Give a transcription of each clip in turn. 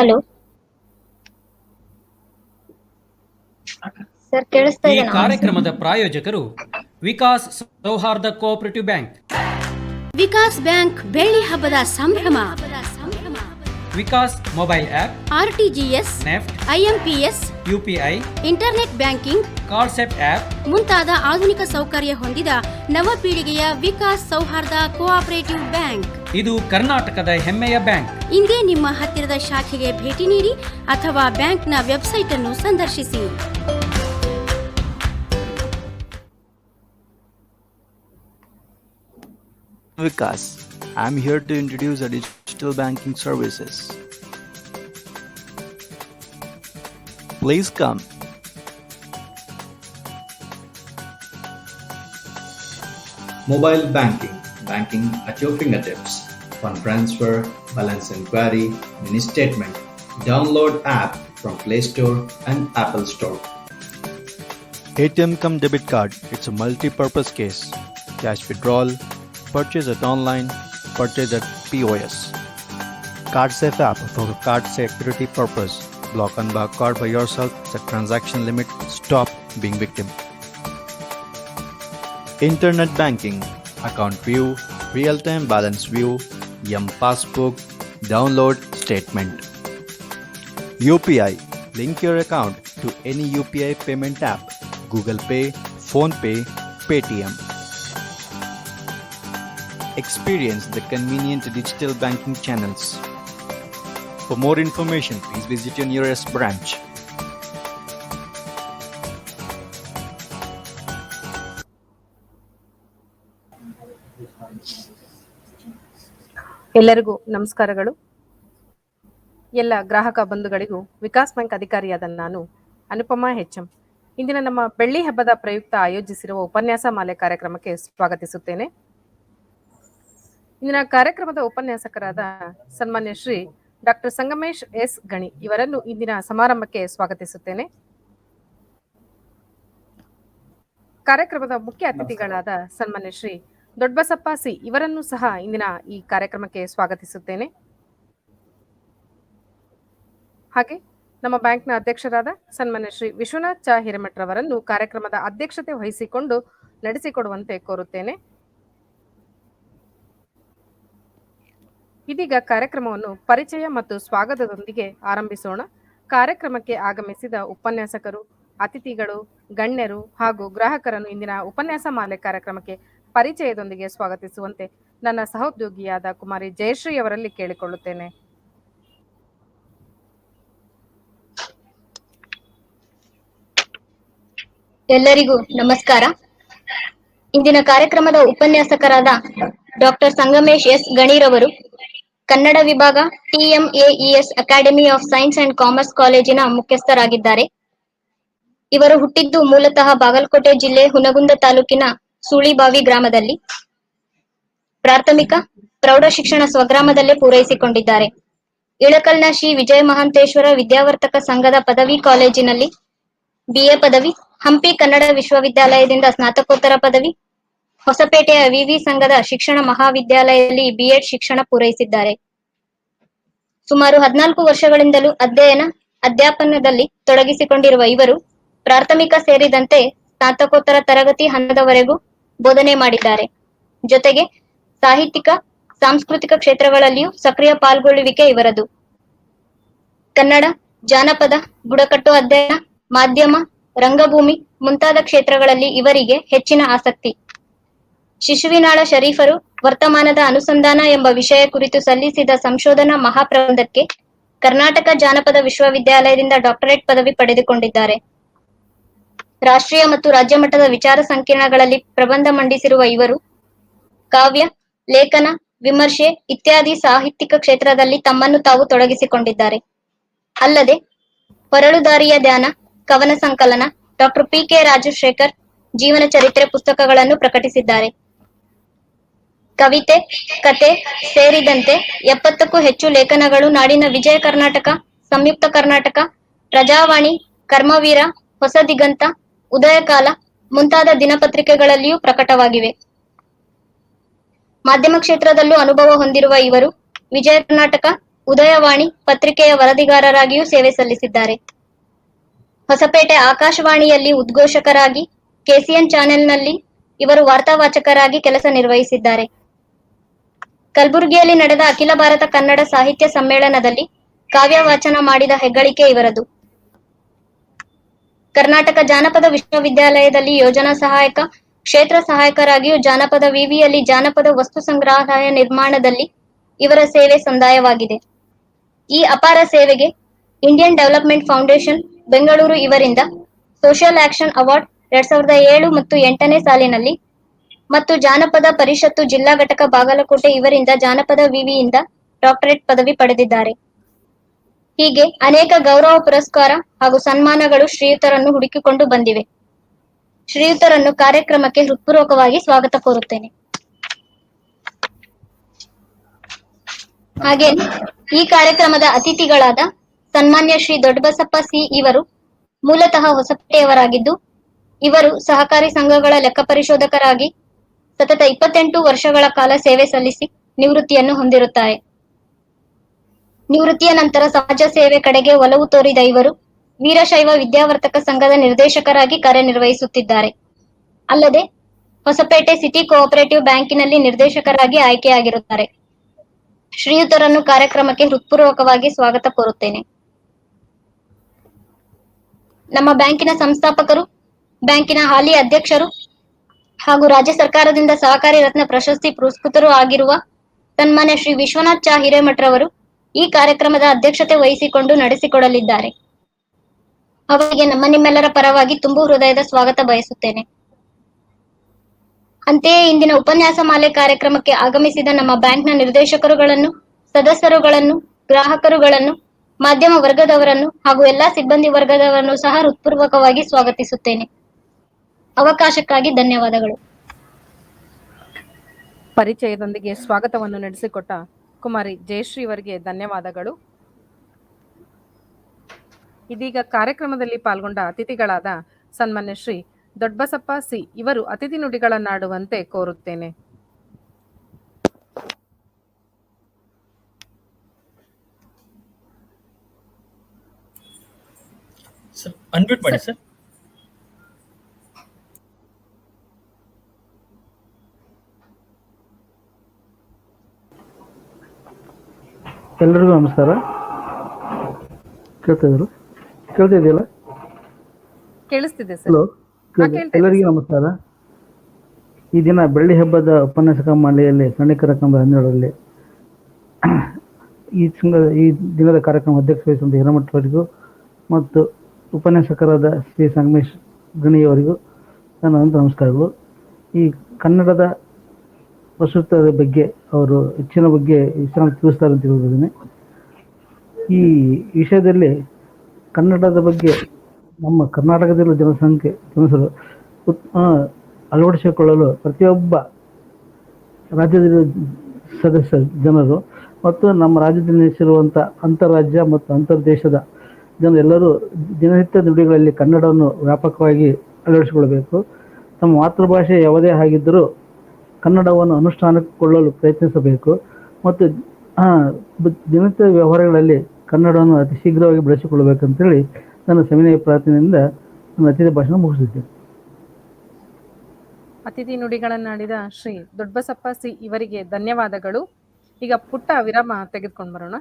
Hello sir, ಕೇಳಿಸ್ತಾ ಈ ಇದೆನಾ? ಕಾರ್ಯಕ್ರಮದ ಪ್ರಾಯೋಜಕರು ವಿಕಾಸ್ ಸೌಹಾರ್ದ ಕೋಆಪರೇಟಿವ್ ಬ್ಯಾಂಕ್. ವಿಕಾಸ್ ಬ್ಯಾಂಕ್ ಬೆಳ್ಳಿ ಹಬ್ಬದ ಸಂಭ್ರಮ. Vikas mobile app, RTGS, NEFT, IMPS, UPI, internet banking, ಕಾರ್ಡ್ಸೆಟ್ ಆಪ್ ಮುಂತಾದ ಆಧುನಿಕ ಸೌಕರ್ಯ ಹೊಂದಿದ ನವಪೀಳಿಗೆಯ ವಿಕಾಸ್ ಸೌಹಾರ್ದ ಕೋಆಪರೇಟಿವ್ ಬ್ಯಾಂಕ್. ಇದು ಕರ್ನಾಟಕದ ಹೆಮ್ಮೆಯ ಬ್ಯಾಂಕ್. ಇಂದೇ ನಿಮ್ಮ ಹತ್ತಿರದ ಶಾಖೆಗೆ ಭೇಟಿ ನೀಡಿ ಅಥವಾ ಬ್ಯಾಂಕ್ನ ವೆಬ್ಸೈಟ್ ಅನ್ನು ಸಂದರ್ಶಿಸಿ. Vikas, I'm here to introduce our digital banking services. Please come. Mobile banking at your fingertips. Fund transfer, balance inquiry, mini statement. Download app from Play Store and Apple Store. ATM cum debit card, it's a multi-purpose case. Cash withdrawal, purchase at online, purchase at POS. Card Safe app for card security purpose. Block and unlock card by yourself, set transaction limit, stop being victim. Internet banking, account view, real-time balance view, Yum passbook, download statement. UPI, link your account to any UPI payment app, Google Pay, PhonePe, Paytm. Experience the convenient digital banking channels. For more information, please visit your nearest branch. ಎಲ್ಲರಿಗೂ ನಮಸ್ಕಾರಗಳು. ಎಲ್ಲ ಗ್ರಾಹಕ ಬಂಧುಗಳಿಗೂ Vikas bank ಅಧಿಕಾರಿಯಾದ ನಾನು Anupama HM ಇಂದಿನ ನಮ್ಮ ಬೆಳ್ಳಿ ಹಬ್ಬದ ಪ್ರಯುಕ್ತ ಆಯೋಜಿಸಿರುವ ಉಪನ್ಯಾಸ ಮಾಲೆ ಕಾರ್ಯಕ್ರಮಕ್ಕೆ ಸ್ವಾಗತಿಸುತ್ತೇನೆ. ಇಂದಿನ ಕಾರ್ಯಕ್ರಮದ ಉಪನ್ಯಾಸಕರಾದ ಸನ್ಮಾನ್ಯ ಶ್ರೀ ಡಾಕ್ಟರ್ ಸಂಗಮೇಶ್ ಎಸ್ ಗಣಿ ಇವರನ್ನು ಇಂದಿನ ಸಮಾರಂಭಕ್ಕೆ ಸ್ವಾಗತಿಸುತ್ತೇನೆ. ಕಾರ್ಯಕ್ರಮದ ಮುಖ್ಯ ಅತಿಥಿಗಳಾದ ಸನ್ಮಾನ್ಯ ಶ್ರೀ ದೊಡ್ಡಬಸಪ್ಪ ಸಿ ಇವರನ್ನು ಸಹ ಇಂದಿನ ಈ ಕಾರ್ಯಕ್ರಮಕ್ಕೆ ಸ್ವಾಗತಿಸುತ್ತೇನೆ. ಹಾಗೆ ನಮ್ಮ ಬ್ಯಾಂಕ್ನ ಅಧ್ಯಕ್ಷರಾದ ಸನ್ಮಾನ್ಯ ಶ್ರೀ ವಿಶ್ವನಾಥ್ ಚಾ ಹಿರೇಮಠರವರನ್ನು ಕಾರ್ಯಕ್ರಮದ ಅಧ್ಯಕ್ಷತೆ ವಹಿಸಿಕೊಂಡು ನಡೆಸಿಕೊಡುವಂತೆ ಕೋರುತ್ತೇನೆ. ಇದೀಗ ಕಾರ್ಯಕ್ರಮವನ್ನು ಪರಿಚಯ ಮತ್ತು ಸ್ವಾಗತದೊಂದಿಗೆ ಆರಂಭಿಸೋಣ. ಕಾರ್ಯಕ್ರಮಕ್ಕೆ ಆಗಮಿಸಿದ ಉಪನ್ಯಾಸಕರು, ಅತಿಥಿಗಳು, ಗಣ್ಯರು ಹಾಗೂ ಗ್ರಾಹಕರನ್ನು ಇಂದಿನ ಉಪನ್ಯಾಸ ಮಾಲೆ ಕಾರ್ಯಕ್ರಮಕ್ಕೆ ಪರಿಚಯದೊಂದಿಗೆ ಸ್ವಾಗತಿಸುವಂತೆ ನನ್ನ ಸಹೋದ್ಯೋಗಿಯಾದ ಕುಮಾರಿ ಜಯಶ್ರೀ ಅವರಲ್ಲಿ ಕೇಳಿಕೊಳ್ಳುತ್ತೇನೆ. ಎಲ್ಲರಿಗೂ ನಮಸ್ಕಾರ. ಇಂದಿನ ಕಾರ್ಯಕ್ರಮದ ಉಪನ್ಯಾಸಕರಾದ ಡಾಕ್ಟರ್ ಸಂಗಮೇಶ್ ಎಸ್ ಗಣಿರವರು ಕನ್ನಡ ವಿಭಾಗ TMAES academy of science and commerce ಕಾಲೇಜಿನ ಮುಖ್ಯಸ್ಥರಾಗಿದ್ದಾರೆ. ಇವರು ಹುಟ್ಟಿದ್ದು ಮೂಲತಃ ಬಾಗಲಕೋಟೆ ಜಿಲ್ಲೆ ಹುನಗುಂದ ತಾಲೂಕಿನ ಸೂಳಿಬಾವಿ ಗ್ರಾಮದಲ್ಲಿ. ಪ್ರಾಥಮಿಕ ಪ್ರೌಢ ಶಿಕ್ಷಣ ಸ್ವಗ್ರಾಮದಲ್ಲೇ ಪೂರೈಸಿಕೊಂಡಿದ್ದಾರೆ. ಇಳಕಲ್ನ ಶ್ರೀ ವಿಜಯ ಮಹಾಂತೇಶ್ವರ ವಿದ್ಯಾವರ್ತಕ ಸಂಘದ ಪದವಿ ಕಾಲೇಜಿನಲ್ಲಿ BA ಪದವಿ, ಹಂಪಿ ಕನ್ನಡ ವಿಶ್ವವಿದ್ಯಾಲಯದಿಂದ ಸ್ನಾತಕೋತ್ತರ ಪದವಿ, ಹೊಸಪೇಟೆಯ ವಿವಿ ಸಂಘದ ಶಿಕ್ಷಣ ಮಹಾವಿದ್ಯಾಲಯದಲ್ಲಿ B.Ed ಶಿಕ್ಷಣ ಪೂರೈಸಿದ್ದಾರೆ. ಸುಮಾರು 14 ವರ್ಷಗಳಿಂದಲೂ ಅಧ್ಯಾಪನದಲ್ಲಿ ತೊಡಗಿಸಿಕೊಂಡಿರುವ ಇವರು ಪ್ರಾಥಮಿಕ ಸೇರಿದಂತೆ ಸ್ನಾತಕೋತ್ತರ ತರಗತಿ ಹಂತದವರೆಗೂ ಬೋಧನೆ ಮಾಡಿದ್ದಾರೆ. ಜೊತೆಗೆ ಸಾಹಿತ್ಯಿಕ, ಸಾಂಸ್ಕೃತಿಕ ಕ್ಷೇತ್ರಗಳಲ್ಲಿಯೂ ಸಕ್ರಿಯ ಪಾಲ್ಗೊಳ್ಳುವಿಕೆ ಇವರದು. ಕನ್ನಡ, ಜಾನಪದ, ಬುಡಕಟ್ಟು ಅಧ್ಯಯನ, ಮಾಧ್ಯಮ, ರಂಗಭೂಮಿ ಮುಂತಾದ ಕ್ಷೇತ್ರಗಳಲ್ಲಿ ಇವರಿಗೆ ಹೆಚ್ಚಿನ ಆಸಕ್ತಿ. ಶಿಶುವಿನಾಳ ಶರೀಫರು ವರ್ತಮಾನದ ಅನುಸಂಧಾನ ಎಂಬ ವಿಷಯ ಕುರಿತು ಸಲ್ಲಿಸಿದ ಸಂಶೋಧನಾ ಮಹಾಪ್ರಬಂಧಕ್ಕೆ ಕರ್ನಾಟಕ ಜಾನಪದ ವಿಶ್ವವಿದ್ಯಾಲಯದಿಂದ ಡಾಕ್ಟರೇಟ್ ಪದವಿ ಪಡೆದುಕೊಂಡಿದ್ದಾರೆ. ರಾಷ್ಟ್ರೀಯ ಮತ್ತು ರಾಜ್ಯ ಮಟ್ಟದ ವಿಚಾರ ಸಂಕಿರಣಗಳಲ್ಲಿ ಪ್ರಬಂಧ ಮಂಡಿಸಿರುವ ಇವರು ಕಾವ್ಯ, ಲೇಖನ, ವಿಮರ್ಶೆ ಇತ್ಯಾದಿ ಸಾಹಿತ್ಯಿಕ ಕ್ಷೇತ್ರದಲ್ಲಿ ತಮ್ಮನ್ನು ತಾವು ತೊಡಗಿಸಿಕೊಂಡಿದ್ದಾರೆ. ಅಲ್ಲದೆ ಹೊರಳುದಾರಿಯ ಧ್ಯಾನ, ಕವನ ಸಂಕಲನ, ಡಾಕ್ಟರ್ PK ರಾಜಶೇಖರ್ ಜೀವನ ಚರಿತ್ರೆ ಪುಸ್ತಕಗಳನ್ನು ಪ್ರಕಟಿಸಿದ್ದಾರೆ. ಕವಿತೆ, ಕತೆ ಸೇರಿದಂತೆ 70ಕ್ಕೂ ಹೆಚ್ಚು ಲೇಖನಗಳು ನಾಡಿನ ವಿಜಯ ಕರ್ನಾಟಕ, ಸಂಯುಕ್ತ ಕರ್ನಾಟಕ, ಪ್ರಜಾವಾಣಿ, ಕರ್ಮವೀರ, ಹೊಸ ದಿಗಂತ, ಉದಯಕಾಲ ಮುಂತಾದ ದಿನಪತ್ರಿಕೆಗಳಲ್ಲಿಯೂ ಪ್ರಕಟವಾಗಿವೆ. ಮಾಧ್ಯಮ ಕ್ಷೇತ್ರದಲ್ಲೂ ಅನುಭವ ಹೊಂದಿರುವ ಇವರು ವಿಜಯ ಕರ್ನಾಟಕ, ಉದಯವಾಣಿ ಪತ್ರಿಕೆಯ ವರದಿಗಾರರಾಗಿಯೂ ಸೇವೆ ಸಲ್ಲಿಸಿದ್ದಾರೆ. ಹೊಸಪೇಟೆ ಆಕಾಶವಾಣಿಯಲ್ಲಿ ಉದ್ಘೋಷಕರಾಗಿ, ಕೆಸಿಎನ್ ಚಾನೆಲ್ನಲ್ಲಿ ಇವರು ವಾರ್ತಾವಾಚಕರಾಗಿ ಕೆಲಸ ನಿರ್ವಹಿಸಿದ್ದಾರೆ. ಕಲಬುರಗಿಯಲ್ಲಿ ನಡೆದ ಅಖಿಲ ಭಾರತ ಕನ್ನಡ ಸಾಹಿತ್ಯ ಸಮ್ಮೇಳನದಲ್ಲಿ ಕಾವ್ಯ ವಾಚನ ಮಾಡಿದ ಹೆಗ್ಗಳಿಕೆ ಇವರದು. ಕರ್ನಾಟಕ ಜಾನಪದ ವಿಶ್ವವಿದ್ಯಾಲಯದಲ್ಲಿ ಯೋಜನಾ ಸಹಾಯಕ, ಕ್ಷೇತ್ರ ಸಹಾಯಕರಾಗಿಯೂ ಜಾನಪದ ವಿವಿಯಲ್ಲಿ ಜಾನಪದ ವಸ್ತು ಸಂಗ್ರಹಾಲಯ ನಿರ್ಮಾಣದಲ್ಲಿ ಇವರ ಸೇವೆ ಸಂದಾಯವಾಗಿದೆ. ಈ ಅಪಾರ ಸೇವೆಗೆ ಇಂಡಿಯನ್ ಡೆವಲಪ್ಮೆಂಟ್ ಫೌಂಡೇಶನ್ ಬೆಂಗಳೂರು ಇವರಿಂದ ಸೋಷಿಯಲ್ ಆಕ್ಷನ್ ಅವಾರ್ಡ್ 2007 ಮತ್ತು 8ನೇ ಸಾಲಿನಲ್ಲಿ ಮತ್ತು ಜಾನಪದ ಪರಿಷತ್ತು ಜಿಲ್ಲಾ ಘಟಕ ಬಾಗಲಕೋಟೆ ಇವರಿಂದ ಜಾನಪದ ವಿವಿಯಿಂದ ಡಾಕ್ಟರೇಟ್ ಪದವಿ ಪಡೆದಿದ್ದಾರೆ. ಹೀಗೆ ಅನೇಕ ಗೌರವ ಪುರಸ್ಕಾರ ಹಾಗೂ ಸನ್ಮಾನಗಳು ಶ್ರೀಯುತರನ್ನು ಹುಡುಕಿಕೊಂಡು ಬಂದಿವೆ. ಶ್ರೀಯುತರನ್ನು ಕಾರ್ಯಕ್ರಮಕ್ಕೆ ಹೃತ್ಪೂರ್ವಕವಾಗಿ ಸ್ವಾಗತ ಕೋರುತ್ತೇನೆ. ಹಾಗೆ ಈ ಕಾರ್ಯಕ್ರಮದ ಅತಿಥಿಗಳಾದ ಸನ್ಮಾನ್ಯ ಶ್ರೀ ದೊಡ್ಡಬಸಪ್ಪ ಸಿ ಇವರು ಮೂಲತಃ ಹೊಸಪೇಟೆಯವರಾಗಿದ್ದು, ಇವರು ಸಹಕಾರಿ ಸಂಘಗಳ ಲೆಕ್ಕ ಪರಿಶೋಧಕರಾಗಿ ಸತತ 28 ವರ್ಷಗಳ ಕಾಲ ಸೇವೆ ಸಲ್ಲಿಸಿ ನಿವೃತ್ತಿಯನ್ನು ಹೊಂದಿರುತ್ತಾರೆ. ನಿವೃತ್ತಿಯ ನಂತರ ಸಮಾಜ ಸೇವೆ ಕಡೆಗೆ ಒಲವು ತೋರಿದ ಇವರು ವೀರಶೈವ ವಿದ್ಯಾವರ್ತಕ ಸಂಘದ ನಿರ್ದೇಶಕರಾಗಿ ಕಾರ್ಯನಿರ್ವಹಿಸುತ್ತಿದ್ದಾರೆ. ಅಲ್ಲದೆ ಹೊಸಪೇಟೆ ಸಿಟಿ ಕೋಆಪರೇಟಿವ್ ಬ್ಯಾಂಕಿನಲ್ಲಿ ನಿರ್ದೇಶಕರಾಗಿ ಆಯ್ಕೆಯಾಗಿರುತ್ತಾರೆ. ಶ್ರೀಯುತರನ್ನು ಕಾರ್ಯಕ್ರಮಕ್ಕೆ ಹೃತ್ಪೂರ್ವಕವಾಗಿ ಸ್ವಾಗತ ಕೋರುತ್ತೇನೆ. ನಮ್ಮ ಬ್ಯಾಂಕಿನ ಸಂಸ್ಥಾಪಕರು, ಬ್ಯಾಂಕಿನ ಹಾಲಿ ಅಧ್ಯಕ್ಷರು ಹಾಗೂ ರಾಜ್ಯ ಸರ್ಕಾರದಿಂದ ಸಹಕಾರಿ ರತ್ನ ಪ್ರಶಸ್ತಿ ಪುರಸ್ಕೃತರೂ ಆಗಿರುವ ಸನ್ಮಾನ್ಯ ಶ್ರೀ ವಿಶ್ವನಾಥ್ ಚಾ ಹಿರೇಮಠರವರು ಈ ಕಾರ್ಯಕ್ರಮದ ಅಧ್ಯಕ್ಷತೆ ವಹಿಸಿಕೊಂಡು ನಡೆಸಿಕೊಡಲಿದ್ದಾರೆ. ಅವರಿಗೆ ನಿಮ್ಮೆಲ್ಲರ ಪರವಾಗಿ ತುಂಬು ಹೃದಯದ ಸ್ವಾಗತ ಬಯಸುತ್ತೇನೆ. ಅಂತೆಯೇ ಇಂದಿನ ಉಪನ್ಯಾಸ ಮಾಲೆ ಕಾರ್ಯಕ್ರಮಕ್ಕೆ ಆಗಮಿಸಿದ ನಮ್ಮ ಬ್ಯಾಂಕ್ನ ನಿರ್ದೇಶಕರುಗಳನ್ನು, ಸದಸ್ಯರುಗಳನ್ನು, ಗ್ರಾಹಕರುಗಳನ್ನು, ಮಾಧ್ಯಮ ವರ್ಗದವರನ್ನು ಹಾಗೂ ಎಲ್ಲಾ ಸಿಬ್ಬಂದಿ ವರ್ಗದವರನ್ನು ಸಹ ಹೃತ್ಪೂರ್ವಕವಾಗಿ ಸ್ವಾಗತಿಸುತ್ತೇನೆ. ಅವಕಾಶಕ್ಕಾಗಿ ಧನ್ಯವಾದಗಳು. ಪರಿಚಯದೊಂದಿಗೆ ಸ್ವಾಗತವನ್ನು ನಡೆಸಿಕೊಟ್ಟ ಕುಮಾರಿ ಜಯಶ್ರೀ ಅವರಿಗೆ ಧನ್ಯವಾದಗಳು. ಇದೀಗ ಕಾರ್ಯಕ್ರಮದಲ್ಲಿ ಪಾಲ್ಗೊಂಡ ಅತಿಥಿಗಳಾದ ಸನ್ಮಾನ್ಯ ಶ್ರೀ ದೊಡ್ಡಬಸಪ್ಪ ಸಿ ಇವರು ಅತಿಥಿ ನುಡಿಗಳನ್ನಾಡುವಂತೆ ಕೋರುತ್ತೇನೆ. ಸರ್ ಅನ್ಮ್ಯೂಟ್ ಮಾಡಿ ಸರ್. ಎಲ್ಲರಿಗೂ ನಮಸ್ಕಾರ. ಕೇಳ್ತಿದೆಯಲ್ಲ? ಕೇಳಿಸ್ತಿದೆ ಸರ್. ಹಲೋ, ಎಲ್ಲರಿಗೂ ನಮಸ್ಕಾರ. ಈ ದಿನ ಬೆಳ್ಳಿ ಹಬ್ಬದ ಉಪನ್ಯಾಸಕ ಮಾಲೆಯಲ್ಲಿ ಕರ್ಣಿಕರ ಕಂಬ 12ರಲ್ಲಿ ಈ ದಿನದ ಕಾರ್ಯಕ್ರಮ ಅಧ್ಯಕ್ಷ ವಹಿಸುವಂಥ ಹಿರೇಮಠವರಿಗೂ ಮತ್ತು ಉಪನ್ಯಾಸಕರಾದ ಶ್ರೀ ಸಂಗಮೇಶ್ ಗಣಿಯವರಿಗೂ ನನ್ನ ನಮಸ್ಕಾರಗಳು. ಈ ಕನ್ನಡದ ಪ್ರಸ್ತುತದ ಬಗ್ಗೆ ಅವರು ಹೆಚ್ಚಿನ ಬಗ್ಗೆ ವಿಶ್ರಾಂತಿ ತಿಳಿಸ್ತಾರೆ ಅಂತ ಹೇಳಿದ್ದೇನೆ. ಈ ವಿಷಯದಲ್ಲಿ ಕನ್ನಡದ ಬಗ್ಗೆ ನಮ್ಮ ಕರ್ನಾಟಕದಲ್ಲಿರುವ ಜನರು ಅಳವಡಿಸಿಕೊಳ್ಳಲು ಪ್ರತಿಯೊಬ್ಬ ರಾಜ್ಯದ ಸದಸ್ಯ ಜನರು ಮತ್ತು ನಮ್ಮ ರಾಜ್ಯದಲ್ಲಿ ನೆಲೆಸಿರುವಂಥ ಅಂತರ್ರಾಜ್ಯ ಮತ್ತು ಅಂತರ್ದೇಶದ ಜನರೆಲ್ಲರೂ ದಿನನಿತ್ಯ ನುಡಿಗಳಲ್ಲಿ ಕನ್ನಡವನ್ನು ವ್ಯಾಪಕವಾಗಿ ಅಳವಡಿಸಿಕೊಳ್ಳಬೇಕು. ತಮ್ಮ ಮಾತೃಭಾಷೆ ಯಾವುದೇ ಆಗಿದ್ದರೂ ಕನ್ನಡವನ್ನು ಅನುಷ್ಠಾನಗೊಳ್ಳಲು ಪ್ರಯತ್ನಿಸಬೇಕು ಮತ್ತು ದಿನನಿತ್ಯ ವ್ಯವಹಾರಗಳಲ್ಲಿ ಕನ್ನಡವನ್ನು ಅತಿ ಶೀಘ್ರವಾಗಿ ಬಳಸಿಕೊಳ್ಳಬೇಕಂತೇಳಿ ನನ್ನ ಸವಿನಯ ಪ್ರಾರ್ಥನೆಯಿಂದ ನನ್ನ ಅತಿಥಿ ಭಾಷಣ ಮುಗಿಸಿದ್ದೇನೆ. ಅತಿಥಿ ನುಡಿಗಳನ್ನಾಡಿದ ಶ್ರೀ ದೊಡ್ಡಬಸಪ್ಪ ಸಿ ಇವರಿಗೆ ಧನ್ಯವಾದಗಳು. ಈಗ ಪುಟ್ಟ ವಿರಾಮ ತೆಗೆದುಕೊಂಡು ಬರೋಣ.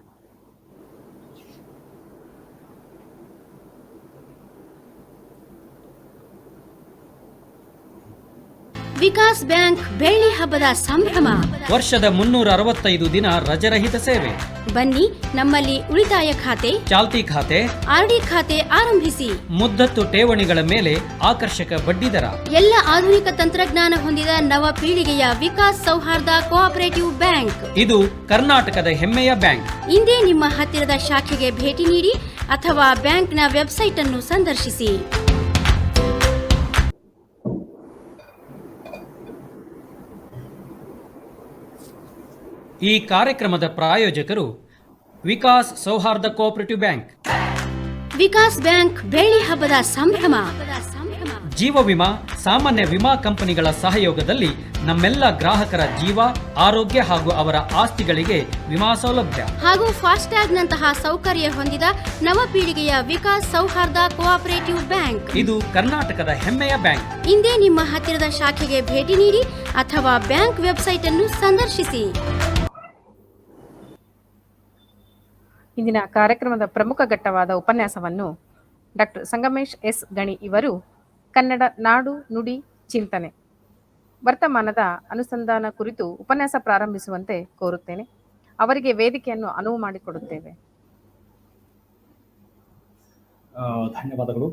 ವಿಕಾಸ್ ಬ್ಯಾಂಕ್ ಬೆಳ್ಳಿ ಹಬ್ಬದ ಸಂಭ್ರಮ. ವರ್ಷದ 365 ದಿನ ರಜರಹಿತ ಸೇವೆ. ಬನ್ನಿ, ನಮ್ಮಲ್ಲಿ ಉಳಿತಾಯ ಖಾತೆ, ಚಾಲ್ತಿ ಖಾತೆ, ಆರ್ಡಿ ಖಾತೆ ಆರಂಭಿಸಿ. ಮುದ್ದತ್ತು ಠೇವಣಿಗಳ ಮೇಲೆ ಆಕರ್ಷಕ ಬಡ್ಡಿದರ. ಎಲ್ಲ ಆಧುನಿಕ ತಂತ್ರಜ್ಞಾನ ಹೊಂದಿದ ನವ ಪೀಳಿಗೆಯ ವಿಕಾಸ್ ಸೌಹಾರ್ದ ಕೋಆಪರೇಟಿವ್ ಬ್ಯಾಂಕ್. ಇದು ಕರ್ನಾಟಕದ ಹೆಮ್ಮೆಯ ಬ್ಯಾಂಕ್. ಇಂದೇ ನಿಮ್ಮ ಹತ್ತಿರದ ಶಾಖೆಗೆ ಭೇಟಿ ನೀಡಿ ಅಥವಾ ಬ್ಯಾಂಕ್ನ ವೆಬ್ಸೈಟ್ ಅನ್ನು ಸಂದರ್ಶಿಸಿ. ಈ ಕಾರ್ಯಕ್ರಮದ ಪ್ರಾಯೋಜಕರು ವಿಕಾಸ್ ಸೌಹಾರ್ದ ಕೋಆಪರೇಟಿವ್ ಬ್ಯಾಂಕ್. ವಿಕಾಸ್ ಬ್ಯಾಂಕ್ ಬೆಳ್ಳಿ ಹಬ್ಬದ ಸಂಭ್ರಮ. ಜೀವ ವಿಮಾ ಸಾಮಾನ್ಯ ವಿಮಾ ಕಂಪನಿಗಳ ಸಹಯೋಗದಲ್ಲಿ ನಮ್ಮೆಲ್ಲ ಗ್ರಾಹಕರ ಜೀವ, ಆರೋಗ್ಯ ಹಾಗೂ ಅವರ ಆಸ್ತಿಗಳಿಗೆ ವಿಮಾ ಸೌಲಭ್ಯ ಹಾಗೂ ಫಾಸ್ಟ್ಯಾಗ್ನಂತಹ ಸೌಕರ್ಯ ಹೊಂದಿದ ನವಪೀಳಿಗೆಯ ವಿಕಾಸ್ ಸೌಹಾರ್ದ ಕೋಆಪರೇಟಿವ್ ಬ್ಯಾಂಕ್. ಇದು ಕರ್ನಾಟಕದ ಹೆಮ್ಮೆಯ ಬ್ಯಾಂಕ್. ಇಂದೇ ನಿಮ್ಮ ಹತ್ತಿರದ ಶಾಖೆಗೆ ಭೇಟಿ ನೀಡಿ ಅಥವಾ ಬ್ಯಾಂಕ್ ವೆಬ್ಸೈಟ್ ಅನ್ನು ಸಂದರ್ಶಿಸಿ. ಇಂದಿನ ಕಾರ್ಯಕ್ರಮದ ಪ್ರಮುಖ ಘಟ್ಟವಾದ ಉಪನ್ಯಾಸವನ್ನು ಡಾಕ್ಟರ್ ಸಂಗಮೇಶ್ ಎಸ್ ಗಣಿ ಇವರು ಕನ್ನಡ ನಾಡು ನುಡಿ ಚಿಂತನೆ ವರ್ತಮಾನದ ಅನುಸಂಧಾನ ಕುರಿತು ಉಪನ್ಯಾಸ ಪ್ರಾರಂಭಿಸುವಂತೆ ಕೋರುತ್ತೇನೆ. ಅವರಿಗೆ ವೇದಿಕೆಯನ್ನು ಅನುವು ಮಾಡಿಕೊಡುತ್ತೇವೆ. ಧನ್ಯವಾದಗಳು.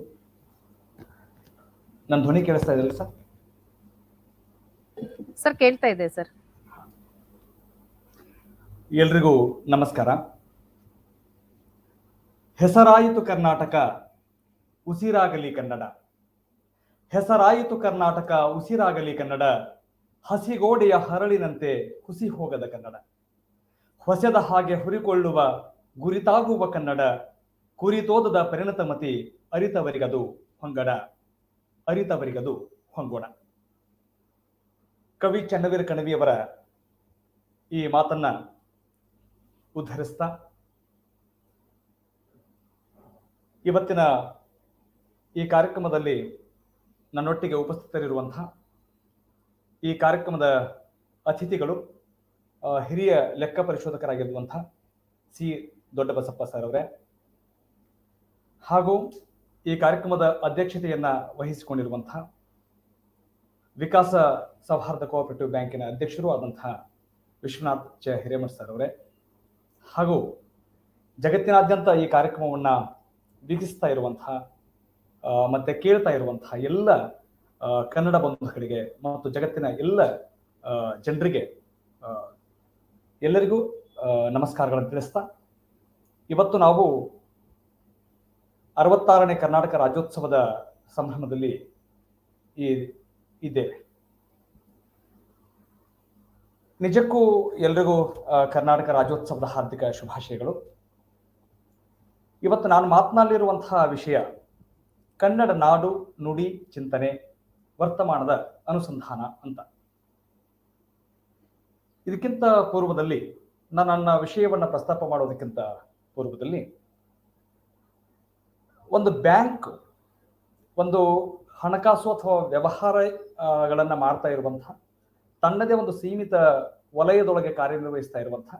ನನ್ನ ಧ್ವನಿ ಕೇಳಿಸ್ತಾ ಇದೆಯಲ್ಲ ಸರ್? ಸರ್, ಕೇಳ್ತಾ ಇದೆ ಸರ್. ಎಲ್ರಿಗೂ ನಮಸ್ಕಾರ. ಹೆಸರಾಯಿತು ಕರ್ನಾಟಕ, ಉಸಿರಾಗಲಿ ಕನ್ನಡ. ಹೆಸರಾಯಿತು ಕರ್ನಾಟಕ, ಉಸಿರಾಗಲಿ ಕನ್ನಡ. ಹಸಿಗೋಡೆಯ ಹರಳಿನಂತೆ ಹುಸಿ ಹೋಗದ ಕನ್ನಡ. ಹೊಸೆದ ಹಾಗೆ ಹುರಿಕೊಳ್ಳುವ ಗುರಿತಾಗುವ ಕನ್ನಡ. ಕುರಿತೋದದ ಪರಿಣತಮತಿ, ಅರಿತವರಿಗದು ಹೊಂಗಡ, ಅರಿತವರಿಗದು ಹೊಂಗೋಣ. ಕವಿ ಚನ್ನವೀರ ಕಣವಿಯವರ ಈ ಮಾತನ್ನ ಉದ್ಧರಿಸ್ತಾ ಇವತ್ತಿನ ಈ ಕಾರ್ಯಕ್ರಮದಲ್ಲಿ ನನ್ನೊಟ್ಟಿಗೆ ಉಪಸ್ಥಿತರಿರುವಂತಹ ಈ ಕಾರ್ಯಕ್ರಮದ ಅತಿಥಿಗಳು ಹಿರಿಯ ಲೆಕ್ಕ ಪರಿಶೋಧಕರಾಗಿರುವಂತಹ ಸಿ ದೊಡ್ಡಬಸಪ್ಪ ಸರ್ ಅವರೇ, ಹಾಗೂ ಈ ಕಾರ್ಯಕ್ರಮದ ಅಧ್ಯಕ್ಷತೆಯನ್ನ ವಹಿಸಿಕೊಂಡಿರುವಂತಹ ವಿಕಾಸ ಸೌಹಾರ್ದ ಕೋಆಪರೇಟಿವ್ ಬ್ಯಾಂಕಿನ ಅಧ್ಯಕ್ಷರು ಆದಂತಹ ವಿಶ್ವನಾಥ್ ಚ ಹಿರೇಮಠ್ ಸರ್ ಅವರೇ, ಹಾಗೂ ಜಗತ್ತಿನಾದ್ಯಂತ ಈ ಕಾರ್ಯಕ್ರಮವನ್ನ ವೀಕ್ಷಿಸ್ತಾ ಇರುವಂತಹ ಮತ್ತೆ ಕೇಳ್ತಾ ಇರುವಂತಹ ಎಲ್ಲ ಕನ್ನಡ ಬಂಧುಗಳಿಗೆ ಮತ್ತು ಜಗತ್ತಿನ ಎಲ್ಲ ಜನರಿಗೆ ಎಲ್ಲರಿಗೂ ನಮಸ್ಕಾರಗಳನ್ನು ತಿಳಿಸ್ತಾ, ಇವತ್ತು ನಾವು 66ನೇ ಕರ್ನಾಟಕ ರಾಜ್ಯೋತ್ಸವದ ಸಂಭ್ರಮದಲ್ಲಿ ಇದ್ದೇವೆ. ನಿಜಕ್ಕೂ ಎಲ್ರಿಗೂ ಕರ್ನಾಟಕ ರಾಜ್ಯೋತ್ಸವದ ಹಾರ್ದಿಕ ಶುಭಾಶಯಗಳು. ಇವತ್ತು ನಾನು ಮಾತನಾಡಲಿರುವಂತಹ ವಿಷಯ ಕನ್ನಡ ನಾಡು ನುಡಿ ಚಿಂತನೆ ವರ್ತಮಾನದ ಅನುಸಂಧಾನ ಅಂತ. ಇದಕ್ಕಿಂತ ಪೂರ್ವದಲ್ಲಿ ನನ್ನ ವಿಷಯವನ್ನು ಪ್ರಸ್ತಾಪ ಮಾಡೋದಕ್ಕಿಂತ ಪೂರ್ವದಲ್ಲಿ ಒಂದು ಬ್ಯಾಂಕ್ ಒಂದು ಹಣಕಾಸು ಅಥವಾ ವ್ಯವಹಾರಗಳನ್ನ ಮಾಡ್ತಾ ಇರುವಂತಹ, ತನ್ನದೇ ಒಂದು ಸೀಮಿತ ವಲಯದೊಳಗೆ ಕಾರ್ಯನಿರ್ವಹಿಸ್ತಾ ಇರುವಂತಹ,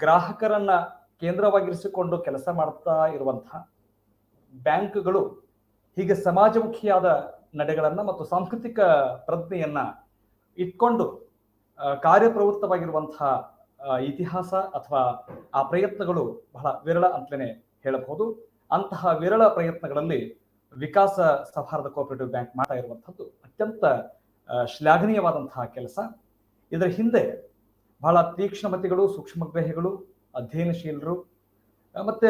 ಗ್ರಾಹಕರನ್ನ ಕೇಂದ್ರವಾಗಿರಿಸಿಕೊಂಡು ಕೆಲಸ ಮಾಡ್ತಾ ಇರುವಂತಹ ಬ್ಯಾಂಕ್ಗಳು ಹೀಗೆ ಸಮಾಜಮುಖಿಯಾದ ನಡೆಗಳನ್ನ ಮತ್ತು ಸಾಂಸ್ಕೃತಿಕ ಪ್ರಜ್ಞೆಯನ್ನ ಇಟ್ಕೊಂಡು ಕಾರ್ಯಪ್ರವೃತ್ತವಾಗಿರುವಂತಹ ಇತಿಹಾಸ ಅಥವಾ ಆ ಪ್ರಯತ್ನಗಳು ಬಹಳ ವಿರಳ ಅಂತಲೇ ಹೇಳಬಹುದು. ಅಂತಹ ವಿರಳ ಪ್ರಯತ್ನಗಳಲ್ಲಿ ವಿಕಾಸ ಸೌಹಾರ್ದ ಕೋಆಪರೇಟಿವ್ ಬ್ಯಾಂಕ್ ಮಾಡ್ತಾ ಇರುವಂತಹದ್ದು ಅತ್ಯಂತ ಶ್ಲಾಘನೀಯವಾದಂತಹ ಕೆಲಸ. ಇದರ ಹಿಂದೆ ಬಹಳ ತೀಕ್ಷ್ಣಮತಿಗಳು, ಸೂಕ್ಷ್ಮಗ್ರಾಹಿಗಳು, ಅಧ್ಯಯನಶೀಲರು ಮತ್ತೆ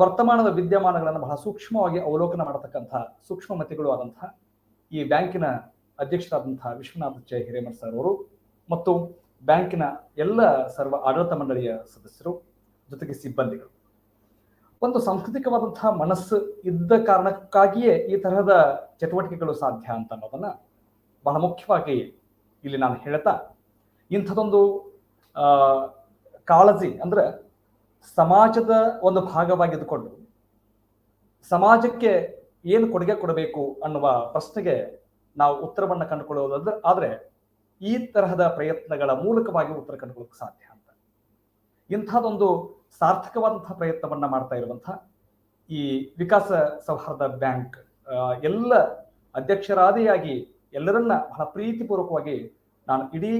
ವರ್ತಮಾನದ ವಿದ್ಯಮಾನಗಳನ್ನು ಬಹಳ ಸೂಕ್ಷ್ಮವಾಗಿ ಅವಲೋಕನ ಮಾಡತಕ್ಕಂತಹ ಸೂಕ್ಷ್ಮಮತಿಗಳು ಆದಂತಹ ಈ ಬ್ಯಾಂಕಿನ ಅಧ್ಯಕ್ಷರಾದಂತಹ ವಿಶ್ವನಾಥ್ ಚ ಹಿರೇಮಠ್ ಸರ್ ಅವರು ಮತ್ತು ಬ್ಯಾಂಕಿನ ಎಲ್ಲ ಸರ್ವ ಆಡಳಿತ ಮಂಡಳಿಯ ಸದಸ್ಯರು ಜೊತೆಗೆ ಸಿಬ್ಬಂದಿಗಳು ಒಂದು ಸಾಂಸ್ಕೃತಿಕವಾದಂತಹ ಮನಸ್ಸು ಇದ್ದ ಕಾರಣಕ್ಕಾಗಿಯೇ ಈ ತರಹದ ಚಟುವಟಿಕೆಗಳು ಸಾಧ್ಯ ಅಂತ ಅನ್ನೋದನ್ನ ಬಹಳ ಮುಖ್ಯವಾಗಿ ಇಲ್ಲಿ ನಾನು ಹೇಳ್ತಾ, ಇಂಥದೊಂದು ಕಾಳಜಿ ಅಂದ್ರೆ ಸಮಾಜದ ಒಂದು ಭಾಗವಾಗಿದ್ದುಕೊಂಡು ಸಮಾಜಕ್ಕೆ ಏನು ಕೊಡುಗೆ ಕೊಡಬೇಕು ಅನ್ನುವ ಪ್ರಶ್ನೆಗೆ ನಾವು ಉತ್ತರವನ್ನು ಕಂಡುಕೊಳ್ಳುವುದಾದ್ರೆ ಆದ್ರೆ ಈ ತರಹದ ಪ್ರಯತ್ನಗಳ ಮೂಲಕವಾಗಿ ಉತ್ತರ ಕಂಡುಕೊಳ್ಳೋಕೆ ಸಾಧ್ಯ ಅಂತ. ಇಂಥದೊಂದು ಸಾರ್ಥಕವಾದಂತಹ ಪ್ರಯತ್ನವನ್ನ ಮಾಡ್ತಾ ಇರುವಂತಹ ಈ ವಿಕಾಸ ಸೌಹಾರ್ದ ಬ್ಯಾಂಕ್ ಎಲ್ಲ ಅಧ್ಯಕ್ಷರಾದಿಯಾಗಿ ಎಲ್ಲರನ್ನ ಬಹಳ ಪ್ರೀತಿಪೂರ್ವಕವಾಗಿ ನಾನು ಇಡೀ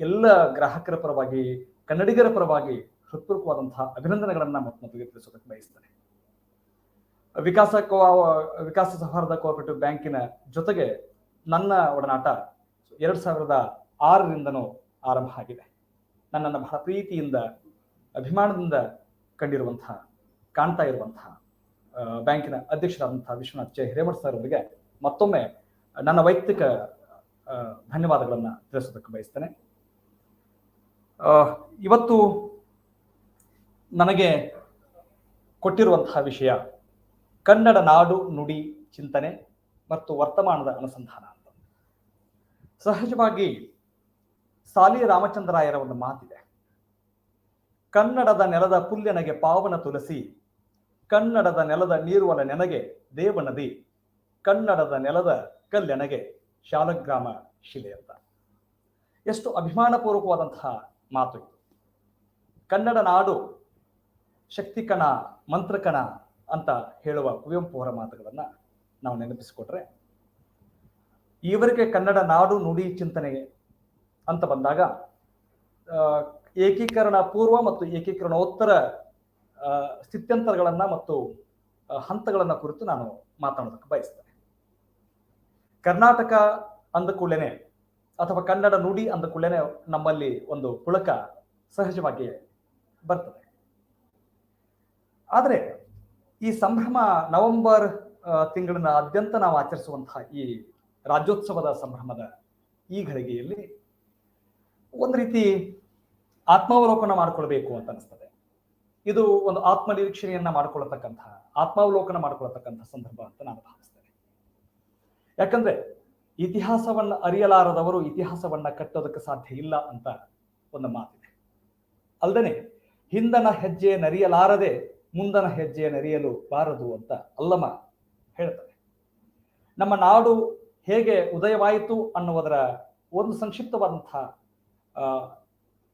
ಎಲ್ಲ ಗ್ರಾಹಕರ ಪರವಾಗಿ, ಕನ್ನಡಿಗರ ಪರವಾಗಿ ಹೃತ್ಪೂರ್ವಕವಾದಂತಹ ಅಭಿನಂದನೆಗಳನ್ನ ಮೊದಲಿಗೆ ತಿಳಿಸೋದಕ್ಕೆ ಬಯಸ್ತೇನೆ. ವಿಕಾಸ ಸೌಹಾರ್ದ ಕೋಆಪರೇಟಿವ್ ಬ್ಯಾಂಕಿನ ಜೊತೆಗೆ ನನ್ನ ಒಡನಾಟ 2006ರಿಂದನೂ ಆರಂಭ ಆಗಿದೆ. ನನ್ನನ್ನು ಬಹಳ ಪ್ರೀತಿಯಿಂದ, ಅಭಿಮಾನದಿಂದ ಕಾಣ್ತಾ ಇರುವಂತಹ ಬ್ಯಾಂಕಿನ ಅಧ್ಯಕ್ಷರಾದಂತಹ ವಿಶ್ವನಾಥ್ ಚ ಹಿರೇಮಠ್ ಸರ್ ಅವರಿಗೆ ಮತ್ತೊಮ್ಮೆ ನನ್ನ ವೈಯಕ್ತಿಕ ಧನ್ಯವಾದಗಳನ್ನ ತಿಳಿಸೋದಕ್ಕೆ ಬಯಸ್ತೇನೆ. ಇವತ್ತು ನನಗೆ ಕೊಟ್ಟಿರುವಂತಹ ವಿಷಯ ಕನ್ನಡ ನಾಡು ನುಡಿ ಚಿಂತನೆ ಮತ್ತು ವರ್ತಮಾನದ ಅನುಸಂಧಾನ ಅಂತ. ಸಹಜವಾಗಿ ಸಾಲಿ ರಾಮಚಂದ್ರಾಯರ ಒಂದು ಮಾತಿದೆ, ಕನ್ನಡದ ನೆಲದ ಪುಲ್ಯನಗೆ ಪಾವನ ತುಳಸಿ, ಕನ್ನಡದ ನೆಲದ ನೀರುವಲ ನೆನಗೆ ದೇವನದಿ, ಕನ್ನಡದ ನೆಲದ ಕಲ್ಲೆನಗೆ ಶಾಲಗ್ರಾಮ ಶಿಲೆ ಅಂತ. ಎಷ್ಟು ಅಭಿಮಾನಪೂರ್ವಕವಾದಂತಹ ಮಾತು ಇದು. ಕನ್ನಡ ನಾಡು ಶಕ್ತಿಕಣ ಮಂತ್ರಕಣ ಅಂತ ಹೇಳುವ ಕುವೆಂಪು ಅವರ ಮಾತುಗಳನ್ನು ನಾವು ನೆನಪಿಸಿಕೊಟ್ರೆ, ಈವರೆಗೆ ಕನ್ನಡ ನಾಡು ನುಡಿ ಚಿಂತನೆ ಅಂತ ಬಂದಾಗ ಏಕೀಕರಣ ಪೂರ್ವ ಮತ್ತು ಏಕೀಕರಣೋತ್ತರ ಸ್ಥಿತ್ಯಂತರಗಳನ್ನು ಮತ್ತು ಹಂತಗಳನ್ನು ಕುರಿತು ನಾನು ಮಾತನಾಡೋದಕ್ಕೆ ಬಯಸ್ತೇನೆ. ಕರ್ನಾಟಕ ಅಂದ ಕೂಡಲೇ ಅಥವಾ ಕನ್ನಡ ನುಡಿ ಅಂದ ಕೂಡಲೇ ನಮ್ಮಲ್ಲಿ ಒಂದು ಪುಳಕ ಸಹಜವಾಗಿ ಬರ್ತದೆ. ಆದರೆ ಈ ಸಂಭ್ರಮ ನವೆಂಬರ್ ತಿಂಗಳಿನಾದ್ಯಂತ ನಾವು ಆಚರಿಸುವಂತಹ ಈ ರಾಜ್ಯೋತ್ಸವದ ಸಂಭ್ರಮದ ಈ ಘಳಿಗೆಯಲ್ಲಿ ಒಂದು ರೀತಿ ಆತ್ಮಾವಲೋಕನ ಮಾಡಿಕೊಳ್ಬೇಕು ಅಂತ ಅನಿಸ್ತದೆ. ಇದು ಒಂದು ಆತ್ಮನಿರೀಕ್ಷಣೆಯನ್ನ ಆತ್ಮಾವಲೋಕನ ಮಾಡಿಕೊಳ್ಳತಕ್ಕಂಥ ಸಂದರ್ಭ ಅಂತ ನಾನು ಭಾವಿಸ್ತೇನೆ. ಯಾಕಂದ್ರೆ ಇತಿಹಾಸವನ್ನ ಅರಿಯಲಾರದವರು ಇತಿಹಾಸವನ್ನ ಕಟ್ಟೋದಕ್ಕೆ ಸಾಧ್ಯ ಇಲ್ಲ ಅಂತ ಒಂದು ಮಾತಿದೆ. ಅಲ್ಲದೆ ಹಿಂದನ ಹೆಜ್ಜೆ ನರಿಯಲಾರದೆ ಮುಂದನ ಹೆಜ್ಜೆ ನರಿಯಲು ಬಾರದು ಅಂತ ಅಲ್ಲಮ ಹೇಳ್ತಾರೆ. ನಮ್ಮ ನಾಡು ಹೇಗೆ ಉದಯವಾಯಿತು ಅನ್ನುವುದರ ಒಂದು ಸಂಕ್ಷಿಪ್ತವಾದಂತಹ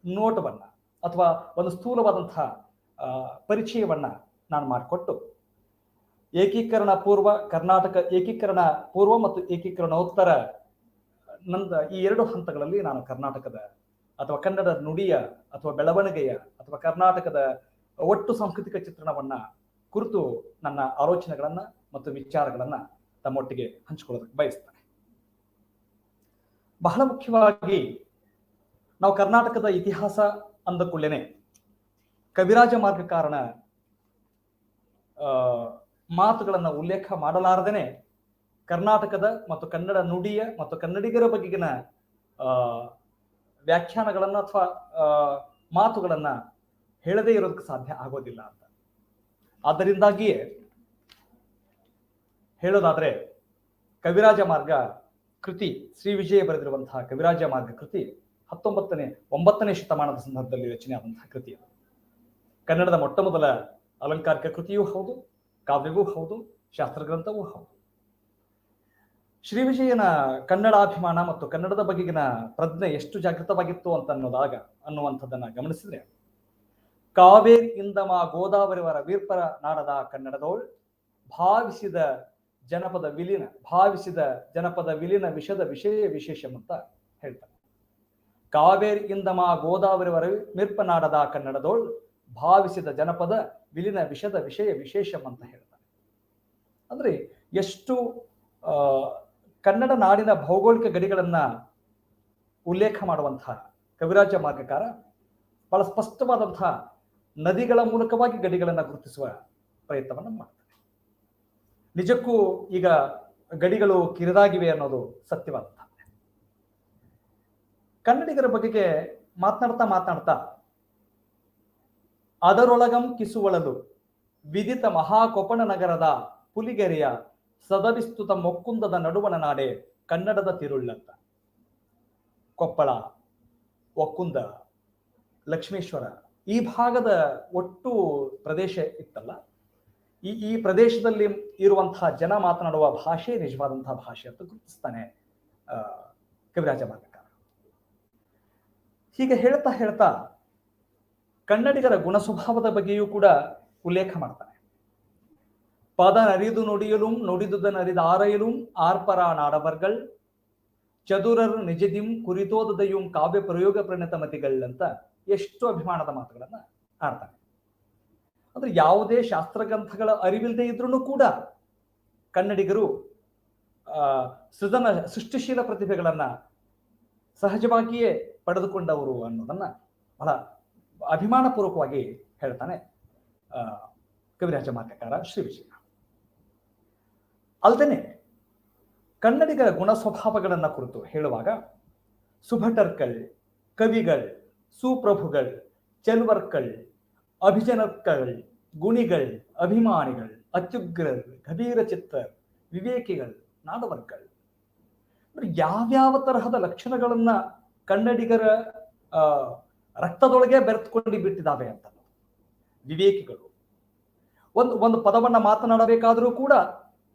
ನೋಟವನ್ನ ಅಥವಾ ಒಂದು ಸ್ಥೂಲವಾದಂತಹ ಪರಿಚಯವನ್ನ ನಾನು ಮಾಡಿಕೊಟ್ಟು, ಏಕೀಕರಣ ಪೂರ್ವ ಕರ್ನಾಟಕ ಏಕೀಕರಣ ಪೂರ್ವ ಮತ್ತು ಏಕೀಕರಣೋತ್ತರ ಈ ಎರಡು ಹಂತಗಳಲ್ಲಿ ನಾನು ಕರ್ನಾಟಕದ ಅಥವಾ ಕನ್ನಡ ನುಡಿಯ ಅಥವಾ ಬೆಳವಣಿಗೆಯ ಅಥವಾ ಕರ್ನಾಟಕದ ಒಟ್ಟು ಸಾಂಸ್ಕೃತಿಕ ಚಿತ್ರಣವನ್ನ ಕುರಿತು ನನ್ನ ಆಲೋಚನೆಗಳನ್ನ ಮತ್ತು ವಿಚಾರಗಳನ್ನ ತಮ್ಮೊಟ್ಟಿಗೆ ಹಂಚಿಕೊಳ್ಳೋದಕ್ಕೆ ಬಯಸ್ತೇನೆ. ಬಹಳ ಮುಖ್ಯವಾಗಿ ನಾವು ಕರ್ನಾಟಕದ ಇತಿಹಾಸ ಅಂದ ಕೂಡಲೇ ಕವಿರಾಜ ಮಾರ್ಗಕಾರನ ಮಾತುಗಳನ್ನು ಉಲ್ಲೇಖ ಮಾಡಲಾರದೇನೆ ಕರ್ನಾಟಕದ ಮತ್ತು ಕನ್ನಡ ನುಡಿಯ ಮತ್ತು ಕನ್ನಡಿಗರ ಬಗೆಗಿನ ವ್ಯಾಖ್ಯಾನಗಳನ್ನು ಅಥವಾ ಮಾತುಗಳನ್ನು ಹೇಳದೇ ಇರೋದಕ್ಕೆ ಸಾಧ್ಯ ಆಗೋದಿಲ್ಲ ಅಂತ. ಆದ್ದರಿಂದಾಗಿಯೇ ಹೇಳೋದಾದ್ರೆ ಕವಿರಾಜ ಮಾರ್ಗ ಕೃತಿ, ಶ್ರೀ ವಿಜಯ ಬರೆದಿರುವಂತಹ ಕವಿರಾಜ ಮಾರ್ಗ ಕೃತಿ 9ನೇ ಶತಮಾನದ ಸಂದರ್ಭದಲ್ಲಿ ರಚನೆ ಆದಂತಹ ಕೃತಿ ಅದು. ಕನ್ನಡದ ಮೊಟ್ಟ ಮೊದಲ ಅಲಂಕಾರಿಕ ಕೃತಿಯೂ ಹೌದು, ಕಾವ್ಯವೂ ಹೌದು, ಶಾಸ್ತ್ರಗ್ರಂಥವೂ ಹೌದು. ಶ್ರೀ ವಿಜಯನ ಕನ್ನಡಾಭಿಮಾನ ಮತ್ತು ಕನ್ನಡದ ಬಗೆಗಿನ ಪ್ರಜ್ಞೆ ಎಷ್ಟು ಜಾಗೃತವಾಗಿತ್ತು ಅಂತ ಅನ್ನುವಂಥದ್ದನ್ನ ಗಮನಿಸಿದ್ರೆ, ಕಾವೇರಿ ಇಂದಮ ಗೋದಾವರಿವರ ವೀರ್ಪರ ನಾಡದ ಕನ್ನಡದೋಳ್ ಭಾವಿಸಿದ ಜನಪದ ವಿಲೀನ ವಿಷದ ವಿಷಯ ವಿಶೇಷಂ ಅಂತ ಹೇಳ್ತಾರೆ. ಕಾವೇರಿ ಇಂದಮ ಗೋದಾವರಿವರ ಮಿರ್ಪನಾಡದ ಕನ್ನಡದೋಳ್ ಭಾವಿಸಿದ ಜನಪದ ವಿಲೀನ ವಿಷದ ವಿಷಯ ವಿಶೇಷಂ ಅಂತ ಹೇಳ್ತಾರೆ. ಅಂದ್ರೆ ಎಷ್ಟು ಕನ್ನಡ ನಾಡಿನ ಭೌಗೋಳಿಕ ಗಡಿಗಳನ್ನ ಉಲ್ಲೇಖ ಮಾಡುವಂತಹ ಕವಿರಾಜ ಮಾರ್ಗಕಾರ ಬಹಳ ಸ್ಪಷ್ಟವಾದಂತಹ ನದಿಗಳ ಮೂಲಕವಾಗಿ ಗಡಿಗಳನ್ನ ಗುರುತಿಸುವ ಪ್ರಯತ್ನವನ್ನು ಮಾಡ್ತಾರೆ. ನಿಜಕ್ಕೂ ಈಗ ಗಡಿಗಳು ಕಿರಿದಾಗಿವೆ ಅನ್ನೋದು ಸತ್ಯವಾದಂತಹ. ಕನ್ನಡಿಗರ ಬಗೆಗೆ ಮಾತನಾಡ್ತಾ ಅದರೊಳಗಂ ಕಿಸುವಳಲು ವಿದಿತ ಮಹಾಕೊಪಣ ನಗರದ ಪುಲಿಗೆರೆಯ ಸದವಿಸ್ತುತ ಮೊಕ್ಕುಂದದ ನಡುವಣ ನಾಡೆ ಕನ್ನಡದ ತಿರುಳ್ಳಂತ. ಕೊಪ್ಪಳ, ಒಕ್ಕುಂದ, ಲಕ್ಷ್ಮೇಶ್ವರ ಈ ಭಾಗದ ಒಟ್ಟು ಪ್ರದೇಶ ಇತ್ತಲ್ಲ, ಈ ಪ್ರದೇಶದಲ್ಲಿ ಇರುವಂತಹ ಜನ ಮಾತನಾಡುವ ಭಾಷೆ ನಿಜವಾದಂತಹ ಭಾಷೆ ಅಂತ ಗುರುತಿಸ್ತಾನೆ ಕವಿರಾಜ ಮಾರ್ಗಕಾರ. ಹೀಗೆ ಹೇಳ್ತಾ ಕನ್ನಡಿಗರ ಗುಣ ಸ್ವಭಾವದ ಬಗ್ಗೆಯೂ ಕೂಡ ಉಲ್ಲೇಖ ಮಾಡ್ತಾನೆ. ಪದ ನರಿದು ನುಡಿಯಲುಂ ನುಡಿದುದ ನರಿದ ಆರೈಯಲುಂ ಆರ್ಪರ ನಾಡವರ್ಗಳ್ ಚದುರರು ನಿಜದಿಂ ಕುರಿತೋದದೆಯುಂ ಕಾವ್ಯ ಪ್ರಯೋಗ ಪ್ರಣತ ಮತಿಗಳ್ ಅಂತ ಎಷ್ಟು ಅಭಿಮಾನದ ಮಾತುಗಳನ್ನ ಆಡ್ತಾನೆ. ಅಂದ್ರೆ ಯಾವುದೇ ಶಾಸ್ತ್ರಗ್ರಂಥಗಳ ಅರಿವಿಲ್ಲದೆ ಇದ್ರೂ ಕೂಡ ಕನ್ನಡಿಗರು ಸೃಷ್ಟಿಶೀಲ ಪ್ರತಿಭೆಗಳನ್ನ ಸಹಜವಾಗಿಯೇ ಪಡೆದುಕೊಂಡವರು ಅನ್ನೋದನ್ನ ಬಹಳ ಅಭಿಮಾನಪೂರ್ವಕವಾಗಿ ಹೇಳ್ತಾನೆ ಕವಿರಾಜ ಮಾರ್ಗಕಾರ ಶ್ರೀ ವಿಜಯ. ಅಲ್ಲದೆ ಕನ್ನಡಿಗರ ಗುಣ ಸ್ವಭಾವಗಳನ್ನ ಕುರಿತು ಹೇಳುವಾಗ ಸುಭಟರ್ಕಳ್, ಕವಿಗಳ್, ಸುಪ್ರಭುಗಳ್, ಚೆಲ್ವರ್ಕಳ್, ಅಭಿಜನರ್ಕಳ್, ಗುಣಿಗಳ್, ಅಭಿಮಾನಿಗಳ್, ಅತ್ಯುಗ್ರರ್, ಗಭೀರ ಚಿತ್ತರ್, ವಿವೇಕಿಗಳ್, ನಾಡವರ್ಗಳು. ಯಾವ್ಯಾವ ತರಹದ ಲಕ್ಷಣಗಳನ್ನ ಕನ್ನಡಿಗರ ರಕ್ತದೊಳಗೆ ಬೆರೆತುಕೊಂಡು ಬಿಟ್ಟಿದ್ದಾವೆ ಅಂತ. ವಿವೇಕಿಗಳು ಒಂದು ಪದವನ್ನ ಮಾತನಾಡಬೇಕಾದರೂ ಕೂಡ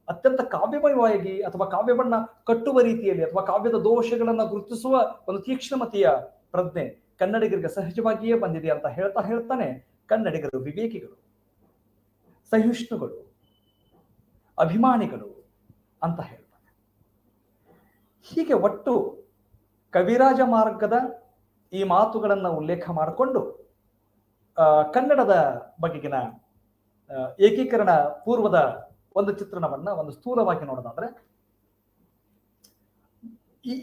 ಅತ್ಯಂತ ಕಾವ್ಯಮಯವಾಗಿ ಅಥವಾ ಕಾವ್ಯವನ್ನ ಕಟ್ಟುವ ರೀತಿಯಲ್ಲಿ ಅಥವಾ ಕಾವ್ಯದ ದೋಷಗಳನ್ನ ಗುರುತಿಸುವ ಒಂದು ತೀಕ್ಷ್ಣಮತಿಯ ಪ್ರಜ್ಞೆ ಕನ್ನಡಿಗರಿಗೆ ಸಹಜವಾಗಿಯೇ ಬಂದಿದೆ ಅಂತ ಹೇಳ್ತಾನೆ ಕನ್ನಡಿಗರು ವಿವೇಕಿಗಳು, ಸಹಿಷ್ಣುಗಳು, ಅಭಿಮಾನಿಗಳು ಅಂತ ಹೇಳ್ತಾರೆ. ಹೀಗೆ ಒಟ್ಟು ಕವಿರಾಜ ಮಾರ್ಗದ ಈ ಮಾತುಗಳನ್ನ ಉಲ್ಲೇಖ ಮಾಡಿಕೊಂಡು ಕನ್ನಡದ ಬಗೆಗಿನ ಏಕೀಕರಣ ಪೂರ್ವದ ಒಂದು ಚಿತ್ರಣವನ್ನ ಒಂದು ಸ್ಥೂಲವಾಗಿ ನೋಡೋದಾದ್ರೆ,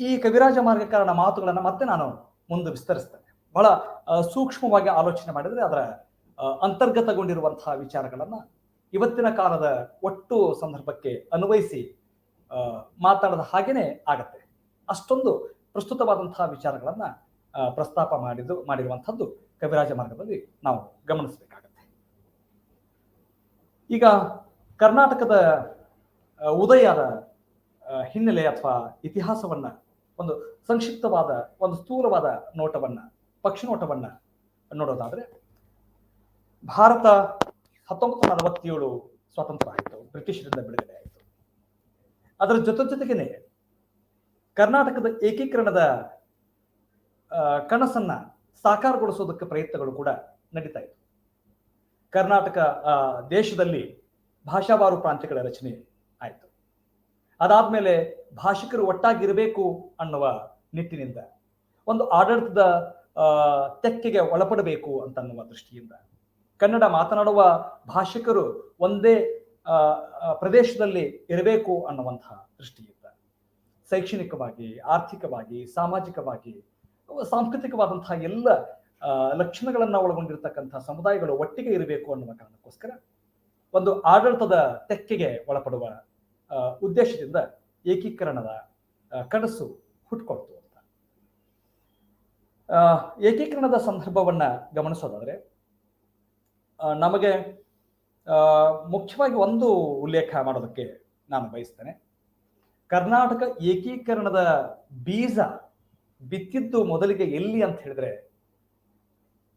ಈ ಕವಿರಾಜ ಮಾರ್ಗಕಾರನ ಮಾತುಗಳನ್ನ ಮತ್ತೆ ನಾನು ಮುಂದೆ ವಿಸ್ತರಿಸ್ತೇನೆ. ಬಹಳ ಸೂಕ್ಷ್ಮವಾಗಿ ಆಲೋಚನೆ ಮಾಡಿದ್ರೆ ಅದರ ಅಂತರ್ಗತಗೊಂಡಿರುವಂತಹ ವಿಚಾರಗಳನ್ನ ಇವತ್ತಿನ ಕಾಲದ ಒಟ್ಟು ಸಂದರ್ಭಕ್ಕೆ ಅನ್ವಯಿಸಿ ಮಾತಾಡದ ಹಾಗೇನೆ ಆಗತ್ತೆ. ಅಷ್ಟೊಂದು ಪ್ರಸ್ತುತವಾದಂತಹ ವಿಚಾರಗಳನ್ನ ಪ್ರಸ್ತಾಪ ಮಾಡಿರುವಂತಹದ್ದು ಕವಿರಾಜ ಮಾರ್ಗದಲ್ಲಿ ನಾವು ಗಮನಿಸಬೇಕಾಗತ್ತೆ. ಈಗ ಕರ್ನಾಟಕದ ಉದಯದ ಹಿನ್ನೆಲೆ ಅಥವಾ ಇತಿಹಾಸವನ್ನ ಒಂದು ಸಂಕ್ಷಿಪ್ತವಾದ ಒಂದು ಸ್ಥೂಲವಾದ ನೋಟವನ್ನ ಪಕ್ಷಿ ನೋಟವನ್ನ ನೋಡೋದಾದ್ರೆ, ಭಾರತ 1947 ಸ್ವಾತಂತ್ರ್ಯ ಆಯಿತು, ಬ್ರಿಟಿಷರಿಂದ ಬಿಡುಗಡೆ ಆಯಿತು. ಅದರ ಜೊತೆಗೇನೆ ಕರ್ನಾಟಕದ ಏಕೀಕರಣದ ಕನಸನ್ನ ಸಾಕಾರಗೊಳಿಸೋದಕ್ಕೆ ಪ್ರಯತ್ನಗಳು ಕೂಡ ನಡೀತಾ ಇತ್ತು. ಕರ್ನಾಟಕ ದೇಶದಲ್ಲಿ ಭಾಷಾವಾರು ಪ್ರಾಂತ್ಯಗಳ ರಚನೆ ಆಯಿತು. ಅದಾದ್ಮೇಲೆ ಭಾಷಿಕರು ಒಟ್ಟಾಗಿರಬೇಕು ಅನ್ನುವ ನಿಟ್ಟಿನಿಂದ ಒಂದು ಆಡಳಿತದ ತೆಕ್ಕೆಗೆ ಒಳಪಡಬೇಕು ಅಂತನ್ನುವ ದೃಷ್ಟಿಯಿಂದ ಕನ್ನಡ ಮಾತನಾಡುವ ಭಾಷಿಕರು ಒಂದೇ ಪ್ರದೇಶದಲ್ಲಿ ಇರಬೇಕು ಅನ್ನುವಂತಹ ದೃಷ್ಟಿಯಿಂದ ಶೈಕ್ಷಣಿಕವಾಗಿ, ಆರ್ಥಿಕವಾಗಿ, ಸಾಮಾಜಿಕವಾಗಿ, ಸಾಂಸ್ಕೃತಿಕವಾದಂತಹ ಎಲ್ಲ ಲಕ್ಷಣಗಳನ್ನ ಒಳಗೊಂಡಿರ್ತಕ್ಕಂತಹ ಸಮುದಾಯಗಳು ಒಟ್ಟಿಗೆ ಇರಬೇಕು ಅನ್ನುವ ಕಾರಣಕ್ಕೋಸ್ಕರ ಒಂದು ಆಡಳಿತದ ತೆಕ್ಕೆಗೆ ಒಳಪಡುವ ಉದ್ದೇಶದಿಂದ ಏಕೀಕರಣದ ಕನಸು ಹುಟ್ಕೊಳ್ತು ಅಂತ. ಏಕೀಕರಣದ ಸಂದರ್ಭವನ್ನ ಗಮನಿಸೋದಾದ್ರೆ ನಮಗೆ ಮುಖ್ಯವಾಗಿ ಒಂದು ಉಲ್ಲೇಖ ಮಾಡೋದಕ್ಕೆ ನಾನು ಬಯಸ್ತೇನೆ. ಕರ್ನಾಟಕ ಏಕೀಕರಣದ ಬೀಜ ಬಿತ್ತಿದ್ದು ಮೊದಲಿಗೆ ಎಲ್ಲಿ ಅಂತ ಹೇಳಿದ್ರೆ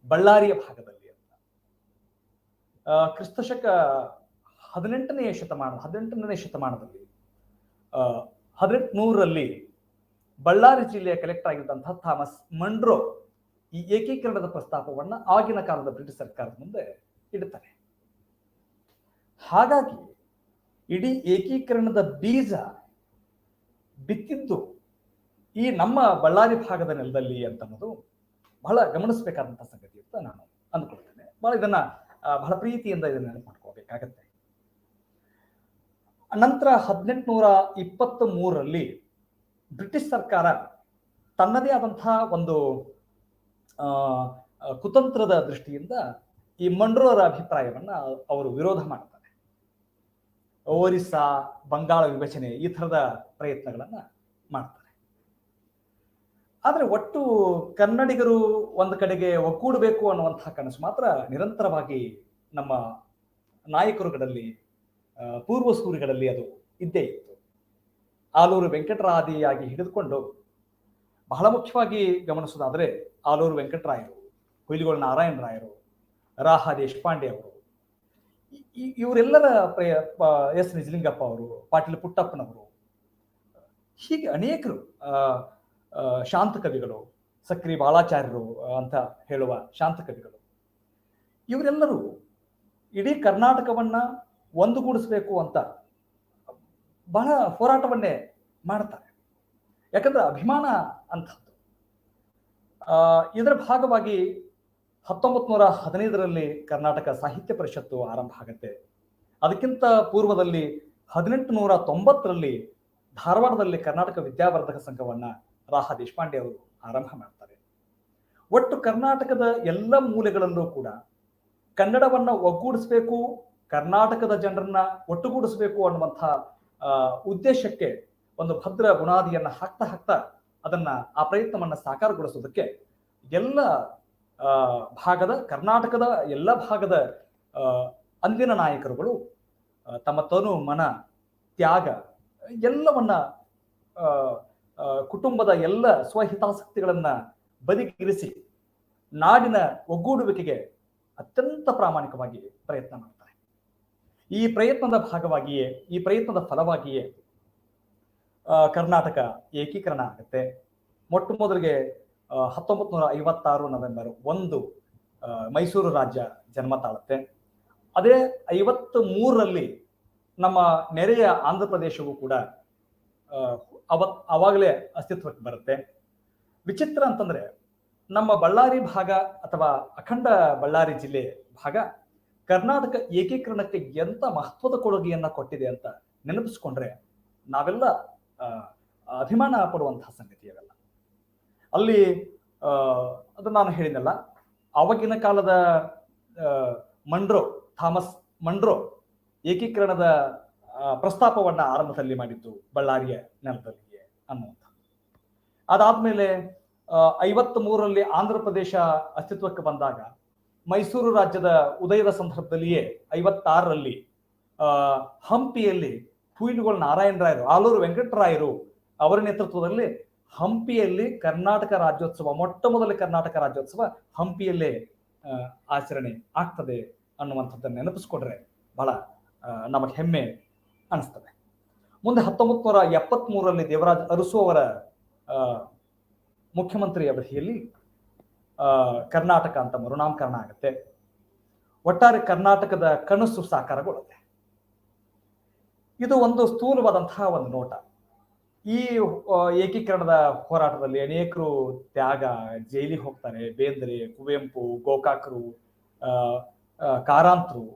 ಬಳ್ಳಾರಿಯ ಭಾಗದಲ್ಲಿ ಅಂತ. ಕ್ರಿಸ್ತಶಕ 18ನೇ ಶತಮಾನದಲ್ಲಿ 1800ರಲ್ಲಿ ಬಳ್ಳಾರಿ ಜಿಲ್ಲೆಯ ಕಲೆಕ್ಟರ್ ಆಗಿದ್ದಂತಹ ಥಾಮಸ್ ಮಂಡ್ರೋ ಈ ಏಕೀಕರಣದ ಪ್ರಸ್ತಾಪವನ್ನ ಆಗಿನ ಕಾಲದ ಬ್ರಿಟಿಷ್ ಸರ್ಕಾರದ ಮುಂದೆ ಇಡುತ್ತಾರೆ. ಹಾಗಾಗಿ ಇಡೀ ಏಕೀಕರಣದ ಬೀಜ ಬಿತ್ತಿದ್ದು ಈ ನಮ್ಮ ಬಳ್ಳಾರಿ ಭಾಗದ ನೆಲದಲ್ಲಿ ಅಂತನ್ನೋದು ಬಹಳ ಗಮನಿಸಬೇಕಾದಂತಹ ಸಂಗತಿ ಅಂತ ನಾನು ಅಂದ್ಕೊಳ್ತೇನೆ. ಇದನ್ನ ಬಹಳ ಪ್ರೀತಿಯಿಂದ ಇದನ್ನ ನೆನಪು ಮಾಡ್ಕೋಬೇಕಾಗತ್ತೆ. ನಂತರ 1823ರಲ್ಲಿ ಬ್ರಿಟಿಷ್ ಸರ್ಕಾರ ತನ್ನದೇ ಆದಂತಹ ಒಂದು ಕುತಂತ್ರದ ದೃಷ್ಟಿಯಿಂದ ಈ ಮಂಡ್ರೋರ ಅಭಿಪ್ರಾಯವನ್ನ ಅವರು ವಿರೋಧ ಮಾಡ್ತಾರೆ. ಒರಿಸ್ಸಾ, ಬಂಗಾಳ ವಿಭಜನೆ ಈ ಥರದ ಪ್ರಯತ್ನಗಳನ್ನ ಮಾಡ್ತಾರೆ. ಆದ್ರೆ ಒಟ್ಟು ಕನ್ನಡಿಗರು ಒಂದು ಕಡೆಗೆ ಒಗ್ಗೂಡಬೇಕು ಅನ್ನುವಂತಹ ಕನಸು ಮಾತ್ರ ನಿರಂತರವಾಗಿ ನಮ್ಮ ನಾಯಕರುಗಳಲ್ಲಿ, ಪೂರ್ವ ಸೂರಿಗಳಲ್ಲಿ ಅದು ಇದ್ದೇ ಇತ್ತು. ಆಲೂರು ವೆಂಕಟರಾದಿಯಾಗಿ ಹಿಡಿದುಕೊಂಡು ಬಹಳ ಮುಖ್ಯವಾಗಿ ಗಮನಿಸೋದಾದ್ರೆ ಆಲೂರು ವೆಂಕಟರಾಯರು, ಹುಯಿಲಗೋಳ ನಾರಾಯಣರಾಯರು, ರಾಹ ದೇಶಪಾಂಡೆ ಅವರು, ಇವರೆಲ್ಲರ ಎಸ್ ನಿಜಲಿಂಗಪ್ಪ ಅವರು, ಪಾಟೀಲ್ ಪುಟ್ಟಪ್ಪನವರು, ಹೀಗೆ ಅನೇಕರು, ಶಾಂತ ಕವಿಗಳು, ಸಕ್ರಿ ಬಾಲಾಚಾರ್ಯರು ಅಂತ ಹೇಳುವ ಶಾಂತ ಕವಿಗಳು, ಇವರೆಲ್ಲರೂ ಇಡೀ ಕರ್ನಾಟಕವನ್ನ ಒಂದುಗೂಡಿಸ್ಬೇಕು ಅಂತ ಬಹಳ ಹೋರಾಟವನ್ನೇ ಮಾಡ್ತಾರೆ. ಯಾಕಂದ್ರೆ ಅಭಿಮಾನ ಅಂತದ್ದು. ಇದರ ಭಾಗವಾಗಿ 1915ರಲ್ಲಿ ಕರ್ನಾಟಕ ಸಾಹಿತ್ಯ ಪರಿಷತ್ತು ಆರಂಭ ಆಗುತ್ತೆ. ಅದಕ್ಕಿಂತ ಪೂರ್ವದಲ್ಲಿ 1890ರಲ್ಲಿ ಧಾರವಾಡದಲ್ಲಿ ಕರ್ನಾಟಕ ವಿದ್ಯಾವರ್ಧಕ ಸಂಘವನ್ನ ರಾಹ ದೇಶಪಾಂಡೆ ಅವರು ಆರಂಭ ಮಾಡ್ತಾರೆ. ಒಟ್ಟು ಕರ್ನಾಟಕದ ಎಲ್ಲ ಮೂಲೆಗಳಲ್ಲೂ ಕೂಡ ಕನ್ನಡವನ್ನ ಒಗ್ಗೂಡಿಸ್ಬೇಕು, ಕರ್ನಾಟಕದ ಜನರನ್ನ ಒಟ್ಟುಗೂಡಿಸ್ಬೇಕು ಅನ್ನುವಂಥ ಉದ್ದೇಶಕ್ಕೆ ಒಂದು ಭದ್ರ ಬುನಾದಿಯನ್ನ ಹಾಕ್ತಾ ಅದನ್ನ ಆ ಪ್ರಯತ್ನವನ್ನ ಸಾಕಾರಗೊಳಿಸೋದಕ್ಕೆ ಎಲ್ಲ ಕರ್ನಾಟಕದ ಎಲ್ಲ ಭಾಗದ ಅಂದಿನ ನಾಯಕರುಗಳು ತಮ್ಮ ತನು ಮನ ತ್ಯಾಗ ಎಲ್ಲವನ್ನ ಕುಟುಂಬದ ಎಲ್ಲ ಸ್ವಹಿತಾಸಕ್ತಿಗಳನ್ನ ಬದಿಗಿರಿಸಿ ನಾಡಿನ ಒಗ್ಗೂಡುವಿಕೆಗೆ ಅತ್ಯಂತ ಪ್ರಾಮಾಣಿಕವಾಗಿ ಪ್ರಯತ್ನ ಮಾಡ್ತಾರೆ. ಈ ಪ್ರಯತ್ನದ ಭಾಗವಾಗಿಯೇ, ಈ ಪ್ರಯತ್ನದ ಫಲವಾಗಿಯೇ ಕರ್ನಾಟಕ ಏಕೀಕರಣ ಆಗುತ್ತೆ. ಮೊಟ್ಟ ಮೊದಲಿಗೆ 1956 ನವೆಂಬರ್ 1 ಮೈಸೂರು ರಾಜ್ಯ ಜನ್ಮ ತಾಳುತ್ತೆ. ಅದೇ 53ರಲ್ಲಿ ನಮ್ಮ ನೆರೆಯ ಆಂಧ್ರ ಪ್ರದೇಶವೂ ಕೂಡ ಅವಾಗಲೇ ಅಸ್ತಿತ್ವಕ್ಕೆ ಬರುತ್ತೆ. ವಿಚಿತ್ರ ಅಂತಂದ್ರೆ ನಮ್ಮ ಬಳ್ಳಾರಿ ಭಾಗ ಅಥವಾ ಅಖಂಡ ಬಳ್ಳಾರಿ ಜಿಲ್ಲೆ ಭಾಗ ಕರ್ನಾಟಕ ಏಕೀಕರಣಕ್ಕೆ ಎಂತ ಮಹತ್ವದ ಕೊಡುಗೆಯನ್ನ ಕೊಟ್ಟಿದೆ ಅಂತ ನೆನಪಿಸ್ಕೊಂಡ್ರೆ ನಾವೆಲ್ಲ ಅಭಿಮಾನ ಪಡುವಂತಹ ಸಂಗತಿ ಅವೆಲ್ಲ. ಅಲ್ಲಿ ಅದು ನಾನು ಹೇಳಿದ್ನಲ್ಲ, ಆವಾಗಿನ ಕಾಲದ ಥಾಮಸ್ ಮಂಡ್ರೋ ಏಕೀಕರಣದ ಪ್ರಸ್ತಾಪವನ್ನ ಆರಂಭದಲ್ಲಿ ಮಾಡಿದ್ದು ಬಳ್ಳಾರಿಯ ನೆಲದಲ್ಲಿಯೇ ಅನ್ನುವಂಥ. ಅದಾದ್ಮೇಲೆ 53ರಲ್ಲಿ ಆಂಧ್ರ ಪ್ರದೇಶ ಅಸ್ತಿತ್ವಕ್ಕೆ ಬಂದಾಗ ಮೈಸೂರು ರಾಜ್ಯದ ಉದಯದ ಸಂದರ್ಭದಲ್ಲಿಯೇ 56ರಲ್ಲಿ ಹಂಪಿಯಲ್ಲಿ ಹುಯಿಲುಗೊಳ ನಾರಾಯಣರಾಯರು, ಆಲೂರು ವೆಂಕಟರಾಯರು ಅವರ ನೇತೃತ್ವದಲ್ಲಿ ಹಂಪಿಯಲ್ಲಿ ಕರ್ನಾಟಕ ರಾಜ್ಯೋತ್ಸವ, ಮೊಟ್ಟ ಮೊದಲ ಕರ್ನಾಟಕ ರಾಜ್ಯೋತ್ಸವ ಹಂಪಿಯಲ್ಲೇ ಆಚರಣೆ ಆಗ್ತದೆ ಅನ್ನುವಂಥದ್ದನ್ನು ನೆನಪಿಸ್ಕೊಂಡ್ರೆ ಬಹಳ ನಮಗೆ ಹೆಮ್ಮೆ ಅನಿಸ್ತದೆ. ಮುಂದೆ 1973ರಲ್ಲಿ ದೇವರಾಜ್ ಅರಸು ಅವರ ಮುಖ್ಯಮಂತ್ರಿ ಅವಧಿಯಲ್ಲಿ ಕರ್ನಾಟಕ ಅಂತ ಮರುನಾಮಕರಣ ಆಗುತ್ತೆ. ಒಟ್ಟಾರೆ ಕರ್ನಾಟಕದ ಕನಸು ಸಾಕಾರಗೊಳ್ಳುತ್ತೆ. ಇದು ಒಂದು ಸ್ಥೂಲವಾದಂತಹ ಒಂದು ನೋಟ. ಈ ಏಕೀಕರಣದ ಹೋರಾಟದಲ್ಲಿ ಅನೇಕರು ತ್ಯಾಗ, ಜೈಲಿಗೆ ಹೋಗ್ತಾರೆ. ಬೇಂದ್ರೆ, ಕುವೆಂಪು, ಗೋಕಾಕರು, ಕಾರಂತರು,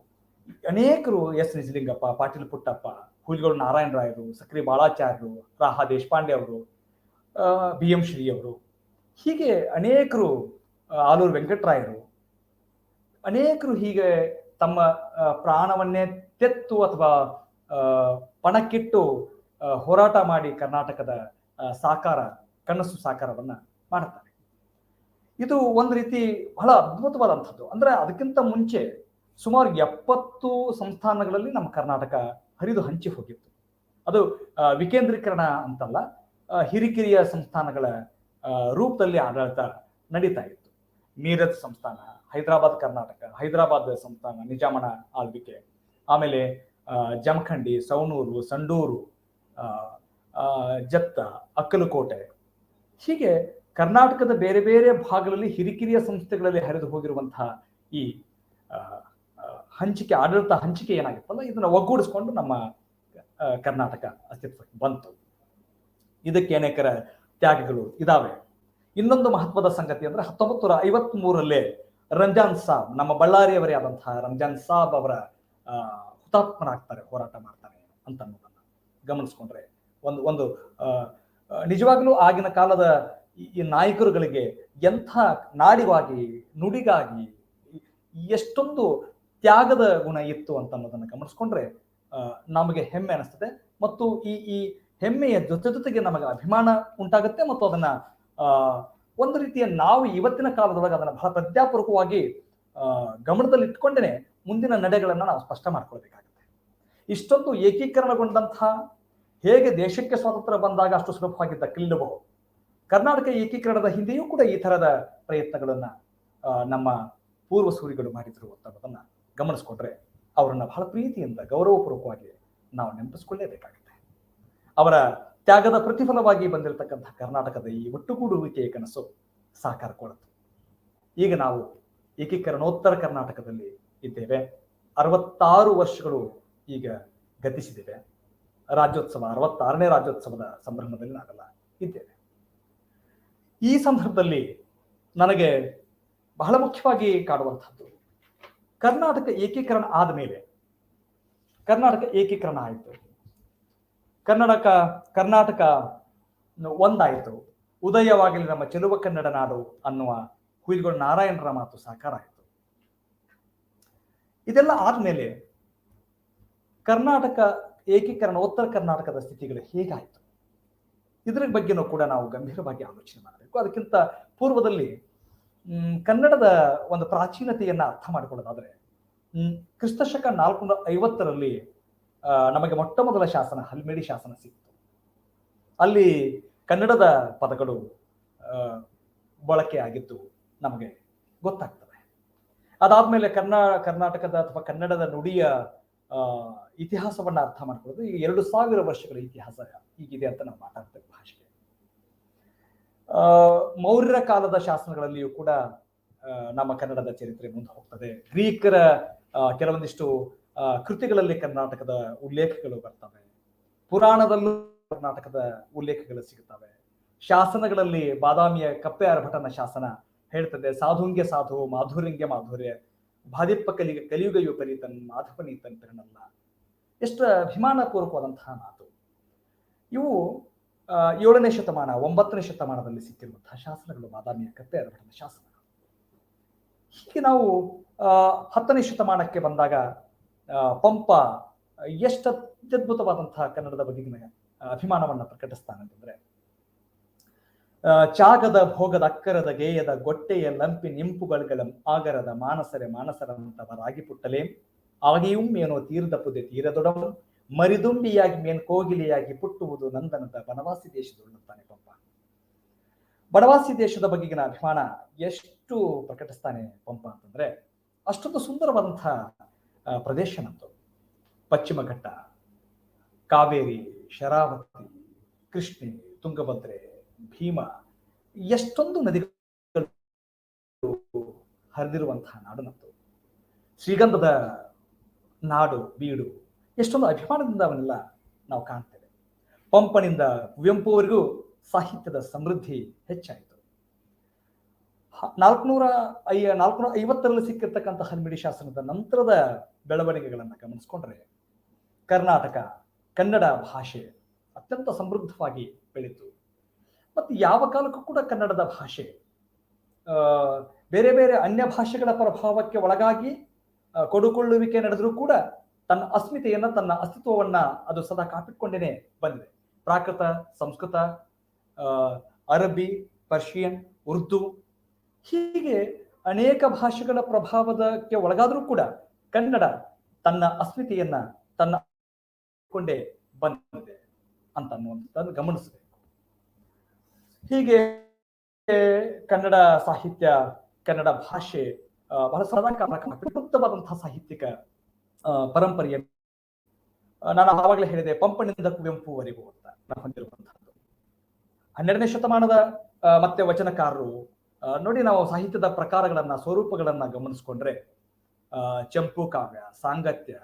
ಅನೇಕರು, ಎಸ್ ನಿಜಲಿಂಗಪ್ಪ, ಪಾಟೀಲ್ ಪುಟ್ಟಪ್ಪ, ಹುಯಿಲುಗೊಳ ನಾರಾಯಣರಾಯರು, ಸಕ್ರಿ ಬಾಳಾಚಾರ್ಯರು, ರಾಹ ದೇಶಪಾಂಡೆ ಅವರು, BM ಶ್ರೀ ಅವರು, ಹೀಗೆ ಅನೇಕರು, ಆಲೂರು ವೆಂಕಟರಾಯರು, ಅನೇಕರು ಹೀಗೆ ತಮ್ಮ ಪ್ರಾಣವನ್ನೇ ತೆತ್ತು ಅಥವಾ ಪಣಕ್ಕಿಟ್ಟು ಹೋರಾಟ ಮಾಡಿ ಕರ್ನಾಟಕದ ಕನಸು ಸಾಕಾರವನ್ನ ಮಾಡ್ತಾರೆ. ಇದು ಒಂದು ರೀತಿ ಬಹಳ ಅದ್ಭುತವಾದಂಥದ್ದು. ಅಂದ್ರೆ ಅದಕ್ಕಿಂತ ಮುಂಚೆ ಸುಮಾರು 70 ಸಂಸ್ಥಾನಗಳಲ್ಲಿ ನಮ್ಮ ಕರ್ನಾಟಕ ಹರಿದು ಹಂಚಿ ಹೋಗಿತ್ತು. ಅದು ವಿಕೇಂದ್ರೀಕರಣ ಅಂತಲ್ಲ, ಹಿರಿಕಿರಿಯ ಸಂಸ್ಥಾನಗಳ ರೂಪದಲ್ಲಿ ಆಡಳಿತ ನಡೀತಾ ಇತ್ತು. ಮೀರತ್ ಸಂಸ್ಥಾನ, ಹೈದರಾಬಾದ್ ಸಂಸ್ಥಾನ, ನಿಜಾಮನ ಆಳ್ವಿಕೆ, ಆಮೇಲೆ ಜಮಖಂಡಿ, ಸವಣೂರು, ಸಂಡೂರು, ಜತ್ತ, ಅಕ್ಕಲಕೋಟೆ, ಹೀಗೆ ಕರ್ನಾಟಕದ ಬೇರೆ ಬೇರೆ ಭಾಗಗಳಲ್ಲಿ ಹಿರಿಕಿರಿಯ ಸಂಸ್ಥೆಗಳಲ್ಲಿ ಹರಿದು ಹೋಗಿರುವಂತಹ ಈ ಹಂಚಿಕೆ, ಆಡಳಿತ ಹಂಚಿಕೆ ಏನಾಗಿತ್ತಲ್ಲ, ಇದನ್ನ ಒಗ್ಗೂಡಿಸ್ಕೊಂಡು ನಮ್ಮ ಕರ್ನಾಟಕ ಅಸ್ತಿತ್ವಕ್ಕೆ ಬಂತು. ಇದಕ್ಕೆ ಅನೇಕರ ತ್ಯಾಗಗಳು ಇದಾವೆ. ಇನ್ನೊಂದು ಮಹತ್ವದ ಸಂಗತಿ ಅಂದ್ರೆ 1953ರಲ್ಲೇ ರಂಜಾನ್ ಸಾಬ್, ನಮ್ಮ ಬಳ್ಳಾರಿಯವರೇ ಆದಂತಹ ರಂಜಾನ್ ಸಾಬ್ ಅವರ ಹುತಾತ್ಮರಾಗ್ತಾರೆ, ಹೋರಾಟ ಮಾಡ್ತಾರೆ ಅಂತ ಅನ್ನೋದನ್ನ ಗಮನಿಸ್ಕೊಂಡ್ರೆ ಒಂದು ನಿಜವಾಗ್ಲೂ ಆಗಿನ ಕಾಲದ ಈ ನಾಯಕರುಗಳಿಗೆ ಎಂಥ ನಾಡಿಗಾಗಿ, ನುಡಿಗಾಗಿ ಎಷ್ಟೊಂದು ತ್ಯಾಗದ ಗುಣ ಇತ್ತು ಅಂತ ಅನ್ನೋದನ್ನ ಗಮನಿಸ್ಕೊಂಡ್ರೆ ನಮಗೆ ಹೆಮ್ಮೆ ಅನಿಸ್ತದೆ. ಮತ್ತು ಈ ಹೆಮ್ಮೆಯ ಜೊತೆಗೆ ನಮಗೆ ಅಭಿಮಾನ ಉಂಟಾಗುತ್ತೆ. ಮತ್ತು ಅದನ್ನ ಒಂದು ರೀತಿಯ ನಾವು ಇವತ್ತಿನ ಕಾಲದೊಳಗೆ ಅದನ್ನ ಬಹಳ ಪ್ರಜ್ಞಾಪೂರ್ವಕವಾಗಿ ಗಮನದಲ್ಲಿ ಇಟ್ಕೊಂಡೇನೆ ಮುಂದಿನ ನಡೆಗಳನ್ನ ನಾವು ಸ್ಪಷ್ಟ ಮಾಡ್ಕೊಳ್ಬೇಕಾಗುತ್ತೆ. ಇಷ್ಟೊಂದು ಏಕೀಕರಣಗೊಂಡಂತಹ, ಹೇಗೆ ದೇಶಕ್ಕೆ ಸ್ವಾತಂತ್ರ್ಯ ಬಂದಾಗ ಅಷ್ಟು ಸುಲಭವಾಗಿ ದಕ್ಕಲಿಲ್ಲಬಹುದು, ಕರ್ನಾಟಕ ಏಕೀಕರಣದ ಹಿಂದೆಯೂ ಕೂಡ ಈ ತರದ ಪ್ರಯತ್ನಗಳನ್ನ ನಮ್ಮ ಪೂರ್ವ ಸೂರಿಗಳು ಮಾಡಿದ್ರು ಅನ್ನೋದನ್ನ ಗಮನಿಸ್ಕೊಂಡ್ರೆ ಅವರನ್ನ ಬಹಳ ಪ್ರೀತಿಯಿಂದ, ಗೌರವಪೂರ್ವಕವಾಗಿ ನಾವು ನೆನಪಿಸ್ಕೊಳ್ಳೇಬೇಕಾಗುತ್ತೆ. ಅವರ ತ್ಯಾಗದ ಪ್ರತಿಫಲವಾಗಿ ಬಂದಿರತಕ್ಕಂತಹ ಕರ್ನಾಟಕದ ಈ ಒಟ್ಟುಗೂಡುವಿಕೆಯ ಕನಸು ಸಾಕಾರಗೊಳ್ಳುತ್ತೆ. ಈಗ ನಾವು ಏಕೀಕರಣೋತ್ತರ ಕರ್ನಾಟಕದಲ್ಲಿ ಇದ್ದೇವೆ. 66 ವರ್ಷಗಳು ಈಗ ಗತಿಸಿದ್ದೇವೆ. ರಾಜ್ಯೋತ್ಸವ, 66ನೇ ರಾಜ್ಯೋತ್ಸವದ ಸಂಭ್ರಮದಲ್ಲಿ ನಾವೆಲ್ಲ ಇದ್ದೇವೆ. ಈ ಸಂದರ್ಭದಲ್ಲಿ ನನಗೆ ಬಹಳ ಮುಖ್ಯವಾಗಿ ಕಾಡುವಂಥದ್ದು, ಕರ್ನಾಟಕ ಏಕೀಕರಣ ಆದಮೇಲೆ, ಕರ್ನಾಟಕ ಏಕೀಕರಣ ಆಯಿತು, ಕರ್ನಾಟಕ ಒಂದಾಯಿತು, ಉದಯವಾಗಲಿ ನಮ್ಮ ಚೆಲುವ ಕನ್ನಡ ನಾಡು ಅನ್ನುವ ಹುಯಿಲುಗೊಳ ನಾರಾಯಣರ ಮಾತು ಸಾಕಾರ ಆಯಿತು. ಇದೆಲ್ಲ ಆದ್ಮೇಲೆ ಕರ್ನಾಟಕ ಏಕೀಕರಣ, ಉತ್ತರ ಕರ್ನಾಟಕದ ಸ್ಥಿತಿಗಳು ಹೇಗಾಯಿತು, ಇದರ ಬಗ್ಗೆನೂ ಕೂಡ ನಾವು ಗಂಭೀರವಾಗಿ ಆಲೋಚನೆ ಮಾಡಬೇಕು. ಅದಕ್ಕಿಂತ ಪೂರ್ವದಲ್ಲಿ ಕನ್ನಡದ ಒಂದು ಪ್ರಾಚೀನತೆಯನ್ನ ಅರ್ಥ ಮಾಡಿಕೊಳ್ಳೋದಾದ್ರೆ, ಕ್ರಿಸ್ತಶಕ 450ರಲ್ಲಿ ನಮಗೆ ಮೊಟ್ಟ ಮೊದಲ ಶಾಸನ ಹಲ್ಮಿಡಿ ಶಾಸನ ಸಿಕ್ತು. ಅಲ್ಲಿ ಕನ್ನಡದ ಪದಗಳು ಬಳಕೆ ಆಗಿದ್ದು ನಮಗೆ ಗೊತ್ತಾಗ್ತದೆ. ಅದಾದ್ಮೇಲೆ ಕರ್ನಾಟಕದ ಅಥವಾ ಕನ್ನಡದ ನುಡಿಯ ಇತಿಹಾಸವನ್ನ ಅರ್ಥ ಮಾಡ್ಕೊಳ್ಳೋದು ಈಗ 2000 ವರ್ಷಗಳ ಇತಿಹಾಸ ಹೀಗಿದೆ ಅಂತ ನಾವು ಮಾತಾಡ್ತೇವೆ ಭಾಷೆಗೆ. ಮೌರ್ಯರ ಕಾಲದ ಶಾಸನಗಳಲ್ಲಿಯೂ ಕೂಡ ನಮ್ಮ ಕನ್ನಡದ ಚರಿತ್ರೆ ಮುಂದೆ ಹೋಗ್ತದೆ. ಗ್ರೀಕರ ಕೆಲವೊಂದಿಷ್ಟು ಕೃತಿಗಳಲ್ಲಿ ಕರ್ನಾಟಕದ ಉಲ್ಲೇಖಗಳು ಬರ್ತವೆ. ಪುರಾಣದಲ್ಲೂ ಕರ್ನಾಟಕದ ಉಲ್ಲೇಖಗಳು ಸಿಗುತ್ತವೆ. ಶಾಸನಗಳಲ್ಲಿ ಬಾದಾಮಿಯ ಕಪ್ಪೆ ಅರಭಟನ ಶಾಸನ ಹೇಳ್ತದೆ, ಸಾಧುಂಗೆ ಸಾಧು ಮಾಧುರ್ಯಂಗೆ ಮಾಧುರ್ಯ ಬಾದಿಪ್ಪ ಕಲಿಯುಗ ವಿಪರೀತನ್ ಮಾಧವನೀತನ್ ತಿರುನಲ್ಲ. ಎಷ್ಟು ಅಭಿಮಾನಪೂರ್ವಕವಾದಂತಹ ಮಾತು. ಇವು 7ನೇ ಶತಮಾನ 9ನೇ ಶತಮಾನದಲ್ಲಿ ಸಿಕ್ಕಿರುವಂತಹ ಶಾಸನಗಳು, ಬಾದಾಮಿಯ ಕಪ್ಪೆ ಅರಭಟನ ಶಾಸನ. ಹೀಗೆ ನಾವು 10ನೇ ಶತಮಾನಕ್ಕೆ ಬಂದಾಗ ಪಂಪ ಎಷ್ಟು ಅತ್ಯದ್ಭುತವಾದಂತಹ ಕನ್ನಡದ ಬಗೆಗಿನ ಅಭಿಮಾನವನ್ನ ಪ್ರಕಟಿಸ್ತಾನೆ ಅಂತಂದ್ರೆ, ಚಾಗದ ಭೋಗದ ಅಕ್ಕರದ ಗೇಯದ ಗೊಟ್ಟೆಯ ಲಂಪಿ ನಿಂಪುಗಳಂ ಆಗರದ ಮಾನಸರಂತವರಾಗಿ ಪುಟ್ಟಲೇಂ ಆಗಿಯೂ ಏನೋ ತೀರದ ಪುದೆ ತೀರದೊಡಂ ಮರಿದುಂಬಿಯಾಗಿ ಮೇನ್ ಕೋಗಿಲೆಯಾಗಿ ಪುಟ್ಟುವುದು ನಂದನದ ಬನವಾಸಿ ದೇಶದೊಳ್ಳುತ್ತಾನೆ ಪಂಪ. ಬನವಾಸಿ ದೇಶದ ಬಗೆಗಿನ ಅಭಿಮಾನ ಎಷ್ಟು ಪ್ರಕಟಿಸ್ತಾನೆ ಪಂಪ ಅಂತಂದ್ರೆ, ಅಷ್ಟೊಂದು ಸುಂದರವಾದಂತಹ ಪ್ರದೇಶ ನಮ್ದು. ಪಶ್ಚಿಮ ಘಟ್ಟ, ಕಾವೇರಿ, ಶರಾವತಿ, ಕೃಷ್ಣೆ, ತುಂಗಭದ್ರೆ, ಭೀಮ, ಎಷ್ಟೊಂದು ನದಿಗಳು ಹರಿದಿರುವಂತಹ ನಾಡು ನಮ್ದು. ಶ್ರೀಗಂಧದ ನಾಡು ಬೀಡು. ಎಷ್ಟೊಂದು ಅಭಿಮಾನದಿಂದ ಅವನ್ನೆಲ್ಲ ನಾವು ಕಾಣ್ತೇವೆ. ಪಂಪನಿಂದ ಕುವೆಂಪುವರೆಗೂ ಸಾಹಿತ್ಯದ ಸಮೃದ್ಧಿ ಹೆಚ್ಚಾಯಿತು. 450ರಲ್ಲಿ ಸಿಕ್ಕಿರ್ತಕ್ಕಂಥ ಹಲ್ಮಿಡಿ ಶಾಸನದ ನಂತರದ ಬೆಳವಣಿಗೆಗಳನ್ನು ಗಮನಿಸ್ಕೊಂಡ್ರೆ ಕರ್ನಾಟಕ ಕನ್ನಡ ಭಾಷೆ ಅತ್ಯಂತ ಸಮೃದ್ಧವಾಗಿ ಬೆಳೀತು. ಮತ್ತು ಯಾವ ಕಾಲಕ್ಕೂ ಕೂಡ ಕನ್ನಡದ ಭಾಷೆ ಬೇರೆ ಬೇರೆ ಅನ್ಯ ಭಾಷೆಗಳ ಪ್ರಭಾವಕ್ಕೆ ಒಳಗಾಗಿ ಕೊಡುಕೊಳ್ಳುವಿಕೆ ನಡೆದರೂ ಕೂಡ ತನ್ನ ಅಸ್ಮಿತೆಯನ್ನ, ತನ್ನ ಅಸ್ತಿತ್ವವನ್ನ ಅದು ಸದಾ ಕಾಪಿಟ್ಕೊಂಡೇನೆ ಬಂದಿದೆ. ಪ್ರಾಕೃತ, ಸಂಸ್ಕೃತ, ಅರಬ್ಬಿ, ಪರ್ಷಿಯನ್, ಉರ್ದು ಹೀಗೆ ಅನೇಕ ಭಾಷೆಗಳ ಪ್ರಭಾವಕ್ಕೆ ಒಳಗಾದರೂ ಕೂಡ ಕನ್ನಡ ತನ್ನ ಅಸ್ಮಿತೆಯನ್ನ ತನ್ನ ಕೊಂಡೇ ಬಂದಿದೆ ಅಂತ ಅನ್ನುವಂಥದ್ದನ್ನು ಗಮನಿಸಬೇಕು. ಹೀಗೆ ಕನ್ನಡ ಸಾಹಿತ್ಯ, ಕನ್ನಡ ಭಾಷೆ ಬಹಳ ಸದಾಕಾಲವಾದಂತಹ ಸಾಹಿತ್ಯಿಕ ಪರಂಪರೆಯನ್ನು ನಾನು ಆವಾಗಲೇ ಹೇಳಿದೆ, ಪಂಪನಿಂದ ಕುವೆಂಪುವರೆಗೂ ಅಂತ ನಾವು ಹೊಂದಿರುವಂತಹದ್ದು. 12ನೇ ಶತಮಾನದ ಮತ್ತೆ ವಚನಕಾರರು ನೋಡಿ, ನಾವು ಸಾಹಿತ್ಯದ ಪ್ರಕಾರಗಳನ್ನ, ಸ್ವರೂಪಗಳನ್ನ ಗಮನಿಸ್ಕೊಂಡ್ರೆ ಚಂಪು ಕಾವ್ಯ, ಸಾಂಗತ್ಯ,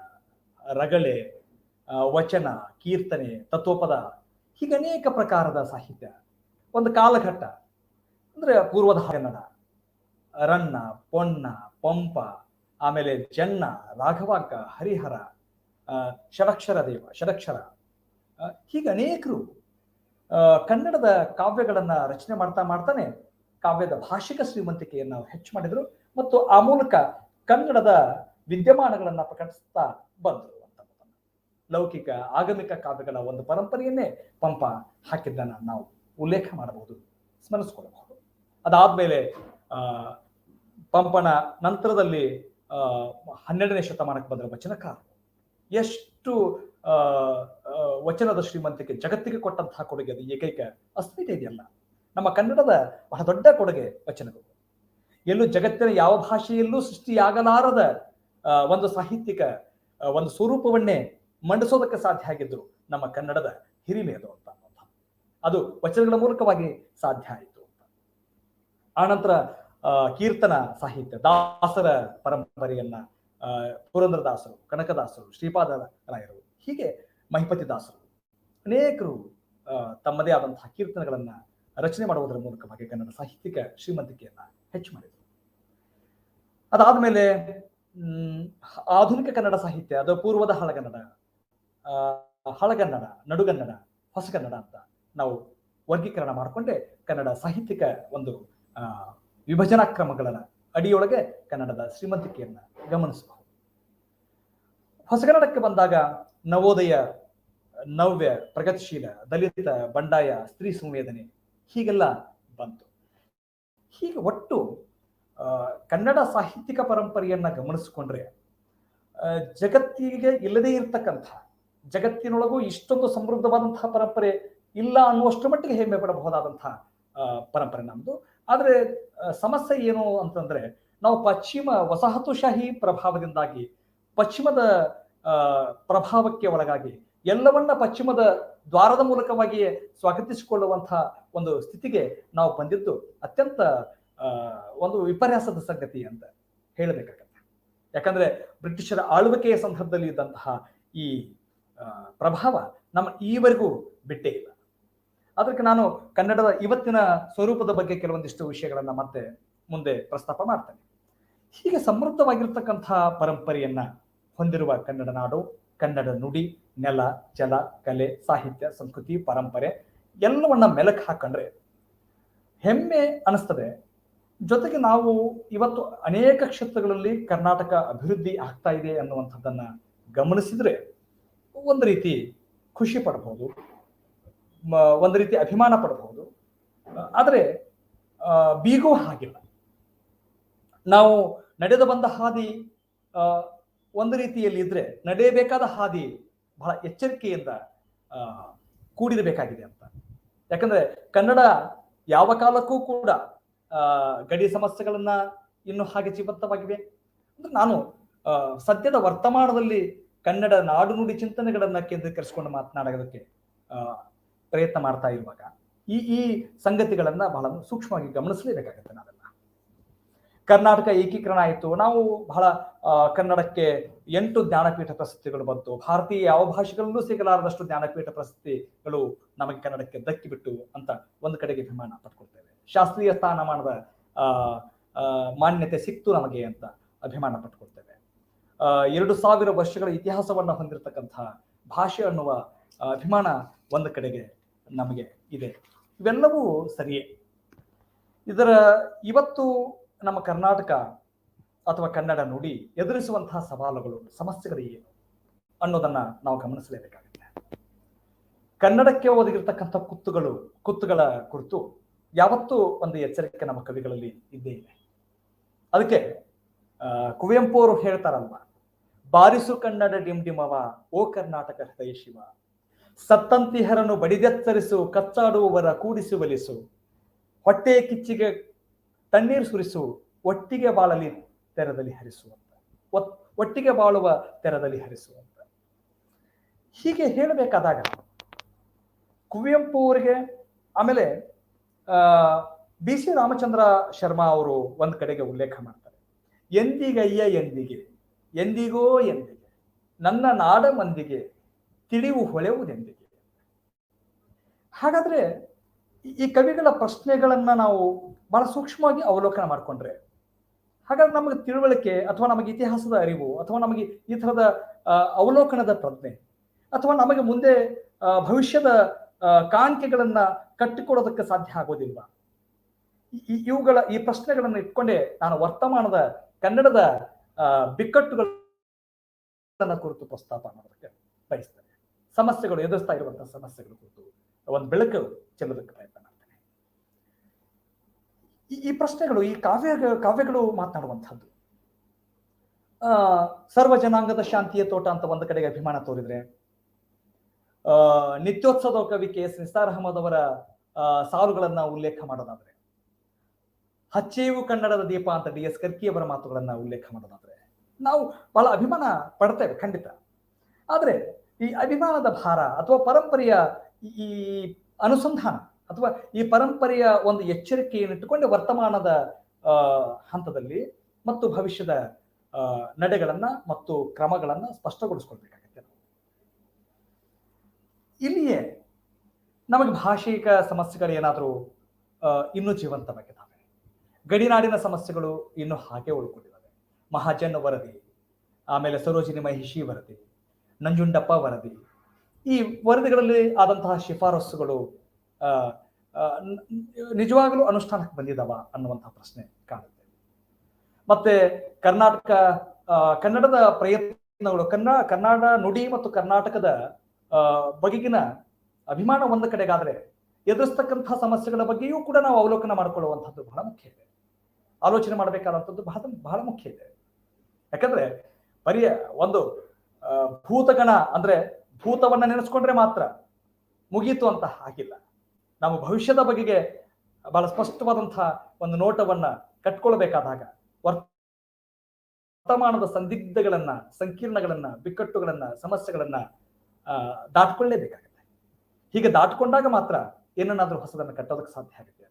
ರಗಳೆ, ವಚನ, ಕೀರ್ತನೆ, ತತ್ವಪದ ಹೀಗೆ ಅನೇಕ ಪ್ರಕಾರದ ಸಾಹಿತ್ಯ. ಒಂದು ಕಾಲಘಟ್ಟ ಅಂದ್ರೆ ಪೂರ್ವದ ಕನ್ನಡ, ರನ್ನ, ಪೊನ್ನ, ಪಂಪ, ಆಮೇಲೆ ಜನ್ನ, ರಾಘವಾಂಕ, ಹರಿಹರ, ಷಡಕ್ಷರ ದೇವ, ಷಡಕ್ಷರ ಹೀಗೆ ಅನೇಕರು ಕನ್ನಡದ ಕಾವ್ಯಗಳನ್ನ ರಚನೆ ಮಾಡ್ತಾನೆ ಕಾವ್ಯದ ಭಾಷಿಕ ಶ್ರೀಮಂತಿಕೆಯನ್ನು ಹೆಚ್ಚು ಮಾಡಿದ್ರು ಮತ್ತು ಆ ಮೂಲಕ ಕನ್ನಡದ ವಿದ್ಯಮಾನಗಳನ್ನ ಪ್ರಕಟಿಸ್ತಾ ಬಂದರು ಅಂತ. ಲೌಕಿಕ ಆಗಮಿಕ ಕಾವ್ಯಗಳ ಒಂದು ಪರಂಪರೆಯನ್ನೇ ಪಂಪ ಹಾಕಿದ್ದನ್ನ ನಾವು ಉಲ್ಲೇಖ ಮಾಡಬಹುದು, ಸ್ಮರಿಸ್ಕೊಳ್ಳಬಹುದು. ಅದಾದ್ಮೇಲೆ ಪಂಪನ ನಂತರದಲ್ಲಿ 12ನೇ ಶತಮಾನಕ್ಕೆ ಬಂದ ವಚನಕಾರರು ಎಷ್ಟು ವಚನದ ಶ್ರೀಮಂತಿಕೆ ಜಗತ್ತಿಗೆ ಕೊಟ್ಟಂತಹ ಕೊಡುಗೆ, ಅದು ಏಕೈಕ ಅಸ್ಮಿತೆ ಇದೆಯಲ್ಲ. ನಮ್ಮ ಕನ್ನಡದ ಬಹಳ ದೊಡ್ಡ ಕೊಡುಗೆ ವಚನಗಳು. ಎಲ್ಲೂ ಜಗತ್ತಿನ ಯಾವ ಭಾಷೆಯಲ್ಲೂ ಸೃಷ್ಟಿಯಾಗಲಾರದ ಒಂದು ಸಾಹಿತ್ಯಿಕ ಒಂದು ಸ್ವರೂಪವನ್ನೇ ಮಂಡಿಸೋದಕ್ಕೆ ಸಾಧ್ಯ ಆಗಿದ್ರು ನಮ್ಮ ಕನ್ನಡದ ಹಿರಿಮೆ ಅದು ಅಂತ. ಅದು ವಚನಗಳ ಮೂಲಕವಾಗಿ ಸಾಧ್ಯ ಆಯಿತು ಅಂತ. ಆನಂತರ ಕೀರ್ತನ ಸಾಹಿತ್ಯ, ದಾಸರ ಪರಂಪರೆಯನ್ನ ಪುರಂದರದಾಸರು, ಕನಕದಾಸರು, ಶ್ರೀಪಾದ ರಾಯರು, ಹೀಗೆ ಮಹಿಪತಿ ದಾಸರು ಅನೇಕರು ತಮ್ಮದೇ ಆದಂತಹ ಕೀರ್ತನೆಗಳನ್ನ ರಚನೆ ಮಾಡುವುದರ ಮೂಲಕವಾಗಿ ಕನ್ನಡ ಸಾಹಿತ್ಯಿಕ ಶ್ರೀಮಂತಿಕೆಯನ್ನ ಹೆಚ್ಚು ಮಾಡಿದರು. ಅದಾದ್ಮೇಲೆ ಆಧುನಿಕ ಕನ್ನಡ ಸಾಹಿತ್ಯ, ಅದು ಪೂರ್ವದ ಹಳಗನ್ನಡ, ಹಳಗನ್ನಡ, ನಡುಗನ್ನಡ, ಹೊಸಗನ್ನಡ ಅಂತ ನಾವು ವರ್ಗೀಕರಣ ಮಾಡಿಕೊಂಡೆ ಕನ್ನಡ ಸಾಹಿತ್ಯಿಕ ಒಂದು ವಿಭಜನಾ ಕ್ರಮಗಳ ಅಡಿಯೊಳಗೆ ಕನ್ನಡದ ಶ್ರೀಮಂತಿಕೆಯನ್ನ ಗಮನಿಸಬಹುದು. ಹೊಸಗನ್ನಡಕ್ಕೆ ಬಂದಾಗ ನವೋದಯ, ನವ್ಯ, ಪ್ರಗತಿಶೀಲ, ದಲಿತ, ಬಂಡಾಯ, ಸ್ತ್ರೀ ಸಂವೇದನೆ ಹೀಗೆಲ್ಲ ಬಂತು. ಹೀಗೆ ಒಟ್ಟು ಕನ್ನಡ ಸಾಹಿತ್ಯಿಕ ಪರಂಪರೆಯನ್ನ ಗಮನಿಸಿಕೊಂಡ್ರೆ ಜಗತ್ತಿಗೆ ಇಲ್ಲದೇ ಇರತಕ್ಕಂಥ ಜಗತ್ತಿನೊಳಗೂ ಇಷ್ಟೊಂದು ಸಮೃದ್ಧವಾದಂತಹ ಪರಂಪರೆ ಇಲ್ಲ ಅನ್ನುವಷ್ಟು ಮಟ್ಟಿಗೆ ಹೆಮ್ಮೆ ಪಡಬಹುದಾದಂತಹ ಪರಂಪರೆ ನಮ್ದು. ಆದ್ರೆ ಸಮಸ್ಯೆ ಏನು ಅಂತಂದ್ರೆ, ನಾವು ಪಶ್ಚಿಮ ವಸಾಹತುಶಾಹಿ ಪ್ರಭಾವದಿಂದಾಗಿ, ಪಶ್ಚಿಮದ ಪ್ರಭಾವಕ್ಕೆ ಒಳಗಾಗಿ, ಎಲ್ಲವನ್ನ ಪಶ್ಚಿಮದ ದ್ವಾರದ ಮೂಲಕವಾಗಿಯೇ ಸ್ವಾಗತಿಸಿಕೊಳ್ಳುವಂತಹ ಒಂದು ಸ್ಥಿತಿಗೆ ನಾವು ಬಂದಿದ್ದು ಅತ್ಯಂತ ಒಂದು ವಿಪರ್ಯಾಸದ ಸಂಗತಿ ಅಂತ ಹೇಳಬೇಕಾಗತ್ತೆ. ಯಾಕಂದ್ರೆ ಬ್ರಿಟಿಷರ ಆಳ್ವಿಕೆಯ ಸಂದರ್ಭದಲ್ಲಿ ಇದ್ದಂತಹ ಈ ಪ್ರಭಾವ ನಮ್ಮ ಈವರೆಗೂ ಬಿಟ್ಟೇ ಇಲ್ಲ. ಅದಕ್ಕೆ ನಾನು ಕನ್ನಡದ ಇವತ್ತಿನ ಸ್ವರೂಪದ ಬಗ್ಗೆ ಕೆಲವೊಂದಿಷ್ಟು ವಿಷಯಗಳನ್ನ ಮತ್ತೆ ಮುಂದೆ ಪ್ರಸ್ತಾಪ ಮಾಡ್ತೇನೆ. ಹೀಗೆ ಸಮೃದ್ಧವಾಗಿರ್ತಕ್ಕಂತಹ ಪರಂಪರೆಯನ್ನ ಹೊಂದಿರುವ ಕನ್ನಡ ನಾಡು, ಕನ್ನಡ ನುಡಿ, ನೆಲ, ಜಲ, ಕಲೆ, ಸಾಹಿತ್ಯ, ಸಂಸ್ಕೃತಿ, ಪರಂಪರೆ ಎಲ್ಲವನ್ನ ಮೆಲುಕು ಹಾಕೊಂಡ್ರೆ ಹೆಮ್ಮೆ ಅನಿಸ್ತದೆ. ಜೊತೆಗೆ ನಾವು ಇವತ್ತು ಅನೇಕ ಕ್ಷೇತ್ರಗಳಲ್ಲಿ ಕರ್ನಾಟಕ ಅಭಿವೃದ್ಧಿ ಆಗ್ತಾ ಇದೆ ಅನ್ನುವಂಥದ್ದನ್ನ ಗಮನಿಸಿದ್ರೆ ಒಂದು ರೀತಿ ಖುಷಿ ಪಡಬಹುದು, ಒಂದು ರೀತಿ ಅಭಿಮಾನ ಪಡಬಹುದು. ಆದರೆ ಬೀಗೋ ಹಾಗಿಲ್ಲ. ನಾವು ನಡೆದು ಬಂದ ಹಾದಿ ಒಂದು ರೀತಿಯಲ್ಲಿ ಇದ್ರೆ, ನಡೆಯಬೇಕಾದ ಹಾದಿ ಬಹಳ ಎಚ್ಚರಿಕೆಯಿಂದ ಕೂಡಿರಬೇಕಾಗಿದೆ ಅಂತ. ಯಾಕಂದ್ರೆ ಕನ್ನಡ ಯಾವ ಕಾಲಕ್ಕೂ ಕೂಡ ಗಡಿ ಸಮಸ್ಯೆಗಳನ್ನ ಇನ್ನು ಹಾಗೆ ಜೀವಂತವಾಗಿವೆ. ಅಂದ್ರೆ ನಾನು ಸದ್ಯದ ವರ್ತಮಾನದಲ್ಲಿ ಕನ್ನಡ ನಾಡು ನುಡಿ ಚಿಂತನೆಗಳನ್ನ ಕೇಂದ್ರೀಕರಿಸಿಕೊಂಡು ಮಾತನಾಡೋದಕ್ಕೆ ಪ್ರಯತ್ನ ಮಾಡ್ತಾ ಇರುವಾಗ ಈ ಸಂಗತಿಗಳನ್ನ ಬಹಳ ಸೂಕ್ಷ್ಮವಾಗಿ ಗಮನಿಸಲೇಬೇಕಾಗುತ್ತೆ. ನಾವೆಲ್ಲ ಕರ್ನಾಟಕ ಏಕೀಕರಣ ಆಯಿತು, ನಾವು ಬಹಳ ಕನ್ನಡಕ್ಕೆ 8 ಜ್ಞಾನಪೀಠ ಪ್ರಶಸ್ತಿಗಳು ಬಂತು. ಭಾರತೀಯ ಯಾವ ಭಾಷೆಗಳಲ್ಲೂ ಸಿಗಲಾರದಷ್ಟು ಜ್ಞಾನಪೀಠ ಪ್ರಶಸ್ತಿಗಳು ನಮಗೆ ಕನ್ನಡಕ್ಕೆ ದಕ್ಕಿಬಿಟ್ಟು ಅಂತ ಒಂದು ಕಡೆಗೆ ಅಭಿಮಾನ ಪಡ್ಕೊಳ್ತೇವೆ. ಶಾಸ್ತ್ರೀಯ ಸ್ಥಾನಮಾನದ ಮಾನ್ಯತೆ ಸಿಕ್ತು ನಮಗೆ ಅಂತ ಅಭಿಮಾನ ಪಟ್ಕೊಳ್ತೇವೆ. 2000 ವರ್ಷಗಳ ಇತಿಹಾಸವನ್ನ ಹೊಂದಿರತಕ್ಕಂತಹ ಭಾಷೆ ಅನ್ನುವ ಅಭಿಮಾನ ಒಂದು ಕಡೆಗೆ ನಮಗೆ ಇದೆ. ಇವೆಲ್ಲವೂ ಸರಿಯೇ. ಇವತ್ತು ನಮ್ಮ ಕರ್ನಾಟಕ ಅಥವಾ ಕನ್ನಡ ನುಡಿ ಎದುರಿಸುವಂತಹ ಸವಾಲುಗಳು, ಸಮಸ್ಯೆಗಳು ಏನು ಅನ್ನೋದನ್ನ ನಾವು ಗಮನಿಸಲೇಬೇಕಾಗುತ್ತೆ. ಕನ್ನಡಕ್ಕೆ ಒದಗಿರ್ತಕ್ಕಂಥ ಕುತ್ತುಗಳ ಕುರಿತು ಯಾವತ್ತೂ ಒಂದು ಎಚ್ಚರಿಕೆ ನಮ್ಮ ಕವಿಗಳಲ್ಲಿ ಇದ್ದೇ ಇದೆ. ಅದಕ್ಕೆ ಕುವೆಂಪು ಅವರು ಹೇಳ್ತಾರಲ್ವ, ಬಾರಿಸು ಕನ್ನಡ ಡಿಂಡಿಮವ, ಓ ಕರ್ನಾಟಕ ಹೃದಯ ಶಿವ, ಸತ್ತಂತಿಹರನ್ನು ಬಡಿದೆತ್ತರಿಸು, ಕಚ್ಚಾಡುವವರ ಕೂಡಿಸಿ ಒಲಿಸು, ಹೊಟ್ಟೆ ಕಿಚ್ಚಿಗೆ ತಣ್ಣೀರು ಸುರಿಸು, ಒಟ್ಟಿಗೆ ಬಾಳಲಿ ತೆರದಲ್ಲಿ ಹರಿಸುವಂತ, ಒಟ್ಟಿಗೆ ಬಾಳುವ ತೆರದಲ್ಲಿ ಹರಿಸುವಂತ. ಹೀಗೆ ಹೇಳಬೇಕಾದಾಗ ಕುವೆಂಪು ಅವರಿಗೆ, ಆಮೇಲೆ BC ರಾಮಚಂದ್ರ ಶರ್ಮಾ ಅವರು ಒಂದ್ ಕಡೆಗೆ ಉಲ್ಲೇಖ ಮಾಡ್ತಾರೆ, ಎಂದಿಗಯ್ಯ ಎಂದಿಗೆ, ಎಂದಿಗೋ ಎಂದಿಗೆ, ನನ್ನ ನಾಡ ಮಂದಿಗೆ ತಿಳಿವು ಹೊಳೆವುದೆಂದಿಗೆ. ಹಾಗಾದ್ರೆ ಈ ಕವಿಗಳ ಪ್ರಶ್ನೆಗಳನ್ನ ನಾವು ಬಹಳ ಸೂಕ್ಷ್ಮವಾಗಿ ಅವಲೋಕನ ಮಾಡಿಕೊಂಡ್ರೆ, ಹಾಗಾದ್ರೆ ನಮಗೆ ತಿಳುವಳಿಕೆ ಅಥವಾ ನಮಗೆ ಇತಿಹಾಸದ ಅರಿವು ಅಥವಾ ನಮಗೆ ಈ ತರದ ಅವಲೋಕನದ ಪ್ರಜ್ಞೆ ಅಥವಾ ನಮಗೆ ಮುಂದೆ ಭವಿಷ್ಯದ ಕಾಣಿಕೆಗಳನ್ನ ಕಟ್ಟಿಕೊಡೋದಕ್ಕೆ ಸಾಧ್ಯ ಆಗೋದಿಲ್ವಾ? ಈ ಪ್ರಶ್ನೆಗಳನ್ನು ಇಟ್ಕೊಂಡೇ ನಾನು ವರ್ತಮಾನದ ಕನ್ನಡದ ಬಿಕ್ಕಟ್ಟುಗಳನ್ನ ಕುರಿತು ಪ್ರಸ್ತಾಪ ಮಾಡೋದಕ್ಕೆ ಬಯಸ್ತೇನೆ. ಸಮಸ್ಯೆಗಳು, ಎದುರಿಸ್ತಾ ಇರುವಂತಹ ಸಮಸ್ಯೆಗಳ ಕುರಿತು ಒಂದು ಬೆಳಕು ಚೆಲ್ಲೋದಕ್ಕೆ ಪ್ರಯತ್ನ ಮಾಡ್ತೇನೆ. ಈ ಪ್ರಶ್ನೆಗಳು, ಈ ಕಾವ್ಯಗಳು ಮಾತನಾಡುವಂಥದ್ದು. ಸರ್ವ ಜನಾಂಗದ ಶಾಂತಿಯ ತೋಟ ಅಂತ ಒಂದು ಕಡೆಗೆ ಅಭಿಮಾನ ತೋರಿದ್ರೆ, ನಿತ್ಯೋತ್ಸವ ಕವಿ KS ನಿಸಾರ್ ಅಹಮದ್ ಅವರ ಸಾಲುಗಳನ್ನ ಉಲ್ಲೇಖ ಮಾಡೋದಾದ್ರೆ, ಹಚ್ಚೇವು ಕನ್ನಡದ ದೀಪ ಅಂತ DS ಕರ್ಕಿ ಅವರ ಮಾತುಗಳನ್ನ ಉಲ್ಲೇಖ ಮಾಡೋದಾದ್ರೆ ನಾವು ಬಹಳ ಅಭಿಮಾನ ಪಡ್ತೇವೆ ಖಂಡಿತ. ಆದ್ರೆ ಈ ಅಭಿಮಾನದ ಭಾರ ಅಥವಾ ಪರಂಪರೆಯ ಈ ಅನುಸಂಧಾನ ಅಥವಾ ಈ ಪರಂಪರೆಯ ಒಂದು ಎಚ್ಚರಿಕೆಯನ್ನಿಟ್ಟುಕೊಂಡು ವರ್ತಮಾನದ ಹಂತದಲ್ಲಿ ಮತ್ತು ಭವಿಷ್ಯದ ನಡೆಗಳನ್ನ ಮತ್ತು ಕ್ರಮಗಳನ್ನ ಸ್ಪಷ್ಟಗೊಳಿಸ್ಕೊಳ್ಬೇಕಾಗುತ್ತೆ. ಇಲ್ಲಿಯೇ ನಮಗೆ ಭಾಷಿಕ ಸಮಸ್ಯೆಗಳು ಏನಾದರೂ ಇನ್ನೂ ಜೀವಂತವಾಗಿದ್ದಾವೆ, ಗಡಿನಾಡಿನ ಸಮಸ್ಯೆಗಳು ಇನ್ನೂ ಹಾಗೆ ಉಳ್ಕೊಂಡಿದ್ದಾವೆ. ಮಹಾಜನ್ ವರದಿ, ಆಮೇಲೆ ಸರೋಜಿನಿ ಮಹಿಷಿ ವರದಿ, ನಂಜುಂಡಪ್ಪ ವರದಿ, ಈ ವರದಿಗಳಲ್ಲಿ ಆದಂತಹ ಶಿಫಾರಸುಗಳು ನಿಜವಾಗಲೂ ಅನುಷ್ಠಾನಕ್ಕೆ ಬಂದಿದ್ದಾವ ಅನ್ನುವಂತಹ ಪ್ರಶ್ನೆ ಕಾಣುತ್ತೆ. ಮತ್ತೆ ಕನ್ನಡದ ಪ್ರಯತ್ನಗಳು, ಕನ್ನಡ ನುಡಿ ಮತ್ತು ಕರ್ನಾಟಕದ ಬಗೆಗಿನ ಅಭಿಮಾನ ಒಂದು ಕಡೆಗಾದ್ರೆ, ಎದುರಿಸ್ತಕ್ಕಂತಹ ಸಮಸ್ಯೆಗಳ ಬಗ್ಗೆಯೂ ಕೂಡ ನಾವು ಅವಲೋಕನ ಮಾಡಿಕೊಳ್ಳುವಂಥದ್ದು ಬಹಳ ಮುಖ್ಯ ಇದೆ. ಆಲೋಚನೆ ಮಾಡಬೇಕಾದಂಥದ್ದು ಬಹಳ ಮುಖ್ಯ ಇದೆ. ಯಾಕಂದ್ರೆ ಒಂದು ಭೂತಗಣ ಅಂದ್ರೆ ಭೂತವನ್ನ ನೆನೆಸ್ಕೊಂಡ್ರೆ ಮಾತ್ರ ಮುಗೀತು ಅಂತ ಹಾಗಿಲ್ಲ. ನಾವು ಭವಿಷ್ಯದ ಬಗೆಗೆ ಬಹಳ ಸ್ಪಷ್ಟವಾದಂತಹ ಒಂದು ನೋಟವನ್ನ ಕಟ್ಕೊಳ್ಬೇಕಾದಾಗ ವರ್ತಮಾನದ ಸಂದಿಗ್ಧಗಳನ್ನ, ಸಂಕೀರ್ಣಗಳನ್ನ, ಬಿಕ್ಕಟ್ಟುಗಳನ್ನ, ಸಮಸ್ಯೆಗಳನ್ನ ದಾಟ್ಕೊಳ್ಳೇಬೇಕಾಗುತ್ತೆ. ಹೀಗೆ ದಾಟ್ಕೊಂಡಾಗ ಮಾತ್ರ ಏನನ್ನಾದ್ರೂ ಹೊಸದನ್ನು ಕಟ್ಟೋದಕ್ಕೆ ಸಾಧ್ಯ ಆಗುತ್ತೆ.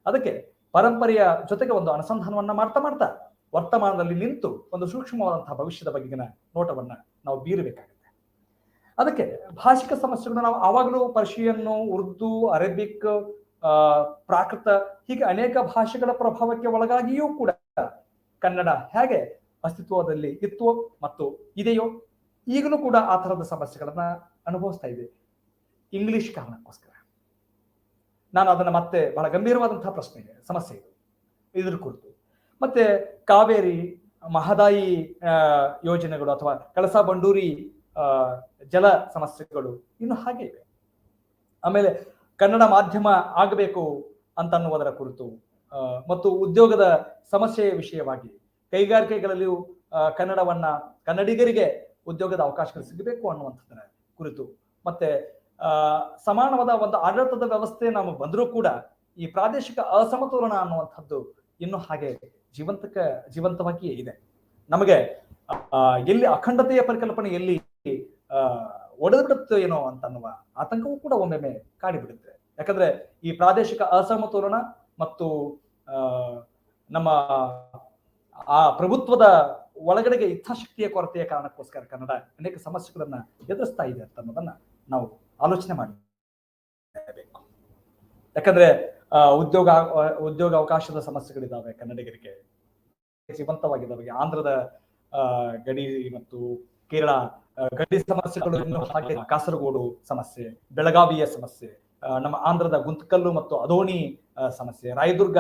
ಅದಕ್ಕೆ ಪರಂಪರೆಯ ಜೊತೆಗೆ ಒಂದು ಅನುಸಂಧಾನವನ್ನ ಮಾಡ್ತಾ ಮಾಡ್ತಾ ವರ್ತಮಾನದಲ್ಲಿ ನಿಂತು ಒಂದು ಸೂಕ್ಷ್ಮವಾದಂತಹ ಭವಿಷ್ಯದ ಬಗೆಗಿನ ನೋಟವನ್ನ ನಾವು ಬೀರಬೇಕಾಗುತ್ತೆ. ಅದಕ್ಕೆ ಭಾಷಿಕ ಸಮಸ್ಯೆಗಳು ನಾವು ಆವಾಗಲೂ ಪರ್ಷಿಯನ್ನು, ಉರ್ದು, ಅರೇಬಿಕ್, ಪ್ರಾಕೃತ ಹೀಗೆ ಅನೇಕ ಭಾಷೆಗಳ ಪ್ರಭಾವಕ್ಕೆ ಒಳಗಾಗಿಯೂ ಕೂಡ ಕನ್ನಡ ಹೇಗೆ ಅಸ್ತಿತ್ವದಲ್ಲಿ ಇತ್ತು ಮತ್ತು ಇದೆಯೋ ಈಗಲೂ ಕೂಡ ಆ ತರದ ಸಮಸ್ಯೆಗಳನ್ನ ಅನುಭವಿಸ್ತಾ ಇದೆ ಇಂಗ್ಲಿಷ್ ಕಾರಣಕ್ಕೋಸ್ಕರ. ನಾನು ಅದನ್ನ ಮತ್ತೆ ಬಹಳ ಗಂಭೀರವಾದಂತಹ ಪ್ರಶ್ನೆ ಸಮಸ್ಯೆ ಇದು ಇದ್ರ ಕುರಿತು. ಮತ್ತೆ ಕಾವೇರಿ, ಮಹದಾಯಿ ಯೋಜನೆಗಳು ಅಥವಾ ಕಳಸಾ ಬಂಡೂರಿ ಜಲ ಸಮಸ್ಯೆಗಳು ಇನ್ನು ಹಾಗೆ ಇವೆ. ಆಮೇಲೆ ಕನ್ನಡ ಮಾಧ್ಯಮ ಆಗಬೇಕು ಅಂತನ್ನುವುದರ ಕುರಿತು ಮತ್ತು ಉದ್ಯೋಗದ ಸಮಸ್ಯೆಯ ವಿಷಯವಾಗಿ ಕೈಗಾರಿಕೆಗಳಲ್ಲಿಯೂ ಕನ್ನಡಿಗರಿಗೆ ಉದ್ಯೋಗದ ಅವಕಾಶಗಳು ಸಿಗಬೇಕು ಅನ್ನುವಂಥದ್ದರ ಕುರಿತು, ಮತ್ತೆ ಸಮಾನವಾದ ಒಂದು ಆಡಳಿತದ ವ್ಯವಸ್ಥೆ ನಾವು ಬಂದರೂ ಕೂಡ ಈ ಪ್ರಾದೇಶಿಕ ಅಸಮತೋಲನ ಅನ್ನುವಂಥದ್ದು ಇನ್ನೂ ಹಾಗೆ ಜೀವಂತವಾಗಿಯೇ ಇದೆ. ನಮಗೆ ಎಲ್ಲಿ ಅಖಂಡತೆಯ ಪರಿಕಲ್ಪನೆ ಎಲ್ಲಿ ಒಡೆದು ಬಿಡುತ್ತೆ ಏನೋ ಅಂತನ್ನುವ ಆತಂಕವೂ ಕೂಡ ಒಮ್ಮೊಮ್ಮೆ ಕಾಡಿಬಿಡುತ್ತೆ. ಯಾಕಂದ್ರೆ ಈ ಪ್ರಾದೇಶಿಕ ಅಸಮತೋಲನ ಮತ್ತು ನಮ್ಮ ಆ ಪ್ರಭುತ್ವದ ಒಳಗಡೆಗೆ ಇಚ್ಛಾಶಕ್ತಿಯ ಕೊರತೆಯ ಕಾರಣಕ್ಕೋಸ್ಕರ ಕನ್ನಡ ಅನೇಕ ಸಮಸ್ಯೆಗಳನ್ನ ಎದುರಿಸ್ತಾ ಇದೆ ಅಂತ ಅನ್ನೋದನ್ನ ನಾವು ಆಲೋಚನೆ ಮಾಡಬೇಕು. ಯಾಕಂದ್ರೆ ಉದ್ಯೋಗ ಅವಕಾಶದ ಸಮಸ್ಯೆಗಳಿದ್ದಾವೆ ಕನ್ನಡಿಗರಿಗೆ, ಜೀವಂತವಾಗಿದ್ದಾವೆ. ಆಂಧ್ರದ ಗಡಿ ಮತ್ತು ಕೇರಳ ಗಡಿ ಸಮಸ್ಯೆಗಳು ಇನ್ನು ಹಾಗೆ, ಕಾಸರಗೋಡು ಸಮಸ್ಯೆ, ಬೆಳಗಾವಿಯ ಸಮಸ್ಯೆ, ನಮ್ಮ ಆಂಧ್ರದ ಗುಂತಕಲ್ಲು ಮತ್ತು ಅದೋಣಿ ಸಮಸ್ಯೆ, ರಾಯದುರ್ಗ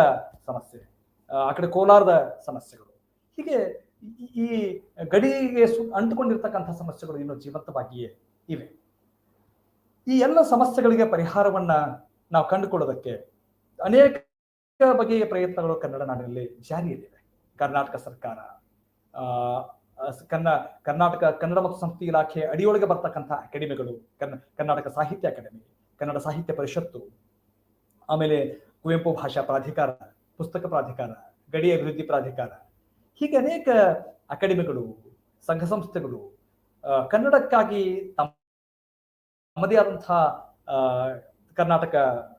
ಸಮಸ್ಯೆ, ಆ ಕಡೆ ಕೋಲಾರದ ಸಮಸ್ಯೆಗಳು, ಹೀಗೆ ಈ ಗಡಿಗೆ ಅಂಟುಕೊಂಡಿರ್ತಕ್ಕಂಥ ಸಮಸ್ಯೆಗಳು ಇನ್ನೂ ಜೀವಂತವಾಗಿಯೇ ಇವೆ. ಈ ಎಲ್ಲ ಸಮಸ್ಯೆಗಳಿಗೆ ಪರಿಹಾರವನ್ನ ನಾವು ಕಂಡುಕೊಳ್ಳೋದಕ್ಕೆ ಅನೇಕ ಬಗೆಯ ಪ್ರಯತ್ನಗಳು ಕನ್ನಡ ನಾಡಿನಲ್ಲಿ ಜಾರಿಯಲ್ಲಿವೆ. ಕರ್ನಾಟಕ ಸರ್ಕಾರ, ಕರ್ನಾಟಕ ಕನ್ನಡ ಮತ್ತು ಸಂಸ್ಕೃತಿ ಇಲಾಖೆ ಅಡಿಯೊಳಗೆ ಬರ್ತಕ್ಕಂಥ ಅಕಾಡೆಮಿಗಳು, ಕರ್ನಾಟಕ ಸಾಹಿತ್ಯ ಅಕಾಡೆಮಿ, ಕನ್ನಡ ಸಾಹಿತ್ಯ ಪರಿಷತ್ತು, ಆಮೇಲೆ ಕುವೆಂಪು ಭಾಷಾ ಪ್ರಾಧಿಕಾರ, ಪುಸ್ತಕ ಪ್ರಾಧಿಕಾರ, ಗಡಿ ಅಭಿವೃದ್ಧಿ ಪ್ರಾಧಿಕಾರ, ಹೀಗೆ ಅನೇಕ ಅಕಾಡೆಮಿಗಳು, ಸಂಘ ಸಂಸ್ಥೆಗಳು ಕನ್ನಡಕ್ಕಾಗಿ ತಮ್ಮದೇ ಆದಂತಹ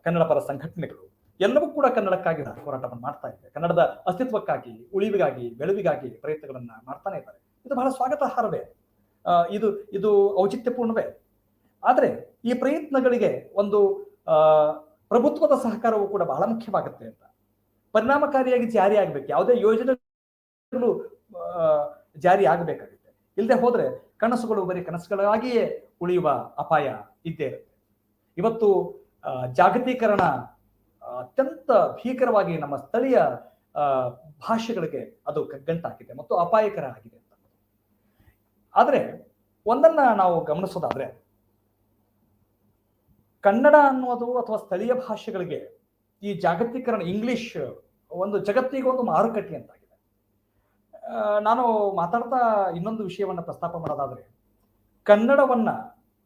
ಕನ್ನಡ ಪರ ಸಂಘಟನೆಗಳು ಎಲ್ಲವೂ ಕೂಡ ಕನ್ನಡಕ್ಕಾಗಿ ಹೋರಾಟವನ್ನು ಮಾಡ್ತಾ ಇದ್ದಾರೆ. ಕನ್ನಡದ ಅಸ್ತಿತ್ವಕ್ಕಾಗಿ, ಉಳಿವಿಗಾಗಿ, ಬೆಳವಿಗಾಗಿ ಪ್ರಯತ್ನಗಳನ್ನ ಮಾಡ್ತಾನೆ ಇದ್ದಾರೆ. ಇದು ಬಹಳ ಸ್ವಾಗತಾರ್ಹವೇ, ಇದು ಔಚಿತ್ಯಪೂರ್ಣವೇ. ಆದ್ರೆ ಈ ಪ್ರಯತ್ನಗಳಿಗೆ ಒಂದು ಪ್ರಭುತ್ವದ ಸಹಕಾರವು ಕೂಡ ಬಹಳ ಮುಖ್ಯವಾಗುತ್ತೆ ಅಂತ. ಪರಿಣಾಮಕಾರಿಯಾಗಿ ಜಾರಿ ಆಗ್ಬೇಕು, ಯಾವುದೇ ಯೋಜನೆಗಳು ಜಾರಿ ಆಗಬೇಕಾಗುತ್ತೆ. ಇಲ್ಲದೆ ಹೋದ್ರೆ ಕನಸುಗಳು ಬರೀ ಕನಸುಗಳಾಗಿಯೇ ಉಳಿಯುವ ಅಪಾಯ ಇದ್ದೇ ಇರುತ್ತೆ. ಇವತ್ತು ಜಾಗತೀಕರಣ ಅತ್ಯಂತ ಭೀಕರವಾಗಿ ನಮ್ಮ ಸ್ಥಳೀಯ ಭಾಷೆಗಳಿಗೆ ಅದು ಕಗ್ಗಂಟಾಗಿದೆ ಮತ್ತು ಅಪಾಯಕರ ಆಗಿದೆ ಅಂತ. ಆದ್ರೆ ಒಂದನ್ನ ನಾವು ಗಮನಿಸೋದಾದ್ರೆ, ಕನ್ನಡ ಅನ್ನೋದು ಅಥವಾ ಸ್ಥಳೀಯ ಭಾಷೆಗಳಿಗೆ ಈ ಜಾಗತೀಕರಣ, ಇಂಗ್ಲಿಷ್ ಒಂದು ಜಗತ್ತಿಗೆ ಒಂದು ಮಾರುಕಟ್ಟೆ ಅಂತಾಗಿದೆ. ನಾನು ಮಾತಾಡ್ತಾ ಇನ್ನೊಂದು ವಿಷಯವನ್ನ ಪ್ರಸ್ತಾಪ ಮಾಡೋದಾದ್ರೆ, ಕನ್ನಡವನ್ನ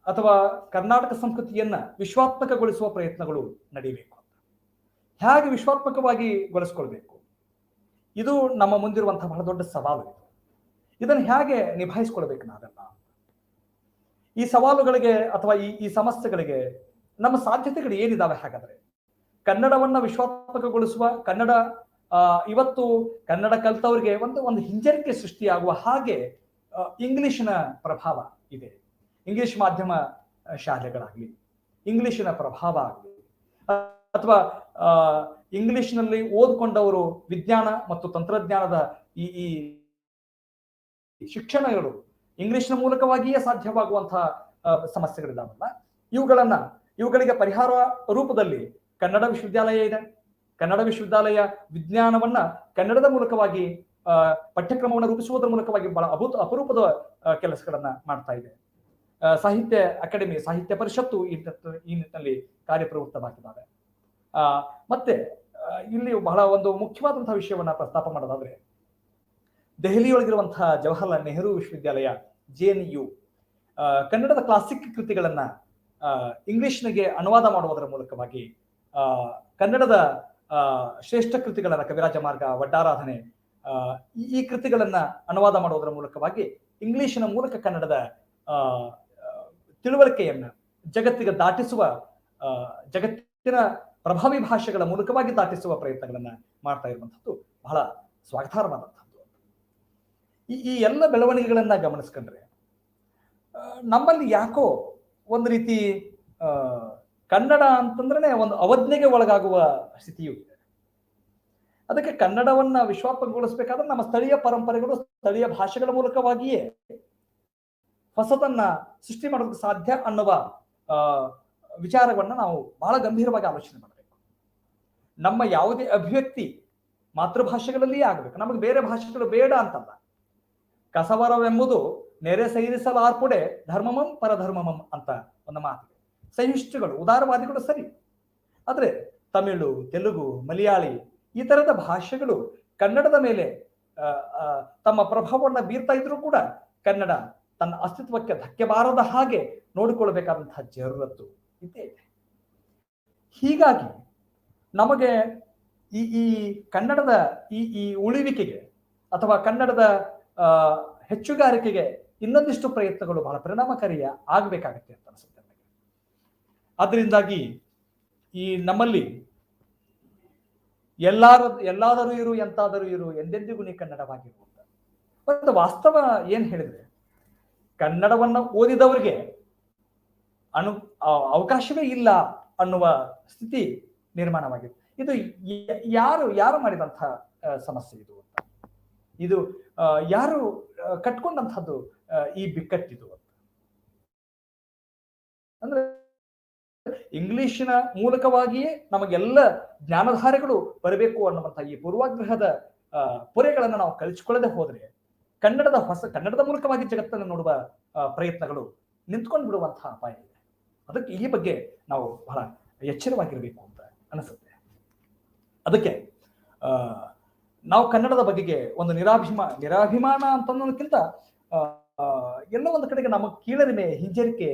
ಅಥವಾ ಕರ್ನಾಟಕ ಸಂಸ್ಕೃತಿಯನ್ನ ವಿಶ್ವಾತ್ಮಕಗೊಳಿಸುವ ಪ್ರಯತ್ನಗಳು ನಡೀಬೇಕು ಅಂತ. ಹೇಗೆ ವಿಶ್ವಾತ್ಮಕವಾಗಿ ಗೊಳಿಸ್ಕೊಳ್ಬೇಕು, ಇದು ನಮ್ಮ ಮುಂದಿರುವಂತಹ ಬಹಳ ದೊಡ್ಡ ಸವಾಲು. ಇದನ್ನು ಹೇಗೆ ನಿಭಾಯಿಸ್ಕೊಳ್ಬೇಕು ನಾವೆಲ್ಲ? ಈ ಸವಾಲುಗಳಿಗೆ ಅಥವಾ ಈ ಸಮಸ್ಯೆಗಳಿಗೆ ನಮ್ಮ ಸಾಧ್ಯತೆಗಳು ಏನಿದಾವೆ? ಹಾಗಾದ್ರೆ ಕನ್ನಡವನ್ನ ವಿಶ್ವಾತ್ಮಕಗೊಳಿಸುವ, ಕನ್ನಡ ಇವತ್ತು ಕನ್ನಡ ಕಲ್ತವ್ರಿಗೆ ಒಂದು ಹಿಂಜರಿಕೆ ಸೃಷ್ಟಿಯಾಗುವ ಹಾಗೆ ಇಂಗ್ಲಿಶಿನ ಪ್ರಭಾವ ಇದೆ. ಇಂಗ್ಲಿಷ್ ಮಾಧ್ಯಮ ಶಾಲೆಗಳಾಗ್ಲಿ, ಇಂಗ್ಲಿಶಿನ ಪ್ರಭಾವ ಆಗಲಿ, ಅಥವಾ ಇಂಗ್ಲಿಷ್ನಲ್ಲಿ ಓದ್ಕೊಂಡವರು ವಿಜ್ಞಾನ ಮತ್ತು ತಂತ್ರಜ್ಞಾನದ ಈ ಶಿಕ್ಷಣಗಳು ಇಂಗ್ಲಿಷ್ನ ಮೂಲಕವಾಗಿಯೇ ಸಾಧ್ಯವಾಗುವಂತಹ ಸಮಸ್ಯೆಗಳಿದಾವಲ್ಲ, ಇವುಗಳಿಗೆ ಪರಿಹಾರ ರೂಪದಲ್ಲಿ ಕನ್ನಡ ವಿಶ್ವವಿದ್ಯಾಲಯ ಇದೆ. ಕನ್ನಡ ವಿಶ್ವವಿದ್ಯಾಲಯ ವಿಜ್ಞಾನವನ್ನ ಕನ್ನಡದ ಮೂಲಕವಾಗಿ ಪಠ್ಯಕ್ರಮವನ್ನು ರೂಪಿಸುವುದರ ಮೂಲಕವಾಗಿ ಬಹಳ ಅಪರೂಪದ ಕೆಲಸಗಳನ್ನ ಮಾಡ್ತಾ ಇದೆ. ಸಾಹಿತ್ಯ ಅಕಾಡೆಮಿ, ಸಾಹಿತ್ಯ ಪರಿಷತ್ತು ಈ ನಿಟ್ಟಿನಲ್ಲಿ ಕಾರ್ಯಪ್ರವೃತ್ತವಾಗಿದ್ದಾವೆ. ಮತ್ತೆ ಇಲ್ಲಿ ಬಹಳ ಒಂದು ಮುಖ್ಯವಾದಂತಹ ವಿಷಯವನ್ನ ಪ್ರಸ್ತಾಪ ಮಾಡೋದಾದ್ರೆ, ದೆಹಲಿಯೊಳಗಿರುವಂತಹ ಜವಾಹರ್ಲಾಲ್ ನೆಹರು ವಿಶ್ವವಿದ್ಯಾಲಯ JNU ಕನ್ನಡದ ಕ್ಲಾಸಿಕ್ ಕೃತಿಗಳನ್ನ ಇಂಗ್ಲಿಷ್ನಿಗೆ ಅನುವಾದ ಮಾಡುವುದರ ಮೂಲಕವಾಗಿ ಕನ್ನಡದ ಶ್ರೇಷ್ಠ ಕೃತಿಗಳನ್ನ ಕವಿರಾಜ ಮಾರ್ಗ, ವಡ್ಡಾರಾಧನೆ, ಈ ಕೃತಿಗಳನ್ನ ಅನುವಾದ ಮಾಡುವುದರ ಮೂಲಕವಾಗಿ ಇಂಗ್ಲಿಶಿನ ಮೂಲಕ ಕನ್ನಡದ ತಿಳುವಳಿಕೆಯನ್ನ ಜಗತ್ತಿಗೆ ದಾಟಿಸುವ, ಜಗತ್ತಿನ ಪ್ರಭಾವಿ ಭಾಷೆಗಳ ಮೂಲಕವಾಗಿ ದಾಟಿಸುವ ಪ್ರಯತ್ನಗಳನ್ನ ಮಾಡ್ತಾ ಇರುವಂಥದ್ದು ಬಹಳ ಸ್ವಾಗತಾರ್ಹವಾದಂಥದ್ದು. ಈ ಎಲ್ಲ ಬೆಳವಣಿಗೆಗಳನ್ನ ಗಮನಿಸ್ಕೊಂಡ್ರೆ ನಮ್ಮಲ್ಲಿ ಯಾಕೋ ಒಂದು ರೀತಿ ಕನ್ನಡ ಅಂತಂದ್ರೆ ಒಂದು ಅವಜ್ಞೆಗೆ ಒಳಗಾಗುವ ಸ್ಥಿತಿಯೂ ಇದೆ. ಅದಕ್ಕೆ ಕನ್ನಡವನ್ನ ವಿಶ್ವಾಸಗೊಳಿಸಬೇಕಾದ್ರೆ ನಮ್ಮ ಸ್ಥಳೀಯ ಪರಂಪರೆಗಳು, ಸ್ಥಳೀಯ ಭಾಷೆಗಳ ಮೂಲಕವಾಗಿಯೇ ಹೊಸದನ್ನ ಸೃಷ್ಟಿ ಮಾಡೋದಕ್ಕೆ ಸಾಧ್ಯ ಅನ್ನುವ ವಿಚಾರವನ್ನ ನಾವು ಬಹಳ ಗಂಭೀರವಾಗಿ ಆಲೋಚನೆ ಮಾಡಬೇಕು. ನಮ್ಮ ಯಾವುದೇ ಅಭಿವ್ಯಕ್ತಿ ಮಾತೃಭಾಷೆಗಳಲ್ಲಿಯೇ ಆಗಬೇಕು. ನಮಗೆ ಬೇರೆ ಭಾಷೆಗಳು ಬೇಡ ಅಂತಲ್ಲ. ಕಸವರವೆಂಬುದು ನೆರೆ ಸೈರಿಸಲಾರ್ಪುಡೆ ಧರ್ಮಮಂ ಪರಧರ್ಮಮಂ ಅಂತ ಒಂದು ಮಾತಿದೆ. ಸಹಿಷ್ಣುಗಳು, ಉದಾರವಾದಿಗಳು ಸರಿ, ಆದ್ರೆ ತಮಿಳು, ತೆಲುಗು, ಮಲಯಾಳಿ ಈ ತರದ ಭಾಷೆಗಳು ಕನ್ನಡದ ಮೇಲೆ ತಮ್ಮ ಪ್ರಭಾವವನ್ನು ಬೀರ್ತಾ ಇದ್ರೂ ಕೂಡ ಕನ್ನಡ ತನ್ನ ಅಸ್ತಿತ್ವಕ್ಕೆ ಧಕ್ಕೆ ಬಾರದ ಹಾಗೆ ನೋಡಿಕೊಳ್ಬೇಕಾದಂತಹ ಜರೂರತ್ತು ಇದ್ದೇ ಇದೆ. ಹೀಗಾಗಿ ನಮಗೆ ಈ ಕನ್ನಡದ ಈ ಉಳಿವಿಕೆಗೆ ಅಥವಾ ಕನ್ನಡದ ಹೆಚ್ಚುಗಾರಿಕೆಗೆ ಇನ್ನೊಂದಿಷ್ಟು ಪ್ರಯತ್ನಗಳು ಬಹಳ ಪರಿಣಾಮಕಾರಿಯ ಆಗಬೇಕಾಗತ್ತೆ ಅಂತ ಅನಿಸುತ್ತೆ ನನಗೆ. ಅದರಿಂದಾಗಿ ಈ ನಮ್ಮಲ್ಲಿ ಎಲ್ಲಾದರೂ ಇರು, ಎಂತಾದರೂ ಇರು, ಎಂದೆಂದಿಗೂ ನೀ ಕನ್ನಡವಾಗಿರು ಅಂತ ಒಂದು ವಾಸ್ತವ ಏನ್ ಹೇಳಿದ್ರೆ, ಕನ್ನಡವನ್ನ ಓದಿದವರಿಗೆ ಅವಕಾಶವೇ ಇಲ್ಲ ಅನ್ನುವ ಸ್ಥಿತಿ ನಿರ್ಮಾಣವಾಗಿದೆ. ಇದು ಯಾರು ಮಾಡಿದಂತಹ ಸಮಸ್ಯೆ ಇದು ಅಂತ, ಇದು ಯಾರು ಕಟ್ಕೊಂಡಂತಹದ್ದು ಈ ಬಿಕ್ಕಟ್ಟಿದು ಅಂತ. ಅಂದ್ರೆ ಇಂಗ್ಲಿಶಿನ ಮೂಲಕವಾಗಿಯೇ ನಮಗೆಲ್ಲ ಜ್ಞಾನಧಾರೆಗಳು ಬರಬೇಕು ಅನ್ನುವಂತಹ ಈ ಪೂರ್ವಾಗ್ರಹದ ಪೊರೆಗಳನ್ನು ನಾವು ಕಳಿಸಿಕೊಳ್ಳದೆ ಹೋದ್ರೆ ಕನ್ನಡದ ಮೂಲಕವಾಗಿ ಜಗತ್ತನ್ನು ನೋಡುವ ಪ್ರಯತ್ನಗಳು ನಿಂತ್ಕೊಂಡು ಬಿಡುವಂತಹ ಅಪಾಯ ಇದೆ. ಅದಕ್ಕೆ ಈ ಬಗ್ಗೆ ನಾವು ಬಹಳ ಎಚ್ಚರವಾಗಿರಬೇಕು ಅಂತ ಅನಿಸುತ್ತೆ. ಅದಕ್ಕೆ ನಾವು ಕನ್ನಡದ ಬಗೆಗೆ ಒಂದು ನಿರಾಭಿಮಾನ ಅಂತನ್ನೋದಕ್ಕಿಂತ ಎಲ್ಲೋ ಒಂದು ಕಡೆಗೆ ನಮ್ಮ ಕೀಳರಿಮೆ, ಹಿಂಜರಿಕೆ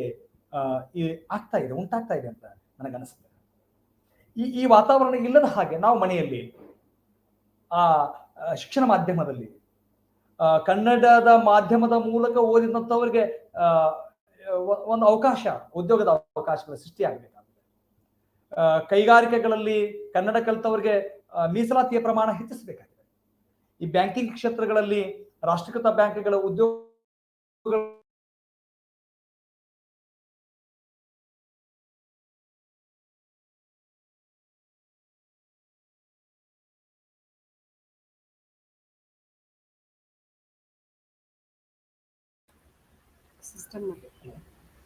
ಉಂಟಾಗ್ತಾ ಇದೆ ಅಂತ ನನಗನ್ನಿಸುತ್ತೆ. ಈ ವಾತಾವರಣ ಇಲ್ಲದ ಹಾಗೆ ನಾವು ಮನೆಯಲ್ಲಿ ಶಿಕ್ಷಣ ಮಾಧ್ಯಮದಲ್ಲಿ ಕನ್ನಡದ ಮಾಧ್ಯಮದ ಮೂಲಕ ಓದಿದಂಥವ್ರಿಗೆ ಒಂದು ಉದ್ಯೋಗದ ಅವಕಾಶಗಳ ಸೃಷ್ಟಿಯಾಗಬೇಕಾಗಿದೆ. ಕೈಗಾರಿಕೆಗಳಲ್ಲಿ ಕನ್ನಡ ಕಲಿತವರಿಗೆ ಮೀಸಲಾತಿಯ ಪ್ರಮಾಣ ಹೆಚ್ಚಿಸಬೇಕಾಗಿದೆ. ಈ ಬ್ಯಾಂಕಿಂಗ್ ಕ್ಷೇತ್ರಗಳಲ್ಲಿ ರಾಷ್ಟ್ರೀಕೃತ ಬ್ಯಾಂಕ್ಗಳ ಉದ್ಯೋಗ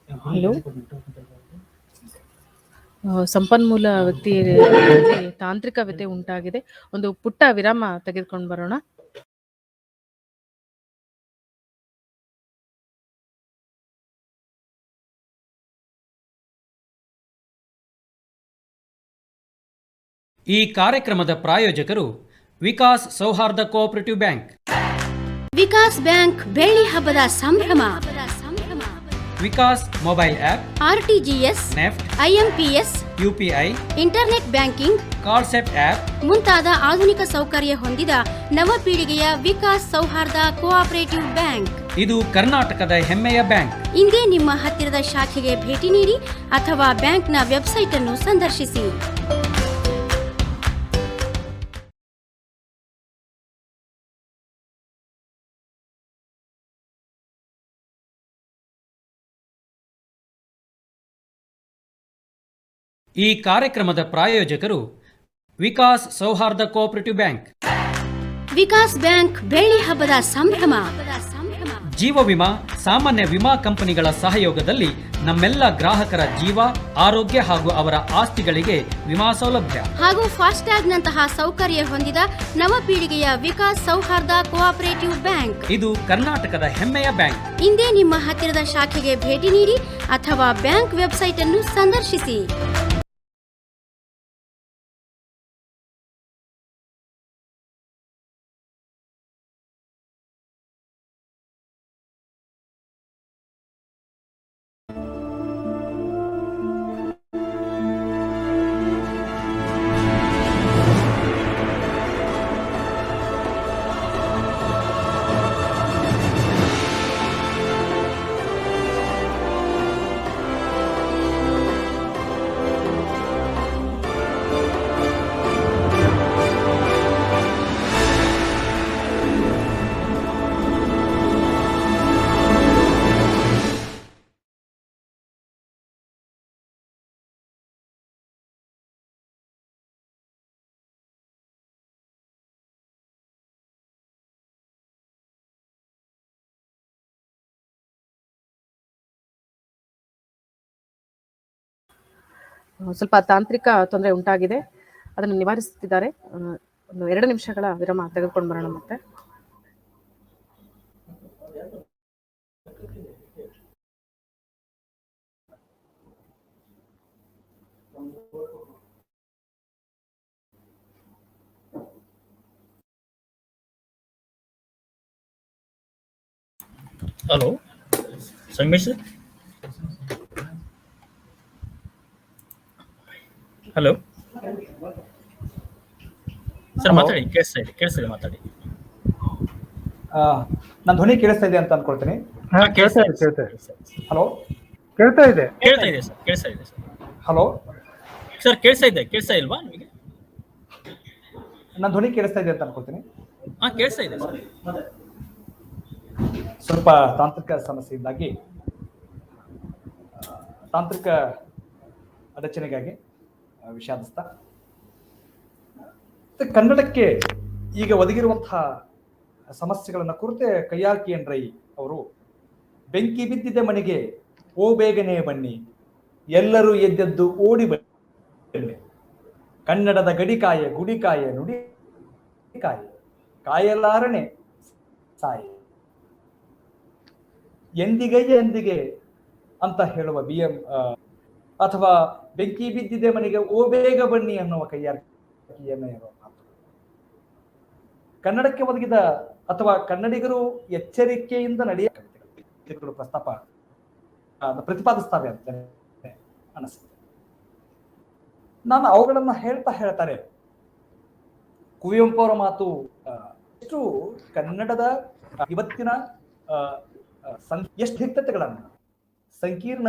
ಹಲೋ, ಸಂಪನ್ಮೂಲ ವ್ಯಕ್ತಿಯಲ್ಲಿ ತಾಂತ್ರಿಕ ವ್ಯತ್ಯಯ ಉಂಟಾಗಿದೆ. ಒಂದು ಪುಟ್ಟ ವಿರಾಮ ತೆಗೆದುಕೊಂಡು ಬರೋಣ. ಈ ಕಾರ್ಯಕ್ರಮದ ಪ್ರಾಯೋಜಕರು ವಿಕಾಸ್ ಸೌಹಾರ್ದ ಕೋಆಪರೇಟಿವ್ ಬ್ಯಾಂಕ್. ವಿಕಾಸ್ ಬ್ಯಾಂಕ್ ಬೆಳ್ಳಿ ಹಬ್ಬದ ಸಂಭ್ರಮ. Vikas mobile app, RTGS, NEFT, IMPS, UPI, internet banking, ಕಾಲ್ಸೆಟ್ ಆಪ್ ಮುಂತಾದ ಆಧುನಿಕ ಸೌಕರ್ಯ ಹೊಂದಿದ ನವಪೀಳಿಗೆಯ ವಿಕಾಸ್ ಸೌಹಾರ್ದ ಕೋಆಪರೇಟಿವ್ ಬ್ಯಾಂಕ್. ಇದು ಕರ್ನಾಟಕದ ಹೆಮ್ಮೆಯ ಬ್ಯಾಂಕ್. ಇಂದೇ ನಿಮ್ಮ ಹತ್ತಿರದ ಶಾಖೆಗೆ ಭೇಟಿ ನೀಡಿ ಅಥವಾ ಬ್ಯಾಂಕ್ನ ವೆಬ್ಸೈಟ್ ಅನ್ನು ಸಂದರ್ಶಿಸಿ. ಈ ಕಾರ್ಯಕ್ರಮದ ಪ್ರಾಯೋಜಕರು ವಿಕಾಸ್ ಸೌಹಾರ್ದ ಕೋಆಪರೇಟಿವ್ ಬ್ಯಾಂಕ್. ವಿಕಾಸ್ ಬ್ಯಾಂಕ್ ಬೆಳ್ಳಿ ಹಬ್ಬದ ಸಂಭ್ರಮ. ಜೀವ ವಿಮಾ, ಸಾಮಾನ್ಯ ವಿಮಾ ಕಂಪನಿಗಳ ಸಹಯೋಗದಲ್ಲಿ ನಮ್ಮೆಲ್ಲ ಗ್ರಾಹಕರ ಜೀವ, ಆರೋಗ್ಯ ಹಾಗೂ ಅವರ ಆಸ್ತಿಗಳಿಗೆ ವಿಮಾ ಸೌಲಭ್ಯ ಹಾಗೂ ಫಾಸ್ಟ್ಯಾಗ್ ನಂತಹ ಸೌಕರ್ಯ ಹೊಂದಿದ ನವಪೀಳಿಗೆಯ ವಿಕಾಸ್ ಸೌಹಾರ್ದ ಕೋಆಪರೇಟಿವ್ ಬ್ಯಾಂಕ್. ಇದು ಕರ್ನಾಟಕದ ಹೆಮ್ಮೆಯ ಬ್ಯಾಂಕ್. ಇಂದೇ ನಿಮ್ಮ ಹತ್ತಿರದ ಶಾಖೆಗೆ ಭೇಟಿ ನೀಡಿ ಅಥವಾ ಬ್ಯಾಂಕ್ ವೆಬ್ಸೈಟ್ ಅನ್ನು ಸಂದರ್ಶಿಸಿ. ಸ್ವಲ್ಪ ತಾಂತ್ರಿಕ ತೊಂದರೆ ಉಂಟಾಗಿದೆ, ಅದನ್ನು ನಿವಾರಿಸುತ್ತಿದ್ದಾರೆ. ಒಂದು 2 ನಿಮಿಷಗಳ ವಿರಾಮ ತೆಗೆದುಕೊಂಡು ಬರೋಣ ಮತ್ತೆ. Hello Sangamesh sir. Hello sir, ಮಾತಾಡಿ. ಕೇಳಿಸ್ತಾ ಇದೆ ಮಾತಾಡಿ. ನನ್ನ ಧ್ವನಿ ಕೇಳಿಸ್ತಾ ಇದೆ ಅಂತ ಅನ್ಕೊಳ್ತೀನಿ. ಹಲೋ, ಕೇಳ್ತಾ ಇದೆ ಸರ್. ಹಲೋ ಸರ್, ಕೇಳಿಸ್ತಾ ಇಲ್ವಾ ನಿಮಗೆ? ನನ್ನ ಧ್ವನಿ ಕೇಳಿಸ್ತಾ ಇದೆ ಅಂತ ಅನ್ಕೊಳ್ತೀನಿ. ಕೇಳಿಸ್ತಾ ಇದೆ ಸರ್. ಸ್ವಲ್ಪ ತಾಂತ್ರಿಕ ಸಮಸ್ಯೆಯಿಂದಾಗಿ, ತಾಂತ್ರಿಕ ಅಡಚಣೆಗಾಗಿ ವಿಷಾದಿಸ್ತಾ, ಕನ್ನಡಕ್ಕೆ ಈಗ ಒದಗಿರುವಂತಹ ಸಮಸ್ಯೆಗಳನ್ನ ಕುರಿತೆ ಕೈಯಾಕಿ ಎನ್ ರೈ ಅವರು ಬೆಂಕಿ ಬಿದ್ದಿದೆ ಮನೆಗೆ ಓ ಬೇಗನೆ ಬನ್ನಿ, ಎಲ್ಲರೂ ಎದ್ದೆದ್ದು ಓಡಿ ಬನ್ನಿ, ಕನ್ನಡದ ಗಡಿಕಾಯ ಗುಡಿಕಾಯ ನುಡಿ ಕಾಯ, ಕಾಯಲಾರನೆ ಸಾಯಿ, ಎಂದಿಗೆ ಅಂತ ಹೇಳುವ BM ಅಥವಾ ಬೆಂಕಿ ಬಿದ್ದಿದೆ ಮನೆಗೆ ಓ ಬೇಗ ಬನ್ನಿ ಅನ್ನುವ ಕೈಯಾಕಿಯನ್ನು ಇರುವ ಮಾತು. ಕನ್ನಡಕ್ಕೆ ಒದಗಿದ ಅಥವಾ ಕನ್ನಡಿಗರು ಎಚ್ಚರಿಕೆಯಿಂದ ನಡೆಯ ಕವಿತೆಗಳು ಪ್ರತಿಪಾದಿಸ್ತವೆ ಅಂತ ಅನಿಸುತ್ತೆ. ನಾನು ಅವುಗಳನ್ನ ಹೇಳ್ತಾರೆ ಕುವೆಂಪು ಅವರ ಮಾತು ಎಷ್ಟು ಕನ್ನಡದ ಇವತ್ತಿನ ಎಷ್ಟು ಹಿಕ್ತತೆಗಳನ್ನ, ಸಂಕೀರ್ಣ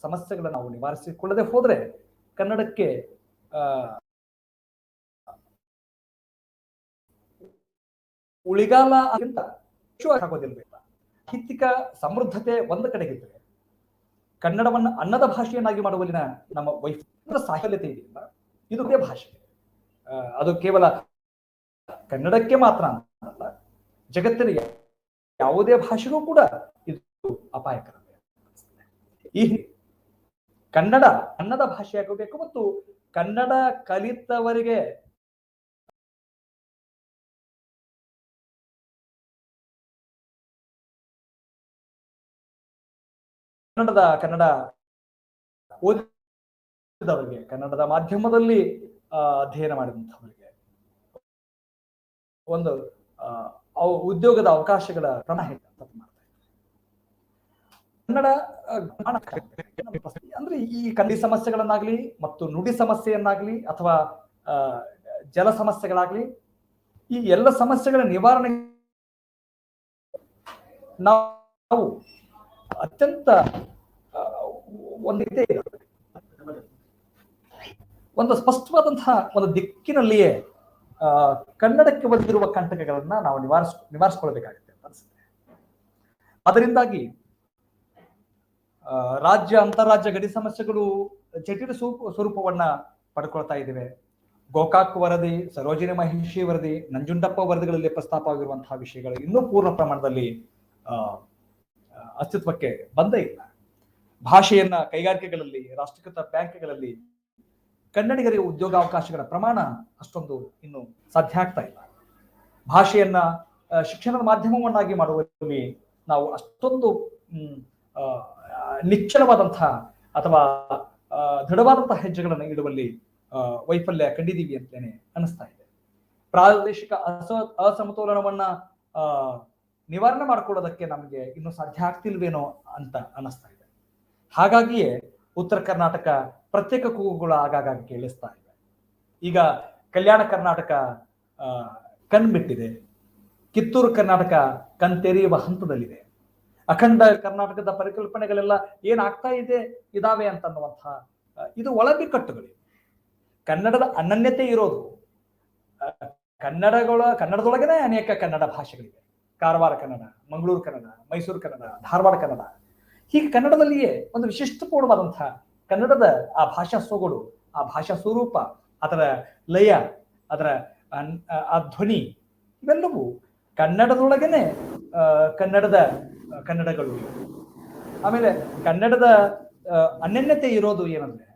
ಸಮಸ್ಯೆಗಳನ್ನ ನಾವು ನಿವಾರಿಸಿಕೊಳ್ಳದೆ ಹೋದ್ರೆ ಕನ್ನಡಕ್ಕೆ ಉಳಿಗಾಲ ಅಂತ ಆಗೋದಿಲ್ವೇ? ಸಾಹಿತ್ಯಿಕ ಸಮೃದ್ಧತೆ ಒಂದು ಕಡೆಗಿದ್ರೆ ಕನ್ನಡವನ್ನ ಅನ್ನದ ಭಾಷೆಯನ್ನಾಗಿ ಮಾಡುವಲ್ಲಿನ ನಮ್ಮ ಸಾಹಿತ್ಯತೆ ಇದೆಯಲ್ಲ, ಇದು ಅದೇ ಭಾಷೆ. ಅದು ಕೇವಲ ಕನ್ನಡಕ್ಕೆ ಮಾತ್ರ ಅಲ್ಲ, ಜಗತ್ತಿನ ಯಾವುದೇ ಭಾಷೆಗೂ ಕೂಡ ಇದು ಅಪಾಯಕರ. ಈ ಕನ್ನಡ ಅನ್ನದ ಭಾಷೆಯಾಗಬೇಕು ಮತ್ತು ಕನ್ನಡ ಕಲಿತವರಿಗೆ ಕನ್ನಡ ಓದಿದವರಿಗೆ, ಕನ್ನಡದ ಮಾಧ್ಯಮದಲ್ಲಿ ಅಧ್ಯಯನ ಮಾಡಿದಂಥವರಿಗೆ ಒಂದು ಉದ್ಯೋಗದ ಅವಕಾಶಗಳ ಪ್ರಮಾಣ ಮಾಡ್ತಾ ಕನ್ನಡ ಅಂದ್ರೆ ಈ ಕನ್ನಡಿ ಸಮಸ್ಯೆಗಳನ್ನಾಗ್ಲಿ ಮತ್ತು ನುಡಿ ಸಮಸ್ಯೆಯನ್ನಾಗ್ಲಿ ಅಥವಾ ಜಲ ಸಮಸ್ಯೆಗಳಾಗ್ಲಿ, ಈ ಎಲ್ಲ ಸಮಸ್ಯೆಗಳ ನಿವಾರಣೆ ನಾವು ಅತ್ಯಂತ ಒಂದು ಸ್ಪಷ್ಟವಾದಂತಹ ಒಂದು ದಿಕ್ಕಿನಲ್ಲಿಯೇ ಕನ್ನಡಕ್ಕೆ ಬಂದಿರುವ ಕಂಟಕಗಳನ್ನ ನಾವು ನಿವಾರಿಸ್ಕೊಳ್ಬೇಕಾಗುತ್ತೆ ಅಂತ ಅನ್ಸುತ್ತೆ. ಅದರಿಂದಾಗಿ ರಾಜ್ಯ ಅಂತಾರಾಜ್ಯ ಗಡಿ ಸಮಸ್ಯೆಗಳು ಜಟಿಲ ಸ್ವರೂಪವನ್ನ ಪಡ್ಕೊಳ್ತಾ ಇದ್ದೇವೆ. ಗೋಕಾಕ್ ವರದಿ, ಸರೋಜಿನಿ ಮಹಿಷಿ ವರದಿ, ನಂಜುಂಡಪ್ಪ ವರದಿಗಳಲ್ಲಿ ಪ್ರಸ್ತಾಪವಾಗಿರುವಂತಹ ವಿಷಯಗಳು ಇನ್ನೂ ಪೂರ್ಣ ಪ್ರಮಾಣದಲ್ಲಿ ಅಸ್ತಿತ್ವಕ್ಕೆ ಬಂದೇ ಇಲ್ಲ. ಭಾಷೆಯನ್ನ ಕೈಗಾರಿಕೆಗಳಲ್ಲಿ, ರಾಷ್ಟ್ರೀಕೃತ ಬ್ಯಾಂಕ್ಗಳಲ್ಲಿ ಕನ್ನಡಿಗರಿಗೆ ಉದ್ಯೋಗಾವಕಾಶಗಳ ಪ್ರಮಾಣ ಅಷ್ಟೊಂದು ಇನ್ನು ಸಾಧ್ಯ ಆಗ್ತಾ ಇಲ್ಲ. ಭಾಷೆಯನ್ನ ಶಿಕ್ಷಣದ ಮಾಧ್ಯಮವನ್ನಾಗಿ ಮಾಡುವಲ್ಲಿ ನಾವು ಅಷ್ಟೊಂದು ನಿಶ್ಚಲವಾದಂತಹ ಅಥವಾ ದೃಢವಾದಂತಹ ಹೆಜ್ಜೆಗಳನ್ನು ಇಡುವಲ್ಲಿ ವೈಫಲ್ಯ ಕಂಡಿದ್ದೀವಿ ಅಂತಲೇ ಅನಿಸ್ತಾ ಇದೆ. ಪ್ರಾದೇಶಿಕ ಅಸಮತೋಲನವನ್ನ ನಿವಾರಣೆ ಮಾಡ್ಕೊಳ್ಳೋದಕ್ಕೆ ನಮಗೆ ಇನ್ನೂ ಸಾಧ್ಯ ಆಗ್ತಿಲ್ವೇನೋ ಅಂತ ಅನಿಸ್ತಾ ಇದೆ. ಹಾಗಾಗಿಯೇ ಉತ್ತರ ಕರ್ನಾಟಕ ಪ್ರತ್ಯೇಕ ಕೂಗುಗಳು ಆಗಾಗ ಕೇಳಿಸ್ತಾ ಇವೆ. ಈಗ ಕಲ್ಯಾಣ ಕರ್ನಾಟಕ ಕಣ್ಬಿಟ್ಟಿದೆ, ಕಿತ್ತೂರು ಕರ್ನಾಟಕ ಕಣ್ತೆರೆಯುವ ಹಂತದಲ್ಲಿದೆ. ಅಖಂಡ ಕರ್ನಾಟಕದ ಪರಿಕಲ್ಪನೆಗಳೆಲ್ಲ ಏನಾಗ್ತಾ ಇದಾವೆ ಅಂತನ್ನುವಂತಹ ಇದು ಒಳಬಿಕ್ಕಟ್ಟುಗಳು. ಕನ್ನಡದ ಅನನ್ಯತೆ ಇರೋದು ಕನ್ನಡದೊಳಗನೆ ಅನೇಕ ಕನ್ನಡ ಭಾಷೆಗಳಿವೆ. ಕಾರವಾರ ಕನ್ನಡ, ಮಂಗಳೂರು ಕನ್ನಡ, ಮೈಸೂರು ಕನ್ನಡ, ಧಾರವಾಡ ಕನ್ನಡ, ಹೀಗೆ ಕನ್ನಡದಲ್ಲಿಯೇ ಒಂದು ವಿಶಿಷ್ಟಪೂರ್ಣವಾದಂತಹ ಕನ್ನಡದ ಆ ಭಾಷಾ ಸೊಗಡು, ಆ ಭಾಷಾ ಸ್ವರೂಪ, ಅದರ ಲಯ, ಅದರ ಆ ಧ್ವನಿ, ಇವೆಲ್ಲವೂ ಕನ್ನಡದೊಳಗನೆ ಕನ್ನಡಗಳು. ಆಮೇಲೆ ಕನ್ನಡದ ಅನನ್ಯತೆ ಇರೋದು ಏನಂದ್ರೆ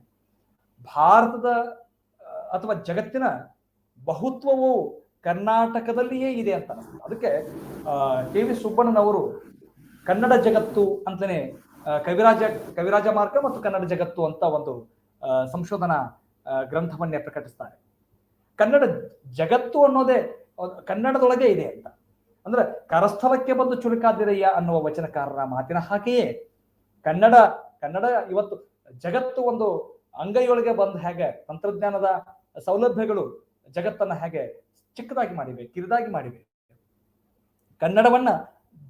ಭಾರತದ ಅಥವಾ ಜಗತ್ತಿನ ಬಹುತ್ವವು ಕರ್ನಾಟಕದಲ್ಲಿಯೇ ಇದೆ ಅಂತ ಅನಿಸ್ತದೆ. ಅದಕ್ಕೆ ಕೆ.ವಿ. ಸುಬ್ಬಣ್ಣನವರು ಕನ್ನಡ ಜಗತ್ತು ಅಂತಲೇ ಕವಿರಾಜ ಮಾರ್ಗ ಮತ್ತು ಕನ್ನಡ ಜಗತ್ತು ಅಂತ ಒಂದು ಸಂಶೋಧನಾ ಗ್ರಂಥವನ್ನೇ ಪ್ರಕಟಿಸ್ತಾರೆ. ಕನ್ನಡ ಜಗತ್ತು ಅನ್ನೋದೇ ಕನ್ನಡದೊಳಗೆ ಇದೆ ಅಂತ. ಅಂದ್ರೆ ಕರಸ್ಥಲಕ್ಕೆ ಬಂದು ಚುರುಕಾದಿರಯ್ಯ ಅನ್ನುವ ವಚನಕಾರರ ಮಾತಿನ ಹಾಗೆಯೇ ಕನ್ನಡ ಇವತ್ತು ಜಗತ್ತು ಒಂದು ಅಂಗೈಯೊಳಗೆ ಬಂದು ಹೇಗೆ ತಂತ್ರಜ್ಞಾನದ ಸೌಲಭ್ಯಗಳು ಜಗತ್ತನ್ನ ಹೇಗೆ ಚಿಕ್ಕದಾಗಿ ಮಾಡಿವೆ, ಕಿರಿದಾಗಿ ಮಾಡಿವೆ, ಕನ್ನಡವನ್ನ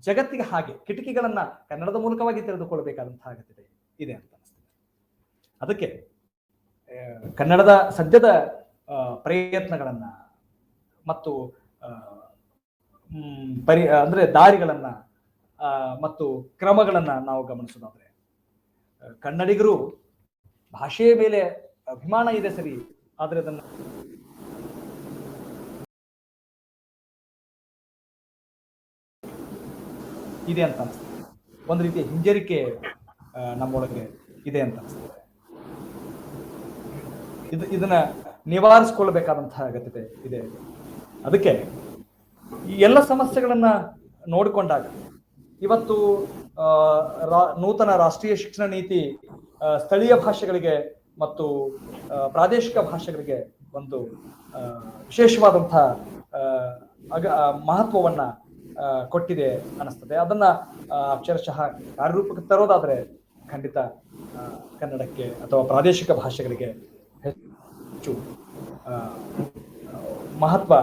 ಜಗತ್ತಿಗೆ ಹಾಗೆ ಕಿಟಕಿಗಳನ್ನ ಕನ್ನಡದ ಮೂಲಕವಾಗಿ ತಿಳಿದುಕೊಳ್ಬೇಕಾದಂತಹ ಅಗತ್ಯತೆ ಇದೆ ಅಂತ ಅನಿಸ್ತದೆ. ಅದಕ್ಕೆ ಕನ್ನಡದ ಸದ್ಯದ ಪ್ರಯತ್ನಗಳನ್ನ ಮತ್ತು ಅಂದ್ರೆ ದಾರಿಗಳನ್ನ ಮತ್ತು ಕ್ರಮಗಳನ್ನ ನಾವು ಗಮನಿಸೋದಾದ್ರೆ, ಕನ್ನಡಿಗರು ಭಾಷೆಯ ಮೇಲೆ ಅಭಿಮಾನ ಇದೆ ಸರಿ, ಆದ್ರೆ ಅದನ್ನ ಇದೆ ಅಂತ ಅನಿಸ್ತದೆ. ಒಂದು ರೀತಿಯ ಹಿಂಜರಿಕೆ ನಮ್ಮೊಳಗೆ ಇದೆ ಅಂತ ಅನಿಸ್ತದೆ. ಇದನ್ನ ನಿವಾರಿಸಿಕೊಳ್ಳಬೇಕಾದಂತಹ ಅಗತ್ಯತೆ ಇದೆ. ಅದಕ್ಕೆ ಈ ಎಲ್ಲ ಸಮಸ್ಯೆಗಳನ್ನ ನೋಡಿಕೊಂಡಾಗ ಇವತ್ತು ನೂತನ ರಾಷ್ಟ್ರೀಯ ಶಿಕ್ಷಣ ನೀತಿ ಸ್ಥಳೀಯ ಭಾಷೆಗಳಿಗೆ ಮತ್ತು ಪ್ರಾದೇಶಿಕ ಭಾಷೆಗಳಿಗೆ ಒಂದು ವಿಶೇಷವಾದಂತಹ ಮಹತ್ವವನ್ನ ಕೊಟ್ಟಿದೆ ಅನಿಸ್ತದೆ. ಅದನ್ನ ಅಕ್ಷರಶಃ ಕಾರ್ಯರೂಪಕ್ಕೆ ತರೋದಾದ್ರೆ ಖಂಡಿತ ಕನ್ನಡಕ್ಕೆ ಅಥವಾ ಪ್ರಾದೇಶಿಕ ಭಾಷೆಗಳಿಗೆ ಹೆಚ್ಚು ಮಹತ್ವ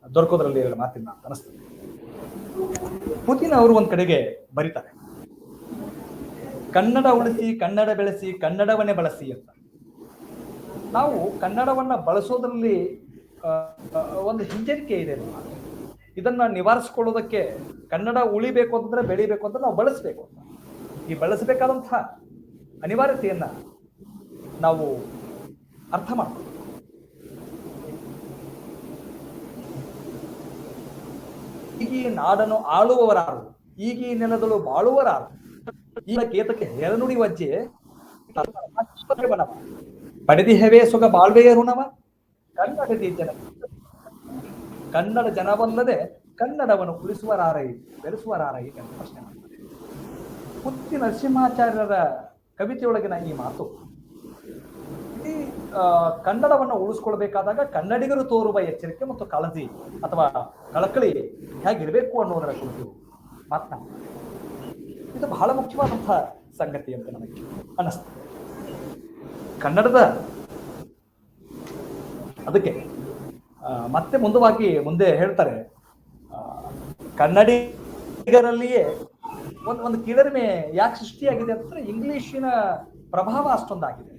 ದೊರಕೋದ್ರಲ್ಲಿ ಮಾತಿಲ್ಲ ಅಂತ ಅನಿಸ್ತದೆ. ಪುತಿನ್ ಅವರು ಒಂದ್ ಕಡೆಗೆ ಬರೀತಾರೆ, ಕನ್ನಡ ಉಳಿಸಿ, ಕನ್ನಡ ಬೆಳೆಸಿ, ಕನ್ನಡವನ್ನೇ ಬಳಸಿ ಅಂತ. ನಾವು ಕನ್ನಡವನ್ನ ಬಳಸೋದ್ರಲ್ಲಿ ಒಂದು ಹಿಂಜರಿಕೆ ಇದೆ. ಇದನ್ನ ನಿವಾರಿಸಿಕೊಳ್ಳೋದಕ್ಕೆ ಕನ್ನಡ ಉಳಿಬೇಕು ಅಂತಂದ್ರೆ, ಬೆಳಿಬೇಕು ಅಂತ ನಾವು ಬಳಸಬೇಕು ಅಂತ. ಈ ಬಳಸಬೇಕಾದಂತಹ ಅನಿವಾರ್ಯತೆಯನ್ನ ನಾವು ಅರ್ಥ ಮಾಡ್ತೀವಿ. ಈಗ ಈ ನಾಡನ್ನು ಆಳುವವರಾರು, ಈಗ ಈ ನೆಲದಳು ಬಾಳುವರಾರು, ಈಗ ಕೇತಕ್ಕೆ ಹೆರನುಡಿ ವಜ್ಜೆ ಪಡೆದಿಹವೇ ಸೊಗ ಬಾಳ್ವೆಯ ಋಣವ ಕನ್ನಡದಿ ಜನ, ಕನ್ನಡ ಜನವಲ್ಲದೆ ಕನ್ನಡವನ್ನು ಉಳಿಸುವರಾರೈ ಬೆಳೆಸುವರಾರೈ ಅಂತ ಪ್ರಶ್ನೆ ಮಾಡ್ತಾರೆ. ಪುತ್ತಿ ನರಸಿಂಹಾಚಾರ್ಯರ ಕವಿತೆಯೊಳಗಿನ ಈ ಮಾತು, ಈ ಕನ್ನಡವನ್ನು ಉಳಿಸ್ಕೊಳ್ಬೇಕಾದಾಗ ಕನ್ನಡಿಗರು ತೋರುವ ಎಚ್ಚರಿಕೆ ಮತ್ತು ಕಾಳಜಿ ಅಥವಾ ಕಳಕಳಿ ಹೇಗಿರ್ಬೇಕು ಅನ್ನೋದರ ಕುರಿತು ಮಾತನಾಡ್ತಾರೆ. ಇದು ಬಹಳ ಮುಖ್ಯವಾದಂತಹ ಸಂಗತಿ ಅಂತ ನನಗೆ ಅನ್ನಿಸ್ತದೆ. ಕನ್ನಡದ ಅದಕ್ಕೆ ಮತ್ತೆ ಮುಂದೆ ಹೇಳ್ತಾರೆ, ಕನ್ನಡಿಗರಲ್ಲಿಯೇ ಒಂದು ಕೀಳರಿಮೆ ಯಾಕೆ ಸೃಷ್ಟಿಯಾಗಿದೆ ಅಂತಂದ್ರೆ ಇಂಗ್ಲಿಶಿನ ಪ್ರಭಾವ ಅಷ್ಟೊಂದಾಗಿದೆ.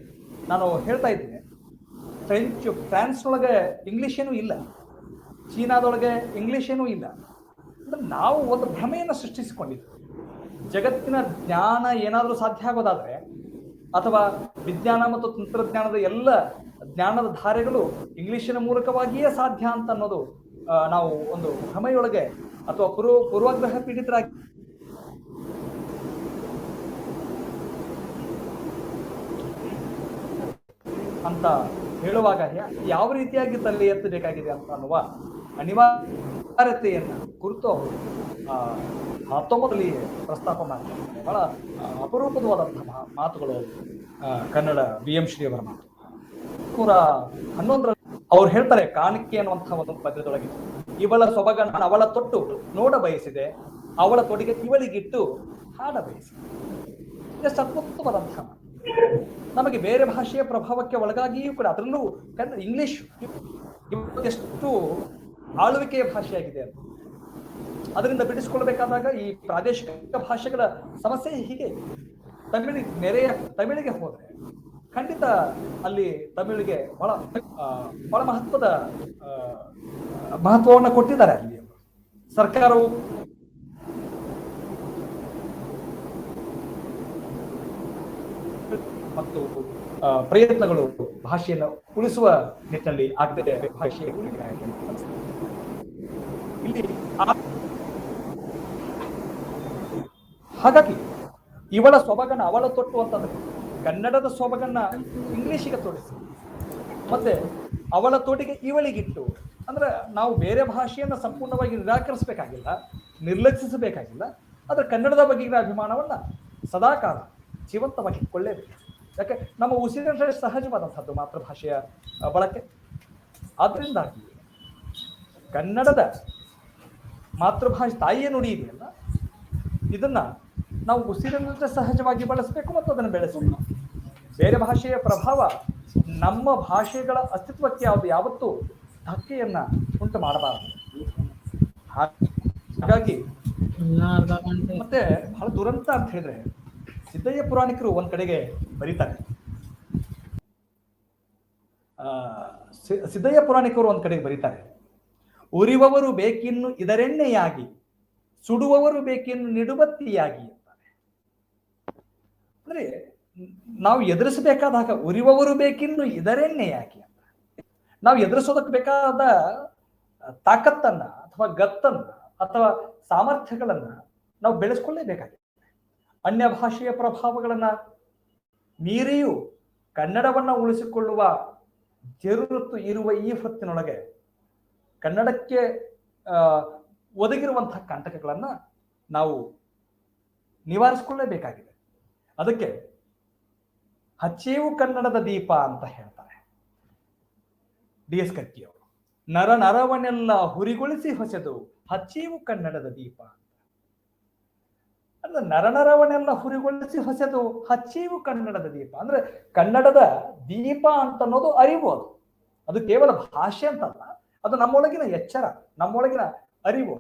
ನಾನು ಹೇಳ್ತಾ ಇದ್ದೀನಿ, ಫ್ರಾನ್ಸ್ನೊಳಗೆ ಇಂಗ್ಲಿಷ್ ಏನೂ ಇಲ್ಲ, ಚೀನಾದೊಳಗೆ ಇಂಗ್ಲಿಷ್ ಏನೂ ಇಲ್ಲ. ಅಂದ್ರೆ ನಾವು ಒಂದು ಭ್ರಮೆಯನ್ನು ಸೃಷ್ಟಿಸಿಕೊಂಡಿದ್ವಿ. ಜಗತ್ತಿನ ಜ್ಞಾನ ಏನಾದರೂ ಸಾಧ್ಯ ಆಗೋದಾದ್ರೆ, ಅಥವಾ ವಿಜ್ಞಾನ ಮತ್ತು ತಂತ್ರಜ್ಞಾನದ ಎಲ್ಲ ಜ್ಞಾನದ ಧಾರೆಗಳು ಇಂಗ್ಲಿಶಿನ ಮೂಲಕವಾಗಿಯೇ ಸಾಧ್ಯ ಅಂತ ಅನ್ನೋದು ನಾವು ಒಂದು ಭ್ರಮೆಯೊಳಗೆ ಅಥವಾ ಪೂರ್ವಾಗ್ರಹ ಪೀಡಿತರಾಗಿ ಅಂತ ಹೇಳುವಾಗ ಯಾವ ರೀತಿಯಾಗಿ ತಲೆ ಎತ್ತಬೇಕಾಗಿದೆ ಅಂತ ಅನ್ನುವ ಅನಿವಾರ್ಯತೆಯನ್ನ ಕುರಿತು ಅವರು 19ರಲ್ಲಿ ಪ್ರಸ್ತಾಪ ಮಾಡ್ತಾರೆ. ಬಹಳ ಅಪರೂಪವಾದಂತಹ ಮಾತುಗಳು ಕನ್ನಡ BM ಶ್ರೀ ಅವರ ಮಾತು. 1911ರಲ್ಲಿ ಅವ್ರು ಹೇಳ್ತಾರೆ, ಕಾಣಿಕೆ ಅನ್ನುವಂತಹ ಒಂದು ಪದ್ಯದೊಳಗೆ, ಇವಳ ಸೊಬಗನ್ನ ಅವಳ ತೊಟ್ಟು ನೋಡ ಬಯಸಿದೆ, ಅವಳ ತೊಡಿಗೆ ಇವಳಿಗಿಟ್ಟು ಹಾಡ ಬಯಸಿದೆ. ಎಷ್ಟು ಅದ್ಭುತವಾದಂತಹ ಮಾತು. ನಮಗೆ ಬೇರೆ ಭಾಷೆಯ ಪ್ರಭಾವಕ್ಕೆ ಒಳಗಾಗಿಯೂ ಕೂಡ, ಅದರಲ್ಲೂ ಇಂಗ್ಲಿಷ್ ಎಷ್ಟು ಆಳ್ವಿಕೆಯ ಭಾಷೆಯಾಗಿದೆ ಅಂತ. ಅದರಿಂದ ಬಿಡಿಸಿಕೊಳ್ಬೇಕಾದಾಗ ಈ ಪ್ರಾದೇಶಿಕ ಭಾಷೆಗಳ ಸಮಸ್ಯೆ ಹೀಗೆ. ತಮಿಳಿಗೆ ಹೋದ್ರೆ ಖಂಡಿತ ಅಲ್ಲಿ ತಮಿಳಿಗೆ ಬಹಳ ಮಹತ್ವವನ್ನು ಕೊಟ್ಟಿದ್ದಾರೆ. ಅಲ್ಲಿ ಸರ್ಕಾರವು ಮತ್ತು ಪ್ರಯತ್ನಗಳು ಭಾಷೆಯನ್ನು ಉಳಿಸುವ ನಿಟ್ಟಿನಲ್ಲಿ ಆಗದೆ ಭಾಷೆಯ ಇಲ್ಲಿ. ಹಾಗಾಗಿ ಇವಳ ಸೊಬಗನ್ನ ಅವಳ ತೊಟ್ಟು ಅಂತಂದ್ರೆ ಕನ್ನಡದ ಸೊಬಗನ್ನ ಇಂಗ್ಲಿಷಿಗೆ ತೋರಿಸಿ, ಮತ್ತೆ ಅವಳ ತೋಟಿಗೆ ಇವಳಿಗಿಟ್ಟು. ಅಂದ್ರೆ ನಾವು ಬೇರೆ ಭಾಷೆಯನ್ನು ಸಂಪೂರ್ಣವಾಗಿ ನಿರಾಕರಿಸಬೇಕಾಗಿಲ್ಲ, ನಿರ್ಲಕ್ಷಿಸಬೇಕಾಗಿಲ್ಲ. ಆದರೆ ಕನ್ನಡದ ಬಗೆಗಿನ ಅಭಿಮಾನವನ್ನ ಸದಾಕಾಲ ಜೀವಂತವಾಗಿ ಇಟ್ಕೊಳ್ಳೇಬೇಕು. ಯಾಕೆ ನಮ್ಮ ಉಸಿರಿನಲ್ಲಿ ಸಹಜವಾದಂಥದ್ದು ಮಾತೃಭಾಷೆಯ ಬಳಕೆ. ಆದ್ದರಿಂದಾಗಿ ಕನ್ನಡದ ಮಾತೃಭಾಷೆ ತಾಯಿಯ ನುಡಿ ಇದೆಯಲ್ಲ, ಇದನ್ನ ನಾವು ಉಸಿರಿನಲ್ಲಿ ಸಹಜವಾಗಿ ಬಳಸಬೇಕು ಮತ್ತು ಅದನ್ನು ಬೆಳೆಸಬೇಕು. ಬೇರೆ ಭಾಷೆಯ ಪ್ರಭಾವ ನಮ್ಮ ಭಾಷೆಗಳ ಅಸ್ತಿತ್ವಕ್ಕೆ ಯಾವತ್ತೂ ಧಕ್ಕೆಯನ್ನ ಉಂಟು ಮಾಡಬಾರದು. ಹಾಗಾಗಿ ಮತ್ತೆ ಬಹಳ ದುರಂತ ಅಂತ ಹೇಳಿದ್ರೆ, ಸಿದ್ದಯ್ಯ ಪುರಾಣಿಕರು ಒಂದ್ ಕಡೆಗೆ ಬರೀತಾರೆ, ಸಿದ್ದಯ್ಯ ಪುರಾಣಿಕರು ಒಂದ್ ಕಡೆಗೆ ಬರೀತಾರೆ, ಉರಿಯುವವರು ಬೇಕಿನ್ನು ಇದರೆಣ್ಣೆಯಾಗಿ, ಸುಡುವವರು ಬೇಕಿನ್ನು ನಿಡುಬತ್ತಿಯಾಗಿ ಅಂತಾರೆ. ಅಂದ್ರೆ ನಾವು ಎದುರಿಸಬೇಕಾದಾಗ ಉರಿಯುವವರು ಬೇಕಿನ್ನು ಇದರೆಣ್ಣೆಯಾಗಿ ಅಂತ, ನಾವು ಎದುರಿಸೋದಕ್ಕೆ ಬೇಕಾದ ತಾಕತ್ತನ್ನ ಅಥವಾ ಗತ್ತನ್ನ ಅಥವಾ ಸಾಮರ್ಥ್ಯಗಳನ್ನ ನಾವು ಬೆಳೆಸ್ಕೊಳ್ಳೇಬೇಕಾಗಿದೆ. ಅನ್ಯ ಭಾಷೆಯ ಪ್ರಭಾವಗಳನ್ನ ಮೀರಿಯೂ ಕನ್ನಡವನ್ನ ಉಳಿಸಿಕೊಳ್ಳುವ ಜರುರತ್ತು ಇರುವ ಈ ಹೊತ್ತಿನೊಳಗೆ ಕನ್ನಡಕ್ಕೆ ಒದಗಿರುವಂತಹ ಕಂಟಕಗಳನ್ನ ನಾವು ನಿವಾರಿಸಿಕೊಳ್ಳೇಬೇಕಾಗಿದೆ. ಅದಕ್ಕೆ ಹಚ್ಚೇವು ಕನ್ನಡದ ದೀಪ ಅಂತ ಹೇಳ್ತಾರೆ DS ಕರ್ಕಿ ಅವರು. ನರ ನರವನ್ನೆಲ್ಲ ಹುರಿಗೊಳಿಸಿ ಹೊಸೆದು ಹಚ್ಚೇವು ಕನ್ನಡದ ದೀಪ. ಅಂದ್ರೆ ನರನರವನ್ನೆಲ್ಲ ಹುರಿಗೊಳಿಸಿ ಹೊಸೆದು ಹಚ್ಚೇವು ಕನ್ನಡದ ದೀಪ. ಅಂದ್ರೆ ಕನ್ನಡದ ದೀಪ ಅಂತ ಅನ್ನೋದು ಅರಿವು. ಅದು ಕೇವಲ ಭಾಷೆ ಅಂತಲ್ಲ, ಅದು ನಮ್ಮೊಳಗಿನ ಎಚ್ಚರ, ನಮ್ಮೊಳಗಿನ ಅರಿವು.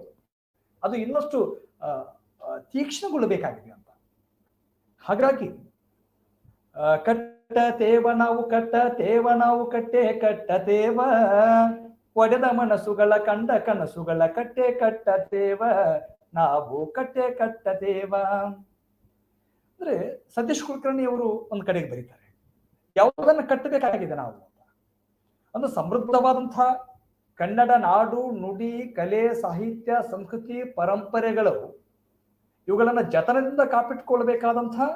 ಅದು ಇನ್ನಷ್ಟು ತೀಕ್ಷ್ಣಗೊಳ್ಳಬೇಕಾಗಿದೆ ಅಂತ. ಹಾಗಾಗಿ ಕಟ್ಟತೇವ ನಾವು ಕಟ್ಟೆ ಕಟ್ಟತೇವ, ಒಡೆದ ಮನಸ್ಸುಗಳ ಕಂಡ ಕನಸುಗಳ ಕಟ್ಟತೇವ, ನಾವು ಕಟ್ಟತೇವ. ಅಂದ್ರೆ ಸತೀಶ್ ಕುಲಕರ್ಣಿ ಅವರು ಒಂದ್ ಕಡೆಗೆ ಬರೀತಾರೆ, ಯಾವುದನ್ನ ಕಟ್ಟಬೇಕಾಗಿದೆ ನಾವು ಅಂತ. ಒಂದು ಸಮೃದ್ಧವಾದಂತಹ ಕನ್ನಡ ನಾಡು ನುಡಿ ಕಲೆ ಸಾಹಿತ್ಯ ಸಂಸ್ಕೃತಿ ಪರಂಪರೆಗಳು, ಇವುಗಳನ್ನ ಜತನದಿಂದ ಕಾಪಿಟ್ಕೊಳ್ಬೇಕಾದಂತಹ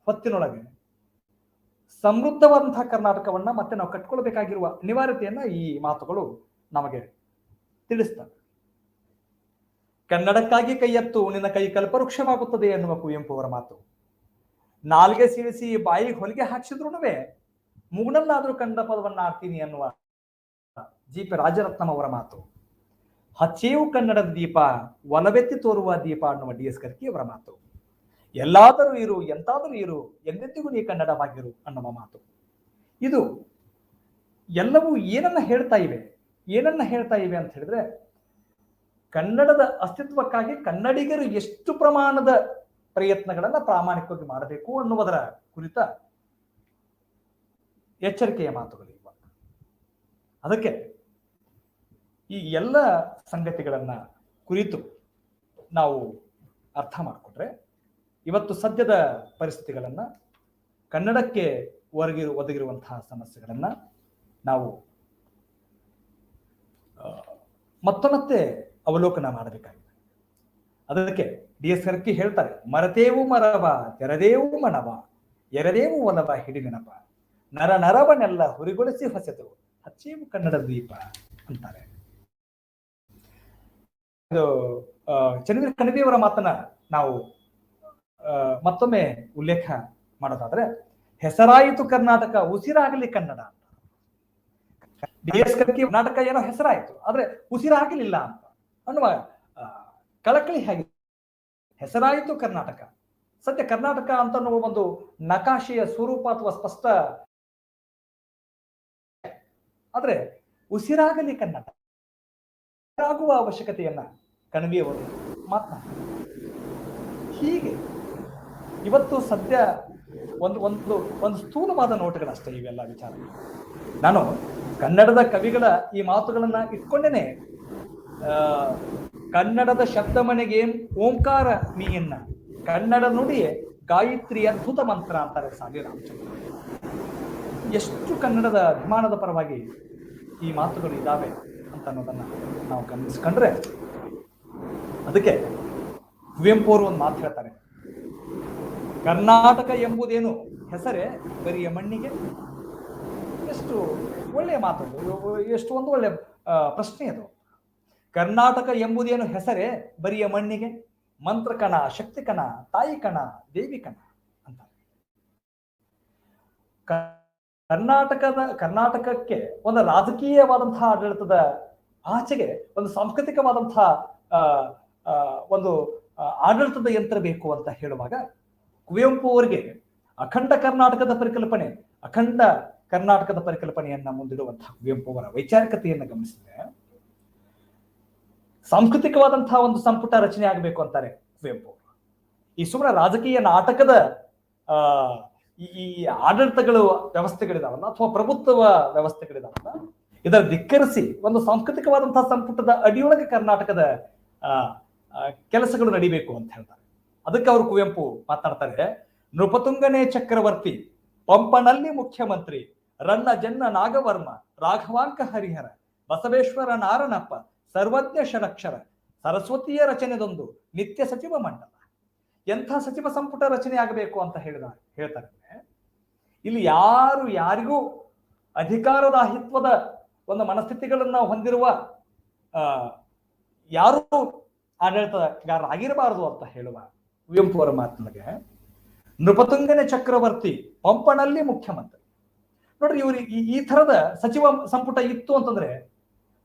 ಹೊತ್ತಿನೊಳಗೆ ಸಮೃದ್ಧವಾದಂತಹ ಕರ್ನಾಟಕವನ್ನ ಮತ್ತೆ ನಾವು ಕಟ್ಕೊಳ್ಬೇಕಾಗಿರುವ ಅನಿವಾರ್ಯತೆಯನ್ನ ಈ ಮಾತುಗಳು ನಮಗೆ ತಿಳಿಸ್ತವೆ. ಕನ್ನಡಕ್ಕಾಗಿ ಕೈ ಎತ್ತು ನಿನ್ನ ಕೈ ಕಲ್ಪವೃಕ್ಷವಾಗುತ್ತದೆ ಎನ್ನುವ ಕುವೆಂಪು ಅವರ ಮಾತು. ನಾಲ್ಗೆ ಸೀಳಿಸಿ ಬಾಯಿಗೆ ಹೊಲಿಗೆ ಹಾಕ್ಸಿದ್ರು ಮೂಗನಲ್ಲಾದ್ರೂ ಕನ್ನಡ ಪದವನ್ನ ಆಡ್ತೀನಿ ಎನ್ನುವ GP ರಾಜರತ್ನಂ ಅವರ ಮಾತು. ಹಚ್ಚೇವು ಕನ್ನಡದ ದೀಪ ಒಲವೆತ್ತಿ ತೋರುವ ದೀಪ ಅನ್ನುವ DS ಕರ್ಕಿ ಅವರ ಮಾತು. ಎಲ್ಲಾದರೂ ಇರು ಎಂತಾದರೂ ಇರು ಎಂದೆಂದಿಗೂ ನೀ ಕನ್ನಡವಾಗಿರು ಅನ್ನುವ ಮಾತು. ಇದು ಎಲ್ಲವೂ ಏನನ್ನ ಹೇಳ್ತಾ ಇವೆ ಅಂತ ಹೇಳಿದ್ರೆ, ಕನ್ನಡದ ಅಸ್ತಿತ್ವಕ್ಕಾಗಿ ಕನ್ನಡಿಗರು ಎಷ್ಟು ಪ್ರಮಾಣದ ಪ್ರಯತ್ನಗಳನ್ನ ಪ್ರಾಮಾಣಿಕವಾಗಿ ಮಾಡಬೇಕು ಅನ್ನುವುದರ ಕುರಿತ ಎಚ್ಚರಿಕೆಯ ಮಾತುಗಳು. ಅದಕ್ಕೆ ಈ ಎಲ್ಲ ಸಂಗತಿಗಳನ್ನ ಕುರಿತು ನಾವು ಅರ್ಥ ಮಾಡಿಕೊಂಡ್ರೆ, ಇವತ್ತು ಸದ್ಯದ ಪರಿಸ್ಥಿತಿಗಳನ್ನ, ಕನ್ನಡಕ್ಕೆ ಒದಗಿರುವಂತಹ ಸಮಸ್ಯೆಗಳನ್ನ ನಾವು ಮತ್ತೆ ಅವಲೋಕನ ಮಾಡಬೇಕಾಗಿದೆ. ಅದಕ್ಕೆ DS ಕರ್ಕಿ ಹೇಳ್ತಾರೆ, ಮರತೇವು ಮರವ ತೆರದೇವು ಮನವ, ಎರದೇವು ಒಲವ ಹಿಡಿ ನೆನಪ, ನರ ನರವನ್ನೆಲ್ಲ ಹುರಿಗೊಳಿಸಿ ಹೊಸೆದು ಹಚ್ಚೇವು ಕನ್ನಡದ ದೀಪ ಅಂತಾರೆ. ಇದು ಚಂದ್ರ ಕಣಿವೆಯವರ ಮಾತನ್ನ ನಾವು ಮತ್ತೊಮ್ಮೆ ಉಲ್ಲೇಖ ಮಾಡೋದಾದ್ರೆ, ಹೆಸರಾಯಿತು ಕರ್ನಾಟಕ ಉಸಿರಾಗಲಿ ಕನ್ನಡ ಅಂತ. DS ಕರ್ಕಿ ಕರ್ನಾಟಕ ಏನೋ ಹೆಸರಾಯಿತು, ಆದ್ರೆ ಉಸಿರಾಗಲಿಲ್ಲ ಅಂತ ಅನ್ನುವ ಕಳಕಳಿ ಹೇಗೆ. ಹೆಸರಾಯಿತು ಕರ್ನಾಟಕ, ಸದ್ಯ ಕರ್ನಾಟಕ ಅಂತ ಅನ್ನುವ ಒಂದು ನಕಾಶೆಯ ಸ್ವರೂಪ ಅಥವಾ ಸ್ಪಷ್ಟ, ಆದ್ರೆ ಉಸಿರಾಗಲಿ ಕನ್ನಡ ಆಗುವ ಅವಶ್ಯಕತೆಯನ್ನ ಕಣಿವೆಯವರು ಮಾತನಾಡ್ತಾರೆ. ಹೀಗೆ ಇವತ್ತು ಸದ್ಯ ಒಂದು ಸ್ಥೂಲವಾದ ನೋಟಗಳಷ್ಟೇ ಇವೆಲ್ಲ ವಿಚಾರ. ನಾನು ಕನ್ನಡದ ಕವಿಗಳ ಈ ಮಾತುಗಳನ್ನ ಇಟ್ಕೊಂಡೇನೆ ಕನ್ನಡದ ಶಬ್ದಮನೆಗೆ ಓಂಕಾರ ನೀಯನ್ನ, ಕನ್ನಡ ನುಡಿಯೇ ಗಾಯತ್ರಿ ಅದ್ಭುತ ಮಂತ್ರ ಅಂತಾರೆ ಸಾಲಿ ರಾಮಚಂದ್ರ. ಎಷ್ಟು ಕನ್ನಡದ ಅಭಿಮಾನದ ಪರವಾಗಿ ಈ ಮಾತುಗಳು ಇದ್ದಾವೆ ಅಂತ ಅನ್ನೋದನ್ನ ನಾವು ಗಮನಿಸ್ಕೊಂಡ್ರೆ, ಅದಕ್ಕೆ ಕುವೆಂಪು ಅವರು ಒಂದು ಮಾತು ಹೇಳ್ತಾರೆ, ಕರ್ನಾಟಕ ಎಂಬುದೇನು ಹೆಸರೇ ಬರಿಯ ಮಣ್ಣಿಗೆ, ಎಷ್ಟು ಒಳ್ಳೆಯ ಮಾತದು, ಎಷ್ಟು ಒಂದು ಒಳ್ಳೆಯ ಪ್ರಶ್ನೆ ಅದು. ಕರ್ನಾಟಕ ಎಂಬುದೇನು ಹೆಸರೇ ಬರಿಯ ಮಣ್ಣಿಗೆ, ಮಂತ್ರ ಕಣ, ಶಕ್ತಿ ಕಣ, ತಾಯಿ ಕಣ, ದೇವಿ ಕಣ ಅಂತ. ಕರ್ನಾಟಕಕ್ಕೆ ಒಂದು ರಾಜಕೀಯವಾದಂತಹ ಆಡಳಿತದ ಆಚೆಗೆ ಒಂದು ಸಾಂಸ್ಕೃತಿಕವಾದಂತಹ ಒಂದು ಆಡಳಿತದ ಯಂತ್ರ ಬೇಕು ಅಂತ ಹೇಳುವಾಗ ಕುವೆಂಪು ಅವರಿಗೆ ಅಖಂಡ ಕರ್ನಾಟಕದ ಪರಿಕಲ್ಪನೆಯನ್ನ ಮುಂದಿಡುವಂತಹ ಕುವೆಂಪು ಅವರ ವೈಚಾರಿಕತೆಯನ್ನು ಗಮನಿಸಿದ್ರೆ ಸಾಂಸ್ಕೃತಿಕವಾದಂತಹ ಒಂದು ಸಂಪುಟ ರಚನೆ ಆಗಬೇಕು ಅಂತಾರೆ ಕುವೆಂಪು. ಈ ಸುಮ್ಮನೆ ರಾಜಕೀಯ ನಾಟಕದ ಈ ಆಡಳಿತಗಳು ವ್ಯವಸ್ಥೆಗಳಿದಾವಲ್ಲ ಅಥವಾ ಪ್ರಭುತ್ವ ವ್ಯವಸ್ಥೆಗಳಿದಾವಲ್ಲ, ಇದರ ಧಿಕ್ಕರಿಸಿ ಒಂದು ಸಾಂಸ್ಕೃತಿಕವಾದಂತಹ ಸಂಪುಟದ ಅಡಿಯೊಳಗೆ ಕರ್ನಾಟಕದ ಕೆಲಸಗಳು ನಡಿಬೇಕು ಅಂತ ಹೇಳ್ತಾರೆ. ಅದಕ್ಕೆ ಅವರು ಕುವೆಂಪು ಮಾತನಾಡ್ತಾರೆ, ನೃಪತುಂಗನೇ ಚಕ್ರವರ್ತಿ, ಪಂಪನಲ್ಲಿ ಮುಖ್ಯಮಂತ್ರಿ, ರನ್ನ ಜನ್ನ ನಾಗವರ್ಮ, ರಾಘವಾಂಕ ಹರಿಹರ, ಬಸವೇಶ್ವರ ನಾರಣಪ್ಪ, ಸರ್ವಜ್ಞ ಷಡಕ್ಷರ, ಸರಸ್ವತಿಯ ರಚನೆದೊಂದು ನಿತ್ಯ ಸಚಿವ ಮಂಡಲ. ಎಂಥ ಸಚಿವ ಸಂಪುಟ ರಚನೆ ಆಗಬೇಕು ಅಂತ ಹೇಳ್ತಾರೆ. ಇಲ್ಲಿ ಯಾರಿಗೂ ಅಧಿಕಾರದಾಹಿತ್ವದ ಒಂದು ಮನಸ್ಥಿತಿಗಳನ್ನ ಹೊಂದಿರುವ ಯಾರೂ ಆಡಳಿತಗಾರರಾಗಿರಬಾರದು ಅಂತ ಹೇಳುವ ಕುವೆಂಪು ಅವರ ಮಾತಿನೊಳಗೆ ನೃಪತುಂಗನೇ ಚಕ್ರವರ್ತಿ, ಪಂಪನಲ್ಲಿ ಮುಖ್ಯಮಂತ್ರಿ. ನೋಡ್ರಿ, ಇವ್ರು ಈ ಥರದ ಸಚಿವ ಸಂಪುಟ ಇತ್ತು ಅಂತಂದ್ರೆ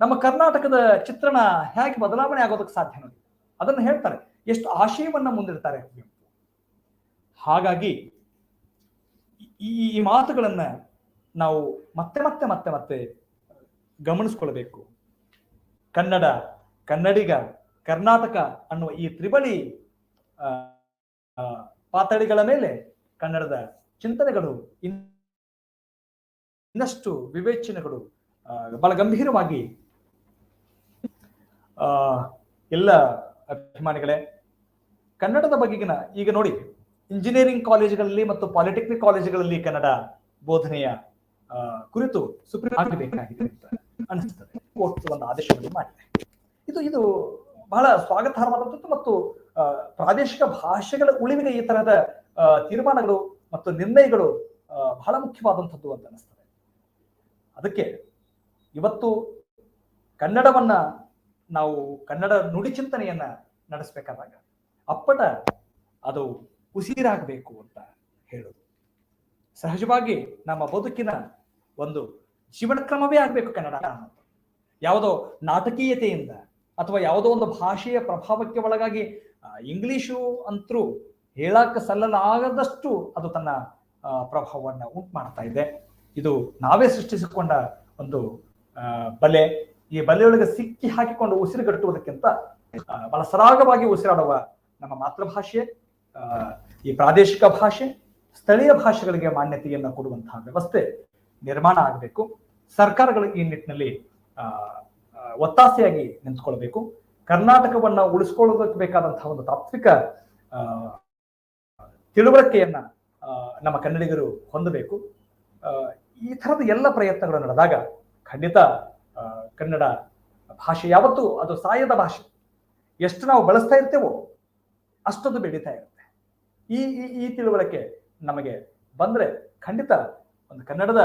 ನಮ್ಮ ಕರ್ನಾಟಕದ ಚಿತ್ರಣ ಹೇಗೆ ಬದಲಾವಣೆ ಆಗೋದಕ್ಕೆ ಸಾಧ್ಯ ನೋಡಿ. ಅದನ್ನು ಹೇಳ್ತಾರೆ, ಎಷ್ಟು ಆಶಯವನ್ನ ಮುಂದಿಡ್ತಾರೆ ಕುವೆಂಪು. ಹಾಗಾಗಿ ಈ ಮಾತುಗಳನ್ನ ನಾವು ಮತ್ತೆ ಮತ್ತೆ ಮತ್ತೆ ಮತ್ತೆ ಗಮನಿಸ್ಕೊಳ್ಬೇಕು. ಕನ್ನಡ, ಕನ್ನಡಿಗ, ಕರ್ನಾಟಕ ಅನ್ನುವ ಈ ತ್ರಿಬಳಿ ಪಾತಳಿಗಳ ಮೇಲೆ ಕನ್ನಡದ ಚಿಂತನೆಗಳು ಇನ್ನಷ್ಟು ವಿವೇಚನೆಗಳು ಬಹಳ ಗಂಭೀರವಾಗಿ ಎಲ್ಲ ಅಭಿಮಾನಿಗಳೇ, ಕನ್ನಡದ ಬಗೆಗಿನ ಈಗ ನೋಡಿ, ಇಂಜಿನಿಯರಿಂಗ್ ಕಾಲೇಜುಗಳಲ್ಲಿ ಮತ್ತು ಪಾಲಿಟೆಕ್ನಿಕ್ ಕಾಲೇಜುಗಳಲ್ಲಿ ಕನ್ನಡ ಬೋಧನೆಯ ಕುರಿತು ಸುಪ್ರೀಂ ಆಗಬೇಕಾಗಿದೆ ಅಂತ ಅನಿಸ್ತದೆ. ಕೋರ್ಟ್ ಒಂದು ಆದೇಶವನ್ನು ಮಾಡಿದೆ. ಇದು ಬಹಳ ಸ್ವಾಗತಾರ್ಹವಾದಂಥದ್ದು ಮತ್ತು ಪ್ರಾದೇಶಿಕ ಭಾಷೆಗಳ ಉಳಿವಿಗೆ ಈ ತರಹದ ತೀರ್ಮಾನಗಳು ಮತ್ತು ನಿರ್ಣಯಗಳು ಬಹಳ ಮುಖ್ಯವಾದಂಥದ್ದು ಅಂತ ಅನಿಸ್ತದೆ. ಅದಕ್ಕೆ ಇವತ್ತು ಕನ್ನಡವನ್ನ ನಾವು ಕನ್ನಡ ನುಡಿ ಚಿಂತನೆಯನ್ನ ನಡೆಸಬೇಕಾದಾಗ ಅಪ್ಪಟ ಅದು ಉಸಿರಾಗಬೇಕು ಅಂತ ಹೇಳೋದು. ಸಹಜವಾಗಿ ನಮ್ಮ ಬದುಕಿನ ಒಂದು ಜೀವನ ಕ್ರಮವೇ ಆಗಬೇಕು ಕನ್ನಡ. ಯಾವುದೋ ನಾಟಕೀಯತೆಯಿಂದ ಅಥವಾ ಯಾವುದೋ ಒಂದು ಭಾಷೆಯ ಪ್ರಭಾವಕ್ಕೆ ಒಳಗಾಗಿ ಇಂಗ್ಲಿಷು ಅಂತರೂ ಹೇಳಕ್ಕೆ ಸಲ್ಲಲಾಗದಷ್ಟು ಅದು ತನ್ನ ಪ್ರಭಾವವನ್ನ ಉಂಟು ಮಾಡ್ತಾ ಇದೆ. ಇದು ನಾವೇ ಸೃಷ್ಟಿಸಿಕೊಂಡ ಒಂದು ಬಲೆ. ಈ ಬಲೆಯೊಳಗೆ ಸಿಕ್ಕಿ ಹಾಕಿಕೊಂಡು ಉಸಿರುಗಟ್ಟುವುದಕ್ಕಿಂತ ಬಹಳ ಸರಾಗವಾಗಿ ಉಸಿರಾಡುವ ನಮ್ಮ ಮಾತೃಭಾಷೆ, ಈ ಪ್ರಾದೇಶಿಕ ಭಾಷೆ, ಸ್ಥಳೀಯ ಭಾಷೆಗಳಿಗೆ ಮಾನ್ಯತೆಯನ್ನು ಕೊಡುವಂತಹ ವ್ಯವಸ್ಥೆ ನಿರ್ಮಾಣ ಆಗಬೇಕು. ಸರ್ಕಾರಗಳು ಈ ನಿಟ್ಟಿನಲ್ಲಿ ಒತ್ತಾಸೆಯಾಗಿ ನಿಂತ್ಕೊಳ್ಬೇಕು. ಕರ್ನಾಟಕವನ್ನ ಉಳಿಸ್ಕೊಳ್ಳೋದಕ್ಕೆ ಬೇಕಾದಂತಹ ಒಂದು ತಾತ್ವಿಕ ತಿಳುವಳಿಕೆಯನ್ನ ನಮ್ಮ ಕನ್ನಡಿಗರು ಹೊಂದಬೇಕು. ಈ ತರದ ಎಲ್ಲ ಪ್ರಯತ್ನಗಳು ನಡೆದಾಗ ಖಂಡಿತ ಕನ್ನಡ ಭಾಷೆ ಯಾವತ್ತೂ ಅದು ಸಾಯದ ಭಾಷೆ. ಎಷ್ಟು ನಾವು ಬಳಸ್ತಾ ಇರ್ತೇವೋ ಅಷ್ಟೊಂದು ಬೆಳೀತಾ ಇರುತ್ತೆ. ಈ ತಿಳುವಳಿಕೆ ನಮಗೆ ಬಂದ್ರೆ ಖಂಡಿತ ಒಂದು ಕನ್ನಡದ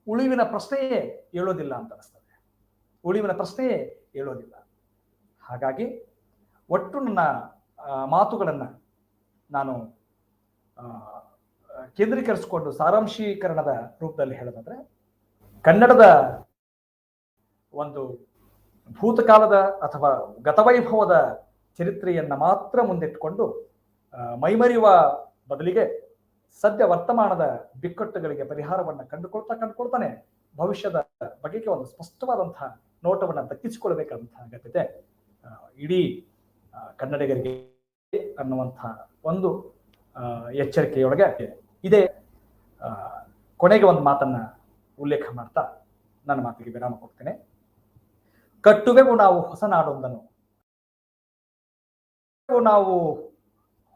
ಉಳಿವಿನ ಪ್ರಶ್ನೆಯೇ ಹೇಳೋದಿಲ್ಲ ಅಂತ ಅನಿಸ್ತದೆ. ಉಳಿವಿನ ಪ್ರಶ್ನೆಯೇ ಹೇಳೋದಿಲ್ಲ. ಹಾಗಾಗಿ ಒಟ್ಟು ನನ್ನ ಮಾತುಗಳನ್ನ ನಾನು ಕೇಂದ್ರೀಕರಿಸಿಕೊಂಡು ಸಾರಾಂಶೀಕರಣದ ರೂಪದಲ್ಲಿ ಹೇಳೋದಾದ್ರೆ, ಕನ್ನಡದ ಒಂದು ಭೂತಕಾಲದ ಅಥವಾ ಗತವೈಭವದ ಚರಿತ್ರೆಯನ್ನ ಮಾತ್ರ ಮುಂದಿಟ್ಟುಕೊಂಡು ಮೈಮರೆಯುವ ಬದಲಿಗೆ ಸದ್ಯ ವರ್ತಮಾನದ ಬಿಕ್ಕಟ್ಟುಗಳಿಗೆ ಪರಿಹಾರವನ್ನ ಕಂಡುಕೊಳ್ತಾನೆ ಭವಿಷ್ಯದ ಬಗೆಗೆ ಒಂದು ಸ್ಪಷ್ಟವಾದಂತಹ ನೋಟವನ್ನ ದಕ್ಕಿಸಿಕೊಳ್ಬೇಕಾದಂತಹ ಅಗತ್ಯತೆ ಇಡೀ ಕನ್ನಡಿಗರಿಗೆ ಅನ್ನುವಂತಹ ಒಂದು ಎಚ್ಚರಿಕೆಯೊಳಗೆ ಇದೆ. ಕೊನೆಗೆ ಒಂದು ಮಾತನ್ನ ಉಲ್ಲೇಖ ಮಾಡ್ತಾ ನನ್ನ ಮಾತಿಗೆ ವಿರಾಮ ಕೊಡ್ತೇನೆ. ಕಟ್ಟುವೆವು ನಾವು ಹೊಸನಾಡೊಂದನು, ನಾವು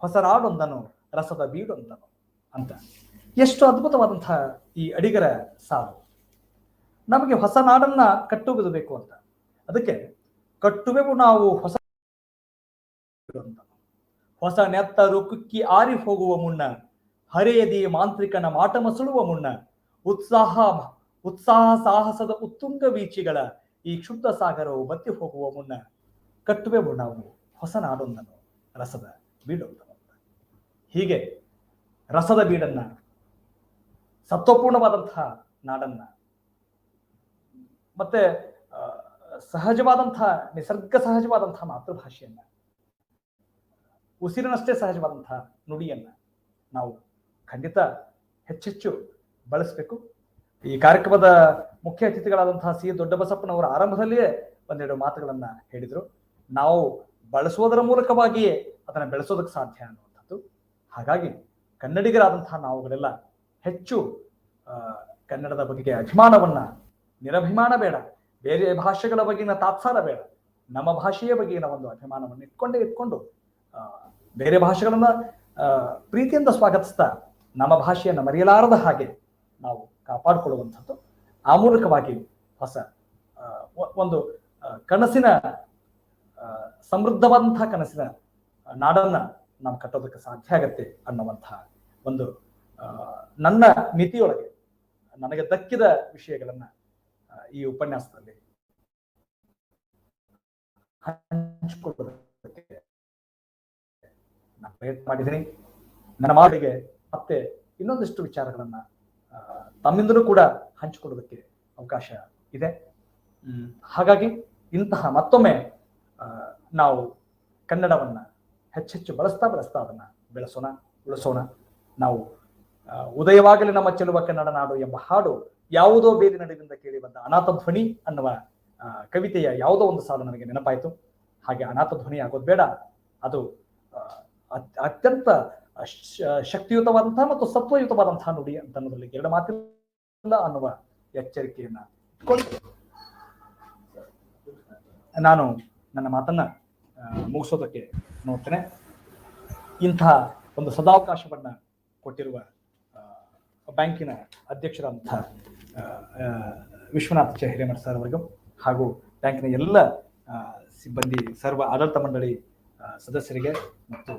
ಹೊಸನಾಡೊಂದನು, ರಸದ ಬೀಡೊಂದನು ಅಂತ. ಎಷ್ಟು ಅದ್ಭುತವಾದಂತಹ ಈ ಅಡಿಗರ ಸಾಲು. ನಮಗೆ ಹೊಸ ನಾಡನ್ನ ಕಟ್ಟುವುದು ಬೇಕು ಅಂತ. ಅದಕ್ಕೆ ಕಟ್ಟುವೆವು ನಾವು ಹೊಸ ನೆತ್ತರು ಕುಕ್ಕಿ ಆರಿ ಹೋಗುವ ಮುನ್ನ, ಹರೆಯದಿ ಮಾಂತ್ರಿಕನ ಮಾಟ ಮಸುಳುವ ಮುನ್ನ, ಉತ್ಸಾಹ ಸಾಹಸದ ಉತ್ತುಂಗ ವೀಚಿಗಳ ಈ ಕ್ಷುಬ್ಧ ಸಾಗರವು ಬತ್ತಿ ಹೋಗುವ ಮುನ್ನ ಕಟ್ಟುವೆವು ನಾವು ಹೊಸ ನಾಡೊಂದನ್ನು ರಸದ ಬೀಡೊಂದನ್ನು. ಹೀಗೆ ರಸದ ಬೀಡನ್ನ, ಸತ್ವಪೂರ್ಣವಾದಂತಹ ನಾಡನ್ನ, ಮತ್ತೆ ಸಹಜವಾದಂತಹ, ನಿಸರ್ಗ ಸಹಜವಾದಂತಹ ಮಾತೃಭಾಷೆಯನ್ನ, ಉಸಿರಿನಷ್ಟೇ ಸಹಜವಾದಂತಹ ನುಡಿಯನ್ನ ನಾವು ಖಂಡಿತ ಹೆಚ್ಚೆಚ್ಚು ಬಳಸಬೇಕು. ಈ ಕಾರ್ಯಕ್ರಮದ ಮುಖ್ಯ ಅತಿಥಿಗಳಾದಂತಹ ಸಿ ದೊಡ್ಡಬಸಪ್ಪನವರು ಆರಂಭದಲ್ಲಿಯೇ ಒಂದೆರಡು ಮಾತುಗಳನ್ನ ಹೇಳಿದರು. ನಾವು ಬಳಸುವುದರ ಮೂಲಕವಾಗಿಯೇ ಅದನ್ನು ಬೆಳೆಸೋದಕ್ಕೆ ಸಾಧ್ಯ ಅನ್ನುವಂಥದ್ದು. ಹಾಗಾಗಿ ಕನ್ನಡಿಗರಾದಂತಹ ನಾವುಗಳೆಲ್ಲ ಹೆಚ್ಚು ಕನ್ನಡದ ಬಗೆಗೆ ಅಭಿಮಾನವನ್ನ, ನಿರಭಿಮಾನ ಬೇಡ, ಬೇರೆ ಭಾಷೆಗಳ ಬಗೆಗಿನ ತಾತ್ಸಾರ ಬೇಡ, ನಮ್ಮ ಭಾಷೆಯ ಬಗೆಗಿನ ಒಂದು ಅಭಿಮಾನವನ್ನು ಇಟ್ಕೊಂಡು ಬೇರೆ ಭಾಷೆಗಳನ್ನ ಪ್ರೀತಿಯಿಂದ ಸ್ವಾಗತಿಸ್ತಾ ನಮ್ಮ ಭಾಷೆಯನ್ನು ಮರೆಯಲಾರದ ಹಾಗೆ ನಾವು ಕಾಪಾಡಿಕೊಳ್ಳುವಂಥದ್ದು. ಆ ಮೂಲಕವಾಗಿ ಹೊಸ ಒಂದು ಕನಸಿನ, ಸಮೃದ್ಧವಾದಂತಹ ಕನಸಿನ ನಾಡನ್ನ ನಾವು ಕಟ್ಟೋದಕ್ಕೆ ಸಾಧ್ಯ ಆಗತ್ತೆ ಅನ್ನುವಂತಹ ಒಂದು ನನ್ನ ಮಿತಿಯೊಳಗೆ ನನಗೆ ದಕ್ಕಿದ ವಿಷಯಗಳನ್ನ ಈ ಉಪನ್ಯಾಸದಲ್ಲಿ ಹಂಚಿಕೊಳ್ಳೋದಕ್ಕೆ ನಾನು ಪ್ರಯತ್ನ ಮಾಡಿದ್ದೀನಿ. ನನ್ನ ಮಾತಿಗೆ ಮತ್ತೆ ಇನ್ನೊಂದಿಷ್ಟು ವಿಚಾರಗಳನ್ನ ತಮ್ಮಿಂದಲೂ ಕೂಡ ಹಂಚಿಕೊಳ್ಳೋದಕ್ಕೆ ಅವಕಾಶ ಇದೆ. ಹಾಗಾಗಿ ಇಂತಹ ಮತ್ತೊಮ್ಮೆ ನಾವು ಕನ್ನಡವನ್ನ ಹೆಚ್ಚೆಚ್ಚು ಬಳಸ್ತಾ ಅದನ್ನ ಬೆಳೆಸೋಣ, ಉಳಿಸೋಣ. ನಾವು ಉದಯವಾಗಲಿ ನಮ್ಮ ಚೆಲುವ ಕನ್ನಡ ನಾಡು ಎಂಬ ಹಾಡು ಯಾವುದೋ ಬೇಲಿ ನಡುವಿನಿಂದ ಕೇಳಿ ಬಂದ ಅನಾಥ ಧ್ವನಿ ಅನ್ನುವ ಕವಿತೆಯ ಯಾವುದೋ ಒಂದು ಸಾಲು ನನಗೆ ನೆನಪಾಯಿತು. ಹಾಗೆ ಅನಾಥ ಧ್ವನಿ ಆಗೋದು ಬೇಡ, ಅದು ಅತ್ಯಂತ ಶಕ್ತಿಯುತವಾದಂತಹ ಮತ್ತು ಸತ್ವಯುತವಾದಂತಹ ನುಡಿ ಅಂತ ಅನ್ನೋದ್ರಲ್ಲಿ ಎರಡು ಮಾತಿಲ್ಲ ಅನ್ನುವ ಎಚ್ಚರಿಕೆಯನ್ನ ಇಟ್ಕೊಂಡು ನಾನು ನನ್ನ ಮಾತನ್ನ ಮುಗಿಸೋದಕ್ಕೆ ನೋಡ್ತೇನೆ. ಇಂತಹ ಒಂದು ಸದಾವಕಾಶವನ್ನ ಕೊಟ್ಟಿರುವ ಬ್ಯಾಂಕಿನ ಅಧ್ಯಕ್ಷರಾದಂತಹ ವಿಶ್ವನಾಥ್ ಚ ಹಿರೇಮಠ ಸರ್ ಅವರಿಗೂ ಹಾಗೂ ಬ್ಯಾಂಕಿನ ಎಲ್ಲ ಸಿಬ್ಬಂದಿ, ಸರ್ವ ಆಡಳಿತ ಮಂಡಳಿ ಸದಸ್ಯರಿಗೆ ಮತ್ತು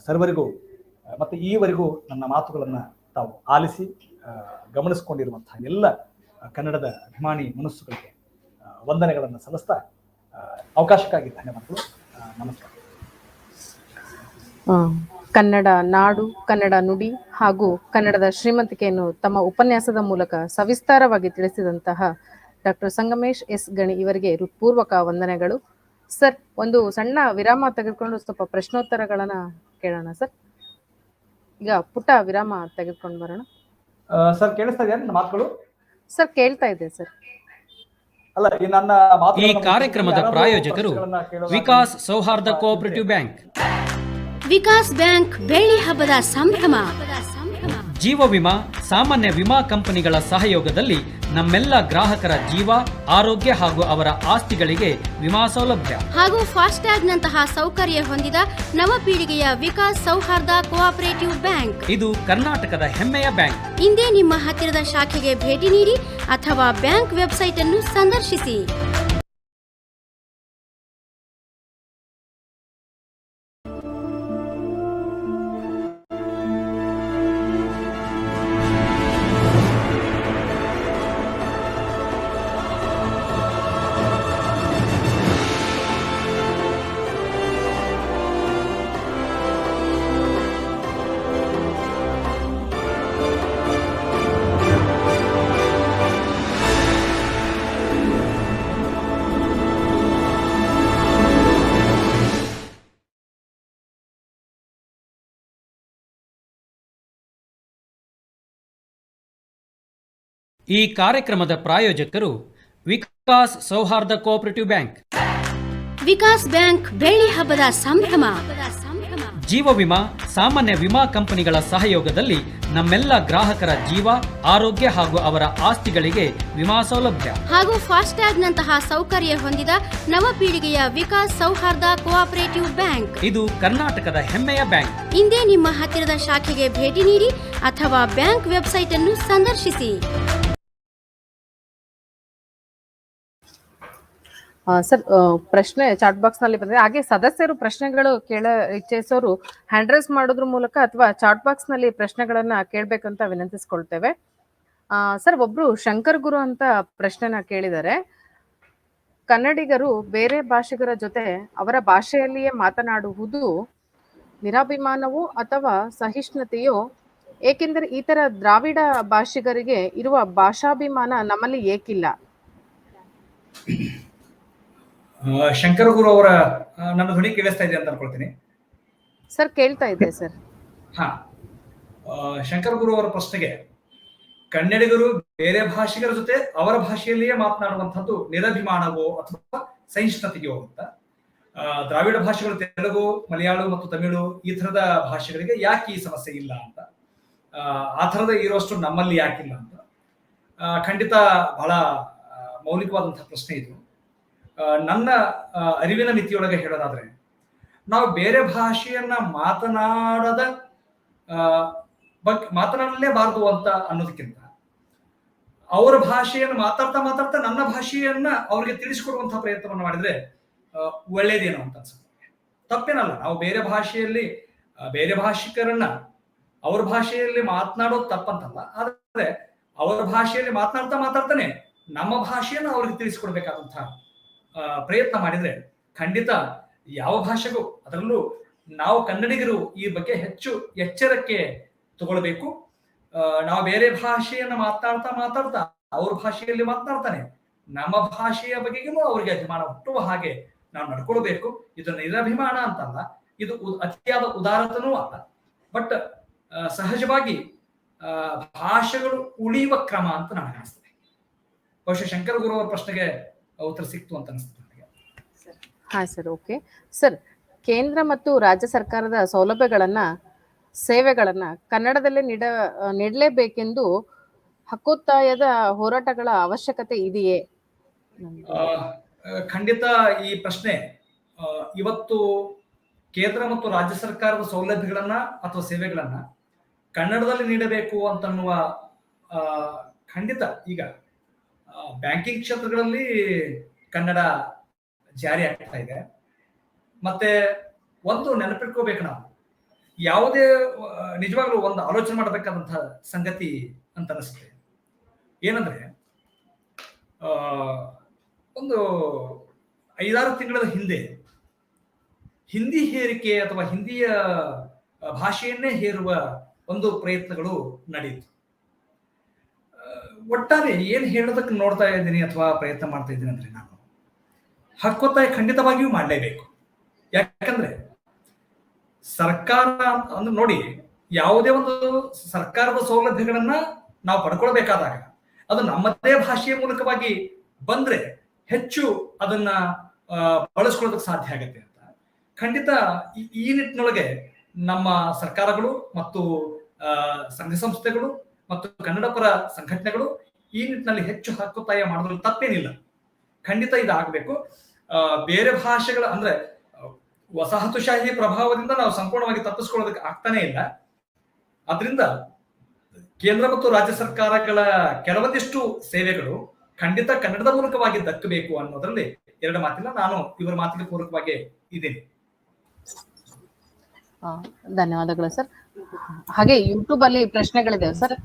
ಸರ್ವರಿಗೂ ಮತ್ತು ಈವರೆಗೂ ನನ್ನ ಮಾತುಗಳನ್ನ ತಾವು ಆಲಿಸಿ ಗಮನಿಸಿಕೊಂಡಿರುವಂತಹ ಎಲ್ಲ ಕನ್ನಡದ ಅಭಿಮಾನಿ ಮನಸ್ಸುಗಳಿಗೆ ವಂದನೆಗಳನ್ನು ಸಲ್ಲಿಸ್ತಾ ಅವಕಾಶಕ್ಕಾಗಿ ಧನ್ಯವಾದಗಳು. ನಮಸ್ಕಾರ. ಕನ್ನಡ ನಾಡು, ಕನ್ನಡ ನುಡಿ ಹಾಗೂ ಕನ್ನಡದ ಶ್ರೀಮಂತಿಕೆಯನ್ನು ತಮ್ಮ ಉಪನ್ಯಾಸದ ಮೂಲಕ ಸವಿಸ್ತಾರವಾಗಿ ತಿಳಿಸಿದಂತಹ ಡಾಕ್ಟರ್ ಸಂಗಮೇಶ್ ಎಸ್ ಗಣಿ ಇವರಿಗೆ ಹೃತ್ಪೂರ್ವಕ ವಂದನೆಗಳು. ಸರ್, ಒಂದು ಸಣ್ಣ ವಿರಾಮ ತೆಗೆದುಕೊಂಡು ಸ್ವಲ್ಪ ಪ್ರಶ್ನೋತ್ತರಗಳನ್ನ ಕೇಳೋಣ ಸರ್. ಈಗ ಪುಟ್ಟ ವಿರಾಮ ತೆಗೆದುಕೊಂಡು ಬರೋಣ. ಸರ್, ಕೇಳಿಸ್ತಾ ಇದೆಯಾ ನನ್ನ ಮಾತುಗಳು? ಸರ್, ಕೇಳ್ತಾ ಇದೆ ಸರ್. ಅಲ್ಲ, ನನ್ನ ಈ ಕಾರ್ಯಕ್ರಮದ ಪ್ರಾಯೋಜಕರು ವಿಕಾಸ್ ಸೌಹಾರ್ದ ಕೋಆಪರೇಟಿವ್ ಬ್ಯಾಂಕ್. ವಿಕಾಸ್ ಬ್ಯಾಂಕ್ ಬೆಳ್ಳಿ ಹಬ್ಬದ ಸಂಭ್ರಮ. ಜೀವ ವಿಮಾ ಸಾಮಾನ್ಯ ವಿಮಾ ಕಂಪನಿಗಳ ಸಹಯೋಗದಲ್ಲಿ ನಮ್ಮೆಲ್ಲ ಗ್ರಾಹಕರ ಜೀವ, ಆರೋಗ್ಯ ಹಾಗೂ ಅವರ ಆಸ್ತಿಗಳಿಗೆ ವಿಮಾ ಸೌಲಭ್ಯ ಹಾಗೂ ಫಾಸ್ಟ್ಯಾಗ್ ನಂತಹ ಸೌಕರ್ಯ ಹೊಂದಿದ ನವಪೀಳಿಗೆಯ ವಿಕಾಸ್ ಸೌಹಾರ್ದ ಕೋಆಪರೇಟಿವ್ ಬ್ಯಾಂಕ್. ಇದು ಕರ್ನಾಟಕದ ಹೆಮ್ಮೆಯ ಬ್ಯಾಂಕ್. ಇಂದೇ ನಿಮ್ಮ ಹತ್ತಿರದ ಶಾಖೆಗೆ ಭೇಟಿ ನೀಡಿ ಅಥವಾ ಬ್ಯಾಂಕ್ ವೆಬ್ಸೈಟ್ ಅನ್ನು ಸಂದರ್ಶಿಸಿ. ಈ ಕಾರ್ಯಕ್ರಮದ ಪ್ರಾಯೋಜಕರು ವಿಕಾಸ್ ಸೌಹಾರ್ದ ಕೋಆಪರೇಟಿವ್ ಬ್ಯಾಂಕ್. ವಿಕಾಸ್ ಬ್ಯಾಂಕ್ ಬೆಳ್ಳಿ ಹಬ್ಬದ ಸಂಭ್ರಮ. ಜೀವ ವಿಮಾ ಸಾಮಾನ್ಯ ವಿಮಾ ಕಂಪನಿಗಳ ಸಹಯೋಗದಲ್ಲಿ ನಮ್ಮೆಲ್ಲ ಗ್ರಾಹಕರ ಜೀವ, ಆರೋಗ್ಯ ಹಾಗೂ ಅವರ ಆಸ್ತಿಗಳಿಗೆ ವಿಮಾ ಸೌಲಭ್ಯ ಹಾಗೂ ಫಾಸ್ಟ್ಯಾಗ್ ನಂತಹ ಸೌಕರ್ಯ ಹೊಂದಿದ ನವಪೀಳಿಗೆಯ ವಿಕಾಸ್ ಸೌಹಾರ್ದ ಕೋಆಪರೇಟಿವ್ ಬ್ಯಾಂಕ್. ಇದು ಕರ್ನಾಟಕದ ಹೆಮ್ಮೆಯ ಬ್ಯಾಂಕ್. ಇಂದೇ ನಿಮ್ಮ ಹತ್ತಿರದ ಶಾಖೆಗೆ ಭೇಟಿ ನೀಡಿ ಅಥವಾ ಬ್ಯಾಂಕ್ ವೆಬ್ಸೈಟ್ ಅನ್ನು ಸಂದರ್ಶಿಸಿ. ಸರ್, ಪ್ರಶ್ನೆ ಚಾಟ್ ಬಾಕ್ಸ್ ನಲ್ಲಿ ಬಂದಿದೆ. ಹಾಗೆ ಸದಸ್ಯರು ಪ್ರಶ್ನೆಗಳು ಇಚ್ಛಿಸೋರು ಹ್ಯಾಂಡ್ ರೈಸ್ ಮಾಡೋದ್ರ ಮೂಲಕ ಅಥವಾ ಚಾಟ್ ಬಾಕ್ಸ್ ನಲ್ಲಿ ಪ್ರಶ್ನೆಗಳನ್ನ ಕೇಳಬೇಕಂತ ವಿನಂತಿಸ್ಕೊಳ್ತೇವೆ. ಸರ್, ಒಬ್ರು ಶಂಕರ್ ಗುರು ಅಂತ ಪ್ರಶ್ನೆನ ಕೇಳಿದ್ದಾರೆ. ಕನ್ನಡಿಗರು ಬೇರೆ ಭಾಷಿಗರ ಜೊತೆ ಅವರ ಭಾಷೆಯಲ್ಲಿಯೇ ಮಾತನಾಡುವುದು ನಿರಾಭಿಮಾನವೋ ಅಥವಾ ಸಹಿಷ್ಣುತೆಯೋ? ಏಕೆಂದರೆ ಈ ತರ ದ್ರಾವಿಡ ಭಾಷಿಗರಿಗೆ ಇರುವ ಭಾಷಾಭಿಮಾನ ನಮ್ಮಲ್ಲಿ ಏಕಿಲ್ಲ? ಶಂಕರ ಗುರು ಅವರ ನನ್ನ ಧ್ವನಿ ಕೇಳಿಸ್ತಾ ಇದೆ ಅಂತ ಅನ್ಕೊಳ್ತೀನಿ. ಸರ್, ಕೇಳ್ತಾ ಇದೆ ಸರ್. ಹಾ, ಶಂಕರ ಗುರು ಅವರ ಪ್ರಶ್ನೆಗೆ, ಕನ್ನಡಿಗರು ಬೇರೆ ಭಾಷಿಗರ ಜೊತೆ ಅವರ ಭಾಷೆಯಲ್ಲಿಯೇ ಮಾತನಾಡುವಂಥದ್ದು ನಿರಭಿಮಾನವೋ ಅಥವಾ ಸಹಿಷ್ಣುತೆಯೋ ಅಂತ. ದ್ರಾವಿಡ ಭಾಷೆಗಳು ತೆಲುಗು, ಮಲಯಾಳು ಮತ್ತು ತಮಿಳು ಈ ಥರದ ಭಾಷೆಗಳಿಗೆ ಯಾಕೆ ಈ ಸಮಸ್ಯೆ ಇಲ್ಲ ಅಂತ, ಆ ಥರದ ಇರುವಷ್ಟು ನಮ್ಮಲ್ಲಿ ಯಾಕಿಲ್ಲ ಅಂತ ಖಂಡಿತ ಬಹಳ ಮೌಲಿಕವಾದಂತಹ ಪ್ರಶ್ನೆ ಇದು. ನನ್ನ ಅರಿವಿನ ಮಿತಿಯೊಳಗೆ ಹೇಳೋದಾದ್ರೆ, ನಾವು ಬೇರೆ ಭಾಷೆಯನ್ನ ಮಾತನಾಡಲೇಬಾರದು ಅಂತ ಅನ್ನೋದಕ್ಕಿಂತ ಅವರ ಭಾಷೆಯನ್ನು ಮಾತಾಡ್ತಾ ನನ್ನ ಭಾಷೆಯನ್ನ ಅವ್ರಿಗೆ ತಿಳಿಸಿಕೊಡುವಂತಹ ಪ್ರಯತ್ನವನ್ನು ಮಾಡಿದ್ರೆ ಒಳ್ಳೇದೇನೋ ಅಂತ ಅನ್ಸುತ್ತೆ. ತಪ್ಪೇನಲ್ಲ, ನಾವು ಬೇರೆ ಭಾಷಿಕರನ್ನ ಅವ್ರ ಭಾಷೆಯಲ್ಲಿ ಮಾತನಾಡೋದು ತಪ್ಪಂತಲ್ಲ. ಆದ್ರೆ ಅವರ ಭಾಷೆಯಲ್ಲಿ ಮಾತನಾಡ್ತಾನೆ ನಮ್ಮ ಭಾಷೆಯನ್ನು ಅವ್ರಿಗೆ ತಿಳಿಸಿಕೊಡ್ಬೇಕಾದಂತಹ ಪ್ರಯತ್ನ ಮಾಡಿದ್ರೆ ಖಂಡಿತ ಯಾವ ಭಾಷೆಗೂ, ಅದರಲ್ಲೂ ನಾವು ಕನ್ನಡಿಗರು ಈ ಬಗ್ಗೆ ಹೆಚ್ಚು ಎಚ್ಚರಿಕೆ ತಗೊಳ್ಬೇಕು. ನಾವು ಬೇರೆ ಭಾಷೆಯನ್ನು ಮಾತಾಡ್ತಾ ಅವ್ರ ಭಾಷೆಯಲ್ಲಿ ಮಾತನಾಡ್ತಾನೆ ನಮ್ಮ ಭಾಷೆಯ ಬಗೆಗೂ ಅವರಿಗೆ ಅಭಿಮಾನ ಹುಟ್ಟುವ ಹಾಗೆ ನಾವು ನಡ್ಕೊಳ್ಬೇಕು. ಇದು ನಿರಭಿಮಾನ ಅಂತಲ್ಲ, ಇದು ಅತಿಯಾದ ಉದಾರತನೂ ಅಲ್ಲ. ಬಟ್ ಸಹಜವಾಗಿ ಭಾಷೆಗಳು ಉಳಿಯುವ ಕ್ರಮ ಅಂತ ನನಗೆ ಅನಿಸ್ತದೆ. ಬಹುಶಃ ಶಂಕರ ಗುರು ಅವರ ಪ್ರಶ್ನೆಗೆ ಉತ್ತರ ಸಿಕ್ತು ಅಂತ ಅನಿಸ್ತದೆ ನನಗೆ. ಹಾ ಸರ್, ಓಕೆ ಸರ್. ಕೇಂದ್ರ ಮತ್ತು ರಾಜ್ಯ ಸರ್ಕಾರದ ಸೇವೆಗಳನ್ನ ಕನ್ನಡದಲ್ಲೇ ನೀಡಲೇಬೇಕೆಂದು ಹಕ್ಕೊತ್ತಾಯದ ಹೋರಾಟಗಳ ಅವಶ್ಯಕತೆ ಇದೆಯೇ? ಖಂಡಿತ ಈ ಪ್ರಶ್ನೆ ಇವತ್ತು ಕೇಂದ್ರ ಮತ್ತು ರಾಜ್ಯ ಸರ್ಕಾರದ ಸೌಲಭ್ಯಗಳನ್ನ ಅಥವಾ ಸೇವೆಗಳನ್ನ ಕನ್ನಡದಲ್ಲಿ ನೀಡಬೇಕು ಅಂತನ್ನುವ ಖಂಡಿತ ಈಗ ಬ್ಯಾಂಕಿಂಗ್ ಕ್ಷೇತ್ರಗಳಲ್ಲಿ ಕನ್ನಡ ಜಾರಿ ಆಗ್ತಾ ಇದೆ. ಮತ್ತೆ ಒಂದು ನೆನಪಿಟ್ಕೋಬೇಕು, ನಾವು ಯಾವುದೇ ನಿಜವಾಗ್ಲೂ ಒಂದು ಆಲೋಚನೆ ಮಾಡಬೇಕಾದಂತಹ ಸಂಗತಿ ಅಂತ ಅನಿಸುತ್ತೆ. ಏನಂದ್ರೆ, ಒಂದು 5-6 ತಿಂಗಳ ಹಿಂದೆ ಹಿಂದಿ ಹೇರಿಕೆ ಅಥವಾ ಹಿಂದಿಯ ಭಾಷೆಯನ್ನೇ ಹೇರುವ ಒಂದು ಪ್ರಯತ್ನಗಳು ನಡೆಯಿತು. ಒಟ್ಟಾರೆ ಏನ್ ಹೇಳೋದಕ್ಕೆ ನೋಡ್ತಾ ಇದ್ದೀನಿ ಅಥವಾ ಪ್ರಯತ್ನ ಮಾಡ್ತಾ ಇದ್ದೀನಿ ಅಂದ್ರೆ, ನಾನು ಹಕ್ಕೊತ್ತಾಯ ಖಂಡಿತವಾಗಿಯೂ ಮಾಡಲೇಬೇಕು. ಯಾಕಂದ್ರೆ ಸರ್ಕಾರ ಅಂದ್ರೆ ನೋಡಿ, ಯಾವುದೇ ಒಂದು ಸರ್ಕಾರದ ಸೌಲಭ್ಯಗಳನ್ನ ನಾವು ಪಡ್ಕೊಳ್ಬೇಕಾದಾಗ ಅದು ನಮ್ಮದೇ ಭಾಷೆಯ ಮೂಲಕವಾಗಿ ಬಂದ್ರೆ ಹೆಚ್ಚು ಅದನ್ನ ಬಳಸ್ಕೊಳ್ಳೋದಕ್ಕೆ ಸಾಧ್ಯ ಆಗುತ್ತೆ ಅಂತ ಖಂಡಿತ ಈ ನಿಟ್ಟಿನೊಳಗೆ ನಮ್ಮ ಸರ್ಕಾರಗಳು ಮತ್ತು ಸಂಘ ಸಂಸ್ಥೆಗಳು ಮತ್ತು ಕನ್ನಡ ಪರ ಸಂಘಟನೆಗಳು ಈ ನಿಟ್ಟಿನಲ್ಲಿ ಹೆಚ್ಚು ಹಕ್ಕೊತ್ತಾಯ ಮಾಡೋದ್ರಲ್ಲಿ ತಪ್ಪೇನಿಲ್ಲ. ಖಂಡಿತ ಇದಾಗಬೇಕು. ಬೇರೆ ಭಾಷೆಗಳ ಅಂದ್ರೆ ವಸಾಹತುಶಾಹಿ ಪ್ರಭಾವದಿಂದ ನಾವು ಸಂಪೂರ್ಣವಾಗಿ ತಪ್ಪಿಸ್ಕೊಳ್ಳೋದಕ್ಕೆ ಆಗ್ತಾನೆ ಇಲ್ಲ. ಅದರಿಂದ ಕೇಂದ್ರ ಮತ್ತು ರಾಜ್ಯ ಸರ್ಕಾರಗಳ ಕೆಲವೊಂದಿಷ್ಟು ಸೇವೆಗಳು ಖಂಡಿತ ಕನ್ನಡದ ಮೂಲಕವಾಗಿ ದಕ್ಕಬೇಕು ಅನ್ನೋದ್ರಲ್ಲಿ ಎರಡು ಮಾತಿಲ್ಲ. ನಾನು ಇವರ ಮಾತಿಗೆ ಪೂರಕವಾಗಿ ಇದ್ದೀನಿ. ಧನ್ಯವಾದಗಳು ಸರ್. ಹಾಗೆ ಯೂಟ್ಯೂಬ್ ಅಲ್ಲಿ ಪ್ರಶ್ನೆಗಳಿದೆ ಸರ್.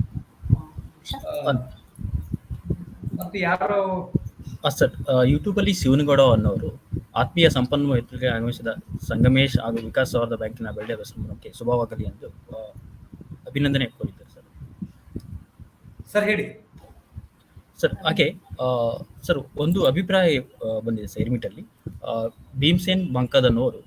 ಮತ್ತೆ ಯಾರು ಸರ್, ಯೂಟ್ಯೂಬ್ ಅಲ್ಲಿ ಶಿವನಗೌಡ ಅನ್ನೋರು ಆತ್ಮೀಯ ಸಂಪನ್ಮೂಲಕ್ಕೆ ಆಗಮಿಸಿದ ಸಂಗಮೇಶ್ ಹಾಗೂ ವಿಕಾಸ್ ಸೌಹಾರ್ದ ಬ್ಯಾಂಕಿನ ಬೆಳ್ಳಿಯ ಸಂಭ್ರಮಕ್ಕೆ ಶುಭವಾಗಲಿ ಎಂದು ಅಭಿನಂದನೆ ಕೋರಿದ್ದಾರೆ ಸರ್. ಸರ್ ಹೇಳಿ ಸರ್. ಹಾಗೆ ಸರ್, ಒಂದು ಅಭಿಪ್ರಾಯ ಬಂದಿದೆ ಸರ್ ಇರ್ಮಿಟಲ್ಲಿ. ಭೀಮ್ಸೇನ್ ಬಂಕದನವರು,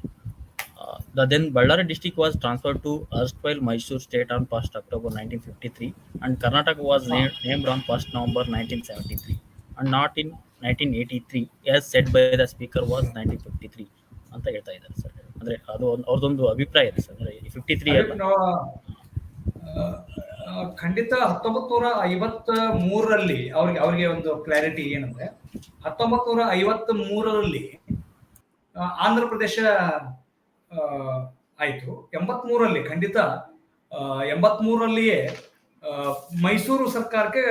the then Ballari district was transferred to erstwhile Mysore state on 1st October 1953 and Karnataka was named on 1st November 1973 and not in 1983 as said by the speaker was 1953 ಅಂತ ಹೇಳ್ತಾ ಇದ್ದಾರೆ sir. ಅಂದ್ರೆ ಅದು ಅವ್ರದೊಂದು ಅಭಿಪ್ರಾಯ ಇದೆ sir. ಅಂದ್ರೆ 53 ಖಂಡಿತ 1953ರಲ್ಲಿ ಅವ್ರಿಗೆ ಒಂದು ಕ್ಲಾರಿಟಿ ಏನಂದ್ರೆ, 1953ರಲ್ಲಿ ಆಂಧ್ರ ಪ್ರದೇಶ ಆಯ್ತು. 83ರಲ್ಲಿ ಖಂಡಿತ 83ರಲ್ಲಿಯೇ ಮೈಸೂರು ಸರ್ಕಾರಕ್ಕೆ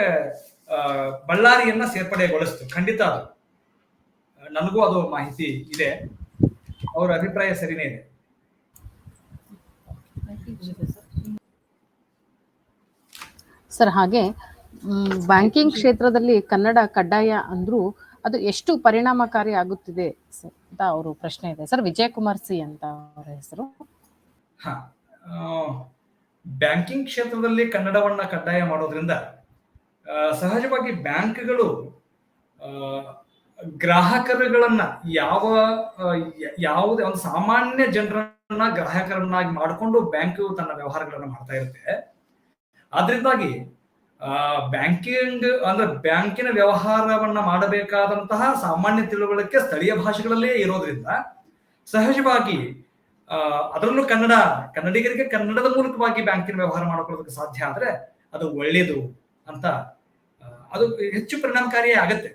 ಬಳ್ಳಾರಿಯನ್ನ ಸೇರ್ಪಡೆಗೊಳಿಸ್ತು. ಖಂಡಿತ ಅದು ನನಗೂ ಅದು ಮಾಹಿತಿ ಇದೆ. ಅವರ ಅಭಿಪ್ರಾಯ ಸರಿನೇ ಇದೆ. ಸರ್, ಹಾಗೆ ಬ್ಯಾಂಕಿಂಗ್ ಕ್ಷೇತ್ರದಲ್ಲಿ ಕನ್ನಡ ಕಡ್ಡಾಯ ಅಂದ್ರೂ ಅದು ಎಷ್ಟು ಪರಿಣಾಮಕಾರಿ ಆಗುತ್ತಿದೆ ಅಂತ ಅವರು ಪ್ರಶ್ನೆ ಇದೆ ಸರ್. ವಿಜಯಕುಮಾರ್ ಸಿ ಅಂತ ಅವರ ಹೆಸರು. ಹಾ, ಬ್ಯಾಂಕಿಂಗ್ ಕ್ಷೇತ್ರದಲ್ಲಿ ಕನ್ನಡವನ್ನ ಕಡ್ಡಾಯ ಮಾಡೋದ್ರಿಂದ ಸಹಜವಾಗಿ ಬ್ಯಾಂಕ್ಗಳು ಗ್ರಾಹಕರುಗಳನ್ನ ಯಾವುದೇ ಒಂದು ಸಾಮಾನ್ಯ ಜನರನ್ನ ಗ್ರಾಹಕರನ್ನಾಗಿ ಮಾಡಿಕೊಂಡು ಬ್ಯಾಂಕ್ ತನ್ನ ವ್ಯವಹಾರಗಳನ್ನ ಮಾಡ್ತಾ ಇರುತ್ತೆ. ಆದ್ರಿಂದಾಗಿ ಬ್ಯಾಂಕಿಂಗ್ ಅಂದ್ರೆ ಬ್ಯಾಂಕಿನ ವ್ಯವಹಾರವನ್ನ ಮಾಡಬೇಕಾದಂತಹ ಸಾಮಾನ್ಯ ತಿಳುವಳಿಕೆ ಸ್ಥಳೀಯ ಭಾಷೆಗಳಲ್ಲೇ ಇರೋದ್ರಿಂದ ಸಹಜವಾಗಿ ಅದರಲ್ಲೂ ಕನ್ನಡಿಗರಿಗೆ ಕನ್ನಡದ ಮೂಲಕವಾಗಿ ಬ್ಯಾಂಕಿನ ವ್ಯವಹಾರ ಮಾಡಿಕೊಳ್ಳೋದಕ್ಕೆ ಸಾಧ್ಯ ಆದ್ರೆ ಅದು ಒಳ್ಳೇದು ಅಂತ ಅದು ಹೆಚ್ಚು ಪರಿಣಾಮಕಾರಿಯೇ ಆಗತ್ತೆ.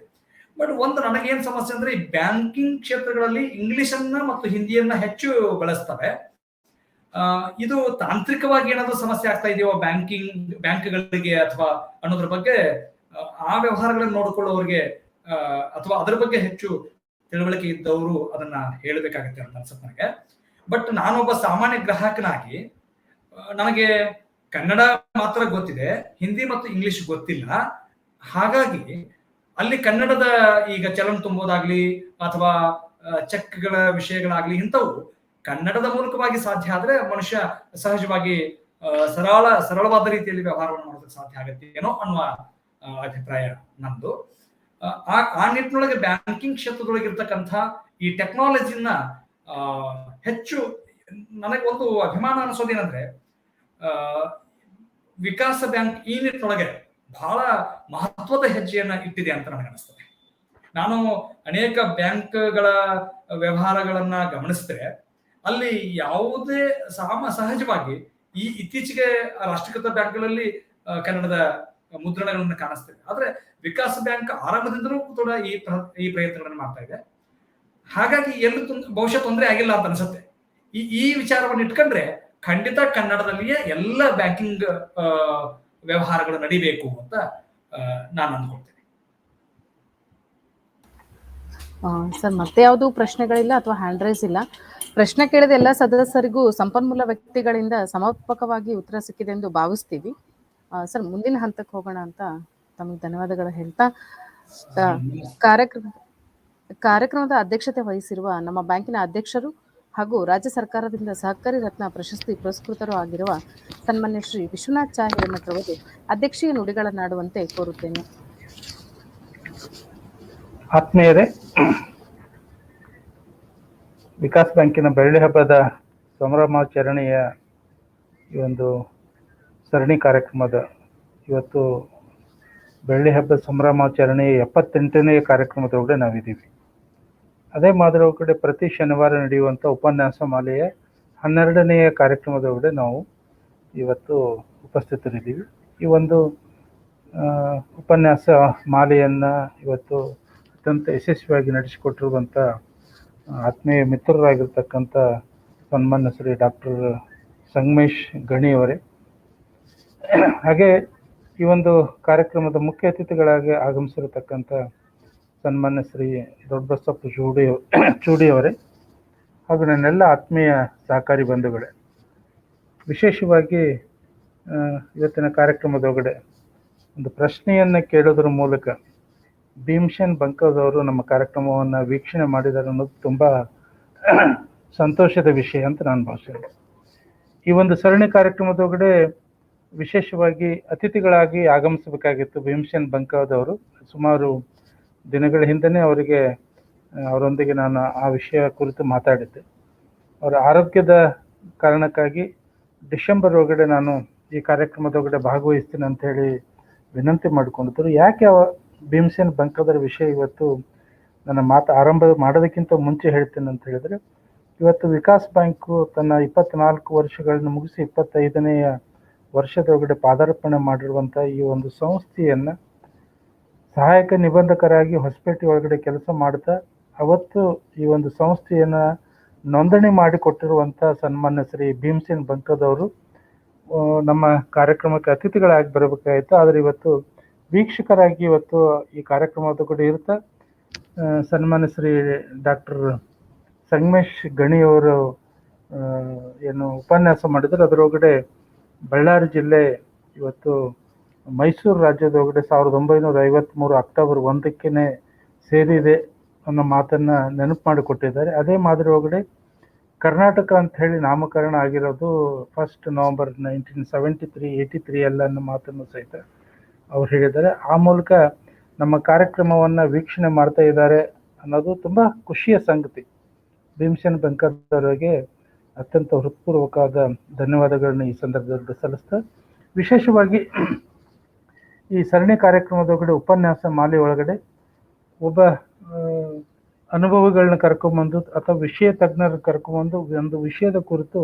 ಬಟ್ ಒಂದು ನನಗೇನ್ ಸಮಸ್ಯೆ ಅಂದ್ರೆ ಈ ಬ್ಯಾಂಕಿಂಗ್ ಕ್ಷೇತ್ರಗಳಲ್ಲಿ ಇಂಗ್ಲಿಷನ್ನ ಮತ್ತು ಹಿಂದಿಯನ್ನ ಹೆಚ್ಚು ಬಳಸ್ತವೆ. ಇದು ತಾಂತ್ರಿಕವಾಗಿ ಏನಾದರೂ ಸಮಸ್ಯೆ ಆಗ್ತಾ ಇದೆಯೋ ಬ್ಯಾಂಕ್ಗಳಿಗೆ ಅಥವಾ ಅನ್ನೋದ್ರ ಬಗ್ಗೆ ಆ ವ್ಯವಹಾರಗಳನ್ನು ನೋಡಿಕೊಳ್ಳೋರಿಗೆ ಅಥವಾ ಅದ್ರ ಬಗ್ಗೆ ಹೆಚ್ಚು ತಿಳುವಳಿಕೆ ಇದ್ದವರು ಅದನ್ನ ಹೇಳಬೇಕಾಗತ್ತೆ ಅಂತ ಅನ್ಸುತ್ತೆ ನನಗೆ. ಬಟ್ ನಾನೊಬ್ಬ ಸಾಮಾನ್ಯ ಗ್ರಾಹಕನಾಗಿ ನನಗೆ ಕನ್ನಡ ಮಾತ್ರ ಗೊತ್ತಿದೆ, ಹಿಂದಿ ಮತ್ತು ಇಂಗ್ಲಿಷ್ ಗೊತ್ತಿಲ್ಲ. ಹಾಗಾಗಿ ಅಲ್ಲಿ ಕನ್ನಡದ ಈಗ ಚಲನ್ ತುಂಬೋದಾಗ್ಲಿ ಅಥವಾ ಚೆಕ್ಗಳ ವಿಷಯಗಳಾಗ್ಲಿ ಇಂಥವು ಕನ್ನಡದ ಮೂಲಕವಾಗಿ ಸಾಧ್ಯ ಆದ್ರೆ ಮನುಷ್ಯ ಸಹಜವಾಗಿ ಸರಳವಾದ ರೀತಿಯಲ್ಲಿ ವ್ಯವಹಾರವನ್ನು ಮಾಡೋದಕ್ಕೆ ಸಾಧ್ಯ ಆಗುತ್ತೆ ಏನೋ ಅನ್ನುವ ಅಭಿಪ್ರಾಯ ನಂದು. ಆ ನಿಟ್ಟಿನೊಳಗೆ ಬ್ಯಾಂಕಿಂಗ್ ಕ್ಷೇತ್ರದೊಳಗಿರ್ತಕ್ಕಂಥ ಈ ಟೆಕ್ನಾಲಜಿನ ಹೆಚ್ಚು ನನಗೆ ಒಂದು ಅಭಿಮಾನ ಅನಿಸೋದೇನಂದ್ರೆ ವಿಕಾಸ ಬ್ಯಾಂಕ್ ಈ ನಿಟ್ಟಿನೊಳಗೆ ಬಹಳ ಮಹತ್ವದ ಹೆಜ್ಜೆಯನ್ನ ಇಟ್ಟಿದೆ ಅಂತ ನನಗೆ ಅನಿಸ್ತದೆ. ನಾನು ಅನೇಕ ಬ್ಯಾಂಕ್ಗಳ ವ್ಯವಹಾರಗಳನ್ನ ಗಮನಿಸಿದ್ರೆ ಅಲ್ಲಿ ಯಾವುದೇ ಸಹಜವಾಗಿ ಈ ಇತ್ತೀಚೆಗೆ ರಾಷ್ಟ್ರೀಕೃತ ಬ್ಯಾಂಕ್ಗಳಲ್ಲಿ ಕನ್ನಡದ ಮುದ್ರಣಗಳನ್ನು ಕಾಣಿಸ್ತೇವೆ. ಆದ್ರೆ ವಿಕಾಸ ಬ್ಯಾಂಕ್ ಆರಂಭದಿಂದಲೂ ಕೂಡ ಈ ಪ್ರಯತ್ನಗಳನ್ನು ಮಾಡ್ತಾ ಇದೆ. ಹಾಗಾಗಿ ಎಲ್ಲೂ ಬಹುಶಃ ತೊಂದರೆ ಆಗಿಲ್ಲ ಅಂತ ಅನ್ಸುತ್ತೆ. ಈ ವಿಚಾರವನ್ನು ಇಟ್ಕೊಂಡ್ರೆ ಖಂಡಿತ ಕನ್ನಡದಲ್ಲಿಯೇ ಎಲ್ಲ ಬ್ಯಾಂಕಿಂಗ್ ವ್ಯವಹಾರಗಳು ನಡಿಬೇಕು ಅಂತ ನಾನು ಅಂದ್ಕೊಳ್ತೇನೆ. ಸರ್, ಮತ್ತೆ ಯಾವುದು ಪ್ರಶ್ನೆಗಳಿಲ್ಲ ಅಥವಾ ಹ್ಯಾಂಡ್ ರೈಸ್ ಇಲ್ಲ. ಪ್ರಶ್ನೆ ಕೇಳಿದ ಎಲ್ಲ ಸದಸ್ಯರಿಗೂ ಸಂಪನ್ಮೂಲ ವ್ಯಕ್ತಿಗಳಿಂದ ಸಮರ್ಪಕವಾಗಿ ಉತ್ತರ ಸಿಕ್ಕಿದೆ ಎಂದು ಭಾವಿಸ್ತೀವಿ. ಸರ್, ಮುಂದಿನ ಹಂತಕ್ಕೆ ಹೋಗೋಣ ಅಂತ ತಮಗೆ ಧನ್ಯವಾದಗಳು ಹೇಳ್ತಾ ಕಾರ್ಯಕ್ರಮದ ಅಧ್ಯಕ್ಷತೆ ವಹಿಸಿರುವ ನಮ್ಮ ಬ್ಯಾಂಕಿನ ಅಧ್ಯಕ್ಷರು ಹಾಗೂ ರಾಜ್ಯ ಸರ್ಕಾರದಿಂದ ಸಹಕಾರಿ ರತ್ನ ಪ್ರಶಸ್ತಿ ಪುರಸ್ಕೃತರು ಆಗಿರುವ ಸನ್ಮಾನ್ಯ ಶ್ರೀ ವಿಶ್ವನಾಥ್ ಚಾ ಹಿರೇಮಠರವರು ಅಧ್ಯಕ್ಷೀಯ ನುಡಿಗಳನ್ನಾಡುವಂತೆ ಕೋರುತ್ತೇನೆ. ಆತ್ಮೀಯರೇ, ವಿಕಾಸ್ ಬ್ಯಾಂಕಿನ ಬೆಳ್ಳಿ ಹಬ್ಬದ ಸಂಭ್ರಮಾಚರಣೆಯ ಈ ಒಂದು ಸರಣಿ ಕಾರ್ಯಕ್ರಮದ ಇವತ್ತು ಬೆಳ್ಳಿ ಹಬ್ಬದ ಸಂಭ್ರಮಾಚರಣೆಯ 78ನೇ ಕಾರ್ಯಕ್ರಮದೊಳಗಡೆ ನಾವಿದ್ದೀವಿ. ಅದೇ ಮಾದರಿ ಕಡೆ ಪ್ರತಿ ಶನಿವಾರ ನಡೆಯುವಂಥ ಉಪನ್ಯಾಸ ಮಾಲೆಯ 12ನೆಯ ಕಾರ್ಯಕ್ರಮದೊಳಗಡೆ ನಾವು ಇವತ್ತು ಉಪಸ್ಥಿತರಿದ್ದೀವಿ. ಈ ಒಂದು ಉಪನ್ಯಾಸ ಮಾಲೆಯನ್ನು ಇವತ್ತು ಅತ್ಯಂತ ಯಶಸ್ವಿಯಾಗಿ ನಡೆಸಿಕೊಟ್ಟಿರುವಂಥ ಆತ್ಮೀಯ ಮಿತ್ರರಾಗಿರ್ತಕ್ಕಂಥ ಸನ್ಮಾನ್ಯ ಶ್ರೀ ಡಾಕ್ಟರ್ ಸಂಗಮೇಶ್ ಗಣಿಯವರೇ, ಹಾಗೆ ಈ ಒಂದು ಕಾರ್ಯಕ್ರಮದ ಮುಖ್ಯ ಅತಿಥಿಗಳಾಗಿ ಆಗಮಿಸಿರತಕ್ಕಂಥ ಸನ್ಮಾನ್ಯ ಶ್ರೀ ದೊಡ್ಡಬಸಪ್ಪ ಚೂಡಿಯವರೇ ಹಾಗೂ ನನ್ನೆಲ್ಲ ಆತ್ಮೀಯ ಸಹಕಾರಿ ಬಂಧುಗಳೇ, ವಿಶೇಷವಾಗಿ ಇವತ್ತಿನ ಕಾರ್ಯಕ್ರಮದೊಳಗಡೆ ಒಂದು ಪ್ರಶ್ನೆಯನ್ನು ಕೇಳೋದ್ರ ಮೂಲಕ ಭೀಮಸೇನ್ ಬಂಕದವರು ನಮ್ಮ ಕಾರ್ಯಕ್ರಮವನ್ನು ವೀಕ್ಷಣೆ ಮಾಡಿದ್ದಾರೆ ಅನ್ನೋದು ತುಂಬ ಸಂತೋಷದ ವಿಷಯ ಅಂತ ನಾನು ಭಾವಿಸ್ತೇನೆ. ಈ ಒಂದು ಸರಣಿ ಕಾರ್ಯಕ್ರಮದೊಳಗಡೆ ವಿಶೇಷವಾಗಿ ಅತಿಥಿಗಳಾಗಿ ಆಗಮಿಸಬೇಕಾಗಿತ್ತು ಭೀಮಸೇನ್ ಬಂಕದವರು. ಸುಮಾರು ದಿನಗಳ ಹಿಂದೆಯೇ ಅವರೊಂದಿಗೆ ನಾನು ಆ ವಿಷಯ ಕುರಿತು ಮಾತಾಡಿದ್ದೆ. ಅವರ ಆರೋಗ್ಯದ ಕಾರಣಕ್ಕಾಗಿ ಡಿಸೆಂಬರ್ ಒಳಗಡೆ ನಾನು ಈ ಕಾರ್ಯಕ್ರಮದೊಳಗಡೆ ಭಾಗವಹಿಸ್ತೀನಿ ಅಂತ ಹೇಳಿ ವಿನಂತಿ ಮಾಡಿಕೊಂಡಿದ್ದರು. ಯಾಕೆ ಭೀಮಸೇನ್ ಬಂಕದರ ವಿಷಯ ಇವತ್ತು ನನ್ನ ಮಾತು ಆರಂಭ ಮಾಡೋದಕ್ಕಿಂತ ಮುಂಚೆ ಹೇಳ್ತೇನೆ ಅಂತ ಹೇಳಿದ್ರೆ, ಇವತ್ತು ವಿಕಾಸ್ ಬ್ಯಾಂಕು ತನ್ನ 24 ವರ್ಷಗಳನ್ನು ಮುಗಿಸಿ 25ನೆಯ ವರ್ಷದೊಳಗಡೆ ಪಾದಾರ್ಪಣೆ ಮಾಡಿರುವಂಥ ಈ ಒಂದು ಸಂಸ್ಥೆಯನ್ನು ಸಹಾಯಕ ನಿಬಂಧಕರಾಗಿ ಹೊಸಪೇಟೆ ಒಳಗಡೆ ಕೆಲಸ ಮಾಡ್ತಾ ಅವತ್ತು ಈ ಒಂದು ಸಂಸ್ಥೆಯನ್ನು ನೋಂದಣಿ ಮಾಡಿಕೊಟ್ಟಿರುವಂಥ ಸನ್ಮಾನ್ಯ ಶ್ರೀ ಭೀಮಸೇನ್ ಬಂಕದವರು ನಮ್ಮ ಕಾರ್ಯಕ್ರಮಕ್ಕೆ ಅತಿಥಿಗಳಾಗಿ ಬರಬೇಕಾಯಿತು. ಆದರೆ ಇವತ್ತು ವೀಕ್ಷಕರಾಗಿ ಇವತ್ತು ಈ ಕಾರ್ಯಕ್ರಮದ ಕೂಡ ಇರ್ತಾ ಸನ್ಮಾನ್ಯ ಶ್ರೀ ಡಾಕ್ಟರ್ ಸಂಗಮೇಶ್ ಗಣಿಯವರು ಏನು ಉಪನ್ಯಾಸ ಮಾಡಿದ್ರು, ಅದರೊಳಗಡೆ ಬಳ್ಳಾರಿ ಜಿಲ್ಲೆ ಇವತ್ತು ಮೈಸೂರು ರಾಜ್ಯದೊಳಗಡೆ 1953 ಅಕ್ಟೋಬರ್ 1ಕ್ಕೆ ಸೇರಿದೆ ಅನ್ನೋ ಮಾತನ್ನು ನೆನಪು ಮಾಡಿಕೊಟ್ಟಿದ್ದಾರೆ. ಅದೇ ಮಾದರಿ ಒಳಗಡೆ ಕರ್ನಾಟಕ ಅಂತ ಹೇಳಿ ನಾಮಕರಣ ಆಗಿರೋದು 1 ನವೆಂಬರ್ 1973, 83 ಎಲ್ಲ ಅನ್ನೋ ಮಾತನ್ನು ಸಹಿತ ಅವ್ರು ಹೇಳಿದ್ದಾರೆ. ಆ ಮೂಲಕ ನಮ್ಮ ಕಾರ್ಯಕ್ರಮವನ್ನು ವೀಕ್ಷಣೆ ಮಾಡ್ತಾ ಇದ್ದಾರೆ ಅನ್ನೋದು ತುಂಬ ಖುಷಿಯ ಸಂಗತಿ. ಭೀಮಸೇನ್ ಬಂಕದವರಿಗೆ ಅತ್ಯಂತ ಹೃತ್ಪೂರ್ವಕವಾದ ಧನ್ಯವಾದಗಳನ್ನ ಈ ಸಂದರ್ಭದಲ್ಲಿ ಸಲ್ಲಿಸ್ತಾ, ವಿಶೇಷವಾಗಿ ಈ ಸರಣಿ ಕಾರ್ಯಕ್ರಮದೊಳಗಡೆ ಉಪನ್ಯಾಸ ಮಾಲೆ ಒಳಗಡೆ ಒಬ್ಬ ಅನುಭವಿಗಳನ್ನ ಕರ್ಕೊಂಬಂದು ಅಥವಾ ವಿಷಯ ತಜ್ಞರ ಕರ್ಕೊಂಬಂದು ಒಂದು ವಿಷಯದ ಕುರಿತು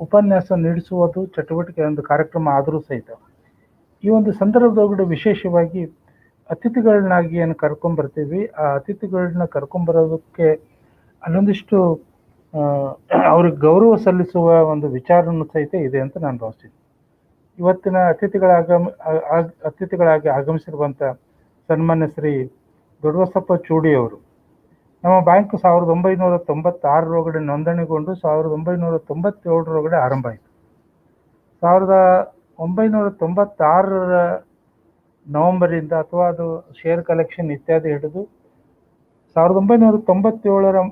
ಉಪನ್ಯಾಸ ನೀಡಿಸುವುದು ಚಟುವಟಿಕೆ ಒಂದು ಕಾರ್ಯಕ್ರಮ ಆದರೂ ಸಹಿತ ಈ ಒಂದು ಸಂದರ್ಭದೊಳಗಡೆ ವಿಶೇಷವಾಗಿ ಅತಿಥಿಗಳನ್ನಾಗಿ ಏನು ಕರ್ಕೊಂಬರ್ತೀವಿ, ಆ ಅತಿಥಿಗಳನ್ನ ಕರ್ಕೊಂಬರೋದಕ್ಕೆ ಅಲ್ಲೊಂದಿಷ್ಟು ಅವ್ರಿಗೆ ಗೌರವ ಸಲ್ಲಿಸುವ ಒಂದು ವಿಚಾರನೂ ಸಹಿತ ಇದೆ ಅಂತ ನಾನು ಭಾವಿಸ್ತೀನಿ. ಇವತ್ತಿನ ಅತಿಥಿಗಳಾಗಿ ಆಗಮಿಸಿರುವಂಥ ಸನ್ಮಾನ್ಯ ಶ್ರೀ ದೊಡ್ಡಬಸಪ್ಪ ಚೂಡಿ ಅವರು ನಮ್ಮ ಬ್ಯಾಂಕ್ 1996 ನೋಂದಣಿಗೊಂಡು 1997 ಆರಂಭ ಆಯಿತು. 1996 ನವೆಂಬರಿಂದ ಅಥವಾ ಅದು ಶೇರ್ ಕಲೆಕ್ಷನ್ ಇತ್ಯಾದಿ ಹಿಡಿದು 1997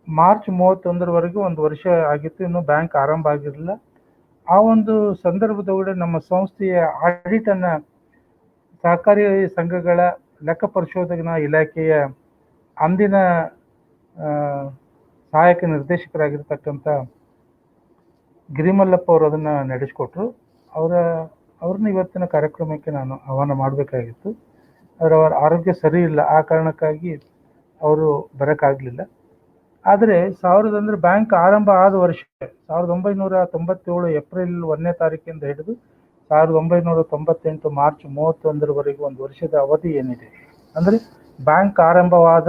ಮಾರ್ಚ್ 31 ಒಂದು ವರ್ಷ ಆಗಿತ್ತು. ಇನ್ನು ಬ್ಯಾಂಕ್ ಆರಂಭ ಆಗಿರಲಿಲ್ಲ. ಆ ಒಂದು ಸಂದರ್ಭದೊಳಗಡೆ ನಮ್ಮ ಸಂಸ್ಥೆಯ ಆಡಿಟನ್ನು ಸಹಕಾರಿ ಸಂಘಗಳ ಲೆಕ್ಕ ಪರಿಶೋಧನಾ ಇಲಾಖೆಯ ಅಂದಿನ ಸಹಾಯಕ ನಿರ್ದೇಶಕರಾಗಿರ್ತಕ್ಕಂಥ ಗಿರಿಮಲ್ಲಪ್ಪ ಅವರು ಅದನ್ನು ನಡೆಸಿಕೊಟ್ರು. ಅವ್ರನ್ನ ಇವತ್ತಿನ ಕಾರ್ಯಕ್ರಮಕ್ಕೆ ನಾನು ಆಹ್ವಾನ ಮಾಡಬೇಕಾಗಿತ್ತು. ಅವರ ಆರೋಗ್ಯ ಸರಿ ಇಲ್ಲ, ಆ ಕಾರಣಕ್ಕಾಗಿ ಅವರು ಬರೋಕ್ಕಾಗಲಿಲ್ಲ. ಆದರೆ ಬ್ಯಾಂಕ್ ಆರಂಭ ಆದ ವರ್ಷ 1997 ಏಪ್ರಿಲ್ 1ನೇ ತಾರೀಕಿಂದ ಹಿಡಿದು 1998 ಮಾರ್ಚ್ 31 ಒಂದು ವರ್ಷದ ಅವಧಿ ಏನಿದೆ, ಅಂದರೆ ಬ್ಯಾಂಕ್ ಆರಂಭವಾದ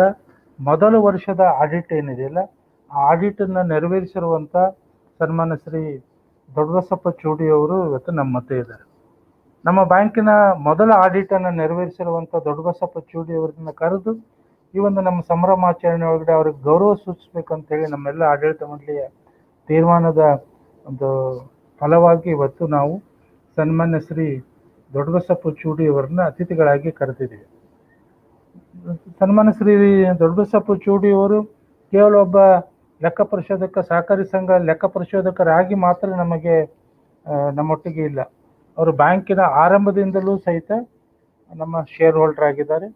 ಮೊದಲ ವರ್ಷದ ಆಡಿಟ್ ಏನಿದೆಯಲ್ಲ, ಆ ಆಡಿಟನ್ನು ನೆರವೇರಿಸಿರುವಂಥ ಸನ್ಮಾನ್ಯ ಶ್ರೀ ದೊಡ್ಡಬಸಪ್ಪ ಚೂಡಿ ಅವರು ಇವತ್ತು ನಮ್ಮ ಮಧ್ಯೆ ಇದ್ದಾರೆ. ನಮ್ಮ ಬ್ಯಾಂಕಿನ ಮೊದಲ ಆಡಿಟನ್ನು ನೆರವೇರಿಸಿರುವಂಥ ದೊಡ್ಡಬಸಪ್ಪ ಚೂಡಿ ಅವರನ್ನ ಕರೆದು ಈ ಒಂದು ನಮ್ಮ ಸಂಭ್ರಮಾಚರಣೆ ಒಳಗಡೆ ಅವ್ರಿಗೆ ಗೌರವ ಸೂಚಿಸ್ಬೇಕಂತೇಳಿ ನಮ್ಮೆಲ್ಲ ಆಡಳಿತ ಮಂಡಳಿಯ ತೀರ್ಮಾನದ ಒಂದು ಫಲವಾಗಿ ಇವತ್ತು ನಾವು ಸನ್ಮಾನ್ಯ ಶ್ರೀ ದೊಡ್ಡಬಸಪ್ಪ ಚೂಡಿ ಅವರನ್ನ ಅತಿಥಿಗಳಾಗಿ ಕರೆದಿದ್ದೀವಿ. ಸನ್ಮಾನ್ಯ ಶ್ರೀ ದೊಡ್ಡಬಸಪ್ಪ ಚೂಡಿ ಅವರು ಕೇವಲ ಒಬ್ಬ ಲೆಕ್ಕ ಪರಿಶೋಧಕ, ಸಹಕಾರಿ ಸಂಘ ಲೆಕ್ಕ ಪರಿಶೋಧಕರಾಗಿ ಮಾತ್ರ ನಮ್ಮೊಟ್ಟಿಗೆ ಇಲ್ಲ. ಅವರು ಬ್ಯಾಂಕಿನ ಆರಂಭದಿಂದಲೂ ಸಹಿತ ನಮ್ಮ ಶೇರ್ ಹೋಲ್ಡರ್ ಆಗಿದ್ದಾರೆ.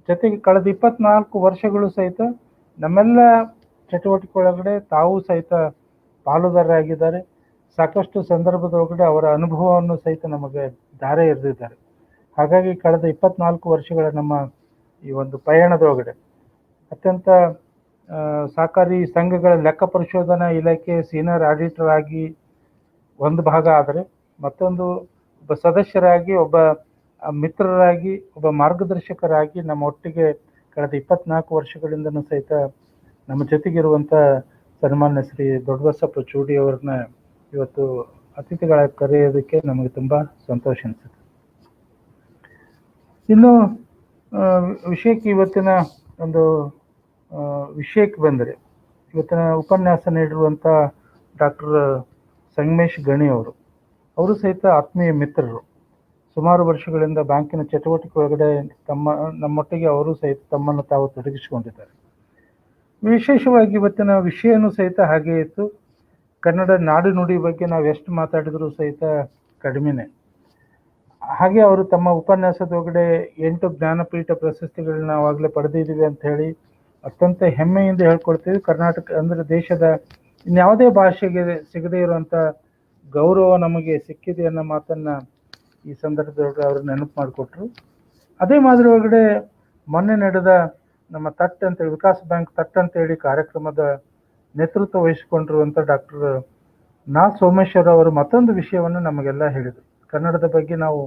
ಜೊತೆಗೆ ಕಳೆದ 24 ವರ್ಷಗಳು ಸಹಿತ ನಮ್ಮೆಲ್ಲ ಚಟುವಟಿಕೆ ಒಳಗಡೆ ತಾವು ಸಹಿತ ಪಾಲುದಾರರಾಗಿದ್ದಾರೆ. ಸಾಕಷ್ಟು ಸಂದರ್ಭದೊಳಗಡೆ ಅವರ ಅನುಭವವನ್ನು ಸಹಿತ ನಮಗೆ ಧಾರೆ ಎರೆದಿದ್ದಾರೆ. ಹಾಗಾಗಿ ಕಳೆದ 24 ವರ್ಷಗಳ ನಮ್ಮ ಈ ಒಂದು ಪಯಣದೊಳಗಡೆ ಅತ್ಯಂತ ಸಹಕಾರಿ ಸಂಘಗಳ ಲೆಕ್ಕ ಪರಿಶೋಧನಾ ಇಲಾಖೆ ಸೀನಿಯರ್ ಆಡಿಟರ್ ಆಗಿ ಒಂದು ಭಾಗ ಆದರೆ, ಮತ್ತೊಂದು ಒಬ್ಬ ಸದಸ್ಯರಾಗಿ, ಒಬ್ಬ ಮಿತ್ರರಾಗಿ, ಒಬ್ಬ ಮಾರ್ಗದರ್ಶಕರಾಗಿ ನಮ್ಮ ಒಟ್ಟಿಗೆ ಕಳೆದ 24 ವರ್ಷಗಳಿಂದನೂ ಸಹಿತ ನಮ್ಮ ಜೊತೆಗಿರುವಂಥ ಸನ್ಮಾನ್ಯ ಶ್ರೀ ದೊಡ್ಡಬಸಪ್ಪ ಚೂಡಿ ಅವ್ರನ್ನ ಇವತ್ತು ಅತಿಥಿಗಳಾಗಿ ಕರೆಯೋದಕ್ಕೆ ನಮಗೆ ತುಂಬ ಸಂತೋಷ ಅನಿಸುತ್ತೆ. ಇನ್ನು ವಿಷಯಕ್ಕೆ ಇವತ್ತಿನ ಒಂದು ವಿಷಯಕ್ಕೆ ಬಂದರೆ, ಇವತ್ತಿನ ಉಪನ್ಯಾಸ ನೀಡಿರುವಂಥ ಡಾಕ್ಟರ್ ಸಂಗಮೇಶ್ ಗಣಿ ಅವರು ಸಹಿತ ಆತ್ಮೀಯ ಮಿತ್ರರು. ಸುಮಾರು ವರ್ಷಗಳಿಂದ ಬ್ಯಾಂಕಿನ ಚಟುವಟಿಕೆ ಒಳಗಡೆ ನಮ್ಮೊಟ್ಟಿಗೆ ಅವರು ಸಹಿತ ತಮ್ಮನ್ನು ತಾವು ತೊಡಗಿಸಿಕೊಂಡಿದ್ದಾರೆ. ವಿಶೇಷವಾಗಿ ಇವತ್ತಿನ ವಿಷಯನೂ ಸಹಿತ ಹಾಗೆ ಇತ್ತು. ಕನ್ನಡ ನಾಡು ನುಡಿ ಬಗ್ಗೆ ನಾವು ಎಷ್ಟು ಮಾತಾಡಿದರೂ ಸಹಿತ ಕಡಿಮೆನೆ. ಹಾಗೆ ಅವರು ತಮ್ಮ ಉಪನ್ಯಾಸದೊಳಗಡೆ 8 ಜ್ಞಾನಪೀಠ ಪ್ರಶಸ್ತಿಗಳನ್ನ ಆವಾಗಲೇ ಪಡೆದಿದ್ದೀವಿ ಅಂತ ಹೇಳಿ ಅತ್ಯಂತ ಹೆಮ್ಮೆಯಿಂದ ಹೇಳ್ಕೊಳ್ತೀವಿ. ಕರ್ನಾಟಕ ಅಂದರೆ ದೇಶದ ಇನ್ಯಾವುದೇ ಭಾಷೆಗೆ ಸಿಗದೇ ಇರುವಂಥ ಗೌರವ ನಮಗೆ ಸಿಕ್ಕಿದೆ ಅನ್ನೋ ಮಾತನ್ನು ಈ ಸಂದರ್ಭದೊಳಗೆ ಅವರು ನೆನಪು ಮಾಡಿಕೊಟ್ರು. ಅದೇ ಮಾದರಿ ಒಳಗಡೆ ಮೊನ್ನೆ ನಡೆದ ನಮ್ಮ ತಟ್ ಅಂತೇಳಿ ವಿಕಾಸ್ ಬ್ಯಾಂಕ್ ತಟ್ ಅಂತೇಳಿ ಕಾರ್ಯಕ್ರಮದ ನೇತೃತ್ವ ವಹಿಸಿಕೊಂಡಿರುವಂಥ ಡಾಕ್ಟರ್ ಸೋಮೇಶ್ವರ್ ಅವರು ಮತ್ತೊಂದು ವಿಷಯವನ್ನು ನಮಗೆಲ್ಲ ಹೇಳಿದರು. ಕನ್ನಡದ ಬಗ್ಗೆ ನಾವು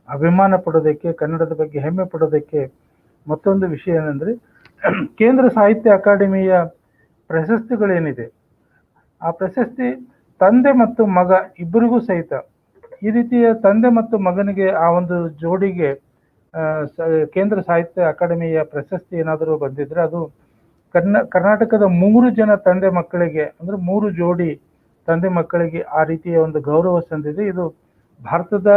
ಅಭಿಮಾನ ಪಡೋದಕ್ಕೆ, ಕನ್ನಡದ ಬಗ್ಗೆ ಹೆಮ್ಮೆ ಪಡೋದಕ್ಕೆ ಮತ್ತೊಂದು ವಿಷಯ ಏನಂದರೆ, ಕೇಂದ್ರ ಸಾಹಿತ್ಯ ಅಕಾಡೆಮಿಯ ಪ್ರಶಸ್ತಿಗಳೇನಿದೆ, ಆ ಪ್ರಶಸ್ತಿ ತಂದೆ ಮತ್ತು ಮಗ ಇಬ್ಬರಿಗೂ ಸಹಿತ ಈ ರೀತಿಯ ತಂದೆ ಮತ್ತು ಮಗನಿಗೆ ಆ ಒಂದು ಜೋಡಿಗೆ ಕೇಂದ್ರ ಸಾಹಿತ್ಯ ಅಕಾಡೆಮಿಯ ಪ್ರಶಸ್ತಿ ಏನಾದರೂ ಬಂದಿದ್ರೆ ಅದು ಕರ್ನಾಟಕದ 3 ಜನ ತಂದೆ ಮಕ್ಕಳಿಗೆ, ಅಂದರೆ 3 ಜೋಡಿ ತಂದೆ ಮಕ್ಕಳಿಗೆ ಆ ರೀತಿಯ ಒಂದು ಗೌರವ ಸಂದಿದೆ. ಇದು ಭಾರತದ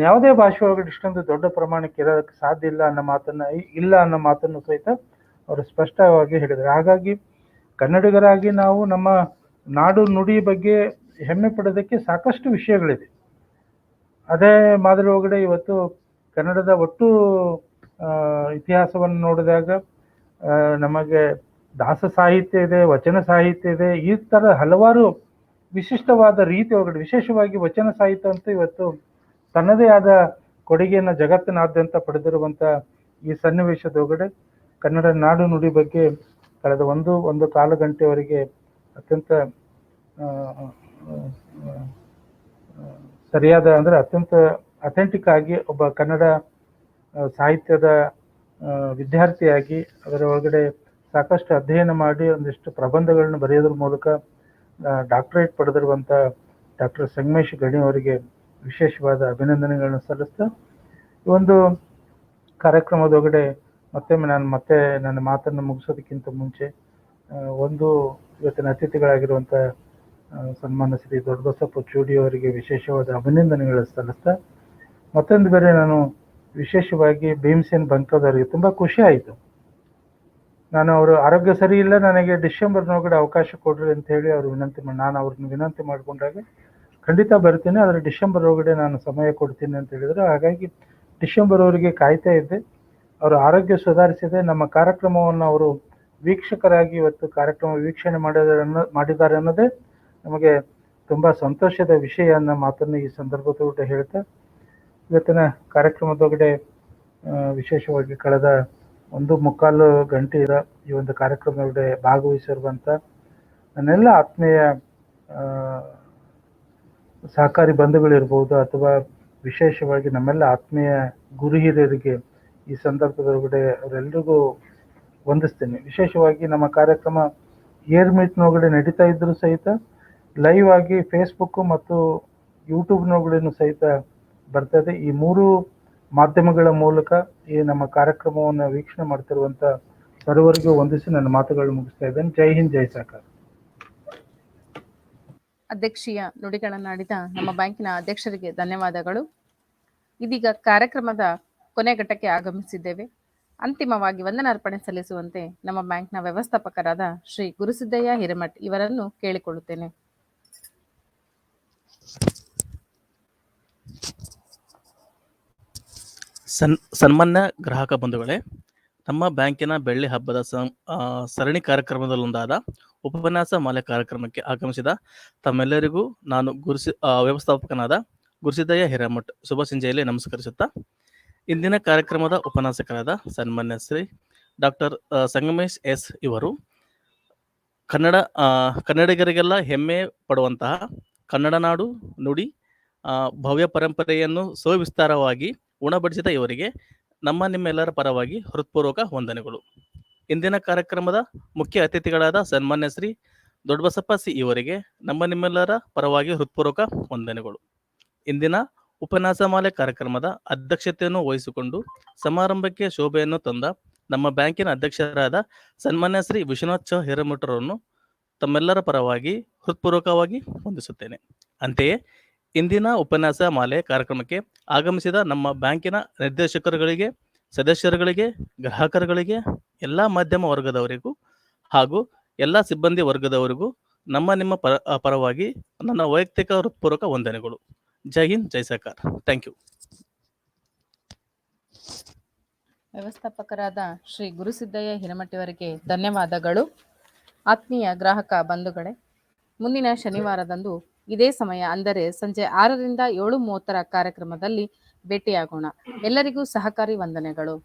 ಯಾವುದೇ ಭಾಷೆ ಒಳಗಡೆ ಇಷ್ಟೊಂದು ದೊಡ್ಡ ಪ್ರಮಾಣಕ್ಕೆ ಇರೋದಕ್ಕೆ ಸಾಧ್ಯ ಇಲ್ಲ ಅನ್ನೋ ಮಾತನ್ನು ಸಹಿತ ಅವರು ಸ್ಪಷ್ಟವಾಗಿ ಹೇಳಿದ್ದಾರೆ. ಹಾಗಾಗಿ ಕನ್ನಡಿಗರಾಗಿ ನಾವು ನಮ್ಮ ನಾಡು ನುಡಿ ಬಗ್ಗೆ ಹೆಮ್ಮೆ ಪಡೋದಕ್ಕೆ ಸಾಕಷ್ಟು ವಿಷಯಗಳಿದೆ. ಅದೇ ಮಾದರಿ ಒಳಗಡೆ ಇವತ್ತು ಕನ್ನಡದ ಒಟ್ಟು ಇತಿಹಾಸವನ್ನು ನೋಡಿದಾಗ ನಮಗೆ ದಾಸ ಸಾಹಿತ್ಯ ಇದೆ, ವಚನ ಸಾಹಿತ್ಯ ಇದೆ, ಈ ಥರ ಹಲವಾರು ವಿಶಿಷ್ಟವಾದ ರೀತಿ ಒಳಗಡೆ ವಿಶೇಷವಾಗಿ ವಚನ ಸಾಹಿತ್ಯ ಅಂತೂ ಇವತ್ತು ತನ್ನದೇ ಆದ ಕೊಡುಗೆಯನ್ನು ಜಗತ್ತಿನಾದ್ಯಂತ ಪಡೆದಿರುವಂಥ ಈ ಸನ್ನಿವೇಶದೊಳಗಡೆ ಕನ್ನಡ ನಾಡು ನುಡಿ ಬಗ್ಗೆ ಕಳೆದ ಒಂದು ಕಾಲು ಗಂಟೆವರೆಗೆ ಅತ್ಯಂತ ಸರಿಯಾದ ಅಂದರೆ ಅತ್ಯಂತ ಅಥೆಂಟಿಕ್ ಆಗಿ ಒಬ್ಬ ಕನ್ನಡ ಸಾಹಿತ್ಯದ ವಿದ್ಯಾರ್ಥಿಯಾಗಿ ಅದರ ಒಳಗಡೆ ಸಾಕಷ್ಟು ಅಧ್ಯಯನ ಮಾಡಿ ಒಂದಿಷ್ಟು ಪ್ರಬಂಧಗಳನ್ನು ಬರೆಯೋದ್ರ ಮೂಲಕ ಡಾಕ್ಟರೇಟ್ ಪಡೆದಿರುವಂಥ ಡಾಕ್ಟರ್ ಸಂಗಮೇಶ್ ಗಣಿ ಅವರಿಗೆ ವಿಶೇಷವಾದ ಅಭಿನಂದನೆಗಳನ್ನು ಸಲ್ಲಿಸ್ತಾ ಈ ಒಂದು ಕಾರ್ಯಕ್ರಮದೊಳಗಡೆ ಮತ್ತೆ ನನ್ನ ಮಾತನ್ನು ಮುಗಿಸೋದಕ್ಕಿಂತ ಮುಂಚೆ ಇವತ್ತಿನ ಅತಿಥಿಗಳಾಗಿರುವಂಥ ಸನ್ಮಾನ್ಯ ಶ್ರೀ ದೊಡ್ಡಬಸಪ್ಪ ಚೂಡಿ ಅವರಿಗೆ ವಿಶೇಷವಾದ ಅಭಿನಂದನೆಗಳನ್ನು ಸಲ್ಲಿಸ್ತಾ ಮತ್ತೊಂದು ಬೇರೆ ನಾನು ವಿಶೇಷವಾಗಿ ಭೀಮಸೇನ್ ಬಂಕದವರಿಗೆ ತುಂಬ ಖುಷಿ ಆಯಿತು. ನಾನು ಅವರು ಆರೋಗ್ಯ ಸರಿ ಇಲ್ಲ, ನನಗೆ ಡಿಸೆಂಬರ್ನೊಳಗಡೆ ಅವಕಾಶ ಕೊಡ್ರಿ ಅಂತ ಹೇಳಿ ನಾನು ಅವ್ರನ್ನ ವಿನಂತಿ ಮಾಡಿಕೊಂಡಾಗ ಖಂಡಿತ ಬರ್ತೀನಿ, ಆದರೆ ಡಿಸೆಂಬರ್ ಒಳಗಡೆ ನಾನು ಸಮಯ ಕೊಡ್ತೀನಿ ಅಂತ ಹೇಳಿದ್ರು. ಹಾಗಾಗಿ ಡಿಸೆಂಬರ್ವರೆಗೆ ಕಾಯ್ತಾ ಇದ್ದೆ. ಅವರ ಆರೋಗ್ಯ ಸುಧಾರಿಸಿದೆ. ನಮ್ಮ ಕಾರ್ಯಕ್ರಮವನ್ನು ಅವರು ವೀಕ್ಷಕರಾಗಿ ಇವತ್ತು ಕಾರ್ಯಕ್ರಮ ವೀಕ್ಷಣೆ ಮಾಡಿದ್ದಾರೆ ಅನ್ನೋದೇ ನಮಗೆ ತುಂಬ ಸಂತೋಷದ ವಿಷಯ ಅನ್ನೋ ಮಾತನ್ನು ಈ ಸಂದರ್ಭದೊಳಗಡೆ ಹೇಳ್ತಾ ಇವತ್ತಿನ ಕಾರ್ಯಕ್ರಮದೊಳಗಡೆ ವಿಶೇಷವಾಗಿ ಕಳೆದ 1.25 ಗಂಟೆ ಈ ಒಂದು ಕಾರ್ಯಕ್ರಮದೊಳಗಡೆ ಭಾಗವಹಿಸಿರುವಂಥ ನನ್ನೆಲ್ಲ ಆತ್ಮೀಯ ಸಹಕಾರಿ ಬಂಧುಗಳಿರ್ಬೋದು ಅಥವಾ ವಿಶೇಷವಾಗಿ ನಮ್ಮೆಲ್ಲ ಆತ್ಮೀಯ ಗುರು ಹಿರಿಯರಿಗೆ ಈ ಸಂದರ್ಭದೊಳಗಡೆ ಅವರೆಲ್ಲರಿಗೂ ವಂದಿಸ್ತೀನಿ. ವಿಶೇಷವಾಗಿ ನಮ್ಮ ಕಾರ್ಯಕ್ರಮ ಏರ್ಮೀಟ್ನೊಳಗಡೆ ನಡೀತಾ ಇದ್ದರೂ ಸಹಿತ ಲೈವ್ ಆಗಿ ಫೇಸ್ಬುಕ್ಕು ಮತ್ತು ಯೂಟ್ಯೂಬ್ನೊಳಗಡೆನೂ ಸಹಿತ ಬರ್ತದೆ. ಈ 3 ಮಾಧ್ಯಮಗಳ ಮೂಲಕ ಈ ನಮ್ಮ ಕಾರ್ಯಕ್ರಮವನ್ನು ವೀಕ್ಷಣೆ ಮಾಡ್ತಿರುವಂಥ ಸರ್ವರಿಗೂ ವಂದಿಸಿ ನನ್ನ ಮಾತುಗಳನ್ನು ಮುಗಿಸ್ತಾ ಇದ್ದೇನೆ. ಜೈ ಹಿಂದ್, ಜೈ ಸರ್ಕಾರ. ಅಧ್ಯಕ್ಷೀಯ ನುಡಿಗಳನ್ನಾಡಿದ ನಮ್ಮ ಬ್ಯಾಂಕಿನ ಅಧ್ಯಕ್ಷರಿಗೆ ಧನ್ಯವಾದಗಳು. ಇದೀಗ ಕಾರ್ಯಕ್ರಮದ ಕೊನೆ ಘಟ್ಟಕ್ಕೆ ಆಗಮಿಸಿದ್ದೇವೆ. ಅಂತಿಮವಾಗಿ ವಂದನಾರ್ಪಣೆ ಸಲ್ಲಿಸುವಂತೆ ನಮ್ಮ ಬ್ಯಾಂಕ್ನ ವ್ಯವಸ್ಥಾಪಕರಾದ ಶ್ರೀ ಗುರುಸಿದ್ದಯ್ಯ ಹಿರೇಮಠ್ ಇವರನ್ನು ಕೇಳಿಕೊಳ್ಳುತ್ತೇನೆ. ಸನ್ಮಾನ್ಯ ಗ್ರಾಹಕ ಬಂಧುಗಳೇ, ನಮ್ಮ ಬ್ಯಾಂಕಿನ ಬೆಳ್ಳಿ ಹಬ್ಬದ ಸರಣಿ ಕಾರ್ಯಕ್ರಮದಲ್ಲೊಂದಾದ ಉಪನ್ಯಾಸ ಮಾಲೆ ಕಾರ್ಯಕ್ರಮಕ್ಕೆ ಆಗಮಿಸಿದ ತಮ್ಮೆಲ್ಲರಿಗೂ ನಾನು ವ್ಯವಸ್ಥಾಪಕನಾದ ಗುರುಸಿದ್ದಯ್ಯ ಹಿರೇಮಠ್ ಶುಭ ಸಂಜೆಯಲ್ಲಿ ನಮಸ್ಕರಿಸುತ್ತಾ, ಇಂದಿನ ಕಾರ್ಯಕ್ರಮದ ಉಪನ್ಯಾಸಕರಾದ ಸನ್ಮಾನ್ಯ ಶ್ರೀ ಡಾಕ್ಟರ್ ಸಂಗಮೇಶ್ ಎಸ್ ಇವರು ಕನ್ನಡಿಗರಿಗೆಲ್ಲ ಹೆಮ್ಮೆ ಪಡುವಂತಹ ಕನ್ನಡ ನಾಡು ನುಡಿ ಭವ್ಯ ಪರಂಪರೆಯನ್ನು ಸುವಿಸ್ತಾರವಾಗಿ ಉಣಬಡಿಸಿದ ಇವರಿಗೆ ನಿಮ್ಮೆಲ್ಲರ ಪರವಾಗಿ ಹೃತ್ಪೂರ್ವಕ ವಂದನೆಗಳು. ಇಂದಿನ ಕಾರ್ಯಕ್ರಮದ ಮುಖ್ಯ ಅತಿಥಿಗಳಾದ ಸನ್ಮಾನ್ಯ ಶ್ರೀ ದೊಡ್ಡಬಸಪ್ಪ ಸಿ ಇವರಿಗೆ ನಿಮ್ಮೆಲ್ಲರ ಪರವಾಗಿ ಹೃತ್ಪೂರ್ವಕ ವಂದನೆಗಳು. ಇಂದಿನ ಉಪನ್ಯಾಸ ಮಾಲೆ ಕಾರ್ಯಕ್ರಮದ ಅಧ್ಯಕ್ಷತೆಯನ್ನು ವಹಿಸಿಕೊಂಡು ಸಮಾರಂಭಕ್ಕೆ ಶೋಭೆಯನ್ನು ತಂದ ನಮ್ಮ ಬ್ಯಾಂಕಿನ ಅಧ್ಯಕ್ಷರಾದ ಸನ್ಮಾನ್ಯ ಶ್ರೀ ವಿಶ್ವನಾಥ್ ಚ ಹಿರೇಮಠರನ್ನು ತಮ್ಮೆಲ್ಲರ ಪರವಾಗಿ ಹೃತ್ಪೂರ್ವಕವಾಗಿ ವಂದಿಸುತ್ತೇನೆ. ಅಂತೆಯೇ ಇಂದಿನ ಉಪನ್ಯಾಸ ಮಾಲೆ ಕಾರ್ಯಕ್ರಮಕ್ಕೆ ಆಗಮಿಸಿದ ನಮ್ಮ ಬ್ಯಾಂಕಿನ ನಿರ್ದೇಶಕರುಗಳಿಗೆ, ಸದಸ್ಯರುಗಳಿಗೆ, ಗ್ರಾಹಕರುಗಳಿಗೆ, ಎಲ್ಲ ಮಾಧ್ಯಮ ವರ್ಗದವರಿಗೂ ಹಾಗೂ ಎಲ್ಲ ಸಿಬ್ಬಂದಿ ವರ್ಗದವರಿಗೂ ನಿಮ್ಮ ಪರವಾಗಿ ನನ್ನ ವೈಯಕ್ತಿಕ ಹೃತ್ಪೂರ್ವಕ ವಂದನೆಗಳು. ಜೈ ಹಿಂದ್, ಜೈ ಸರ್ಕಾರ. Thank you. ವ್ಯವಸ್ಥಾಪಕರಾದ ಶ್ರೀ ಗುರುಸಿದ್ದಯ್ಯ ಹಿರೇಮಠ್ ಅವರಿಗೆ ಧನ್ಯವಾದಗಳು. ಆತ್ಮೀಯ ಗ್ರಾಹಕ ಬಂಧುಗಳೇ, ಮುಂದಿನ ಶನಿವಾರದಂದು ಇದೇ ಸಮಯ ಅಂದರೆ ಸಂಜೆ 6ರಿಂದ 7:30 ಕಾರ್ಯಕ್ರಮದಲ್ಲಿ ಭೇಟಿಯಾಗೋಣ. ಎಲ್ಲರಿಗೂ ಸಹಕಾರಿ ವಂದನೆಗಳು.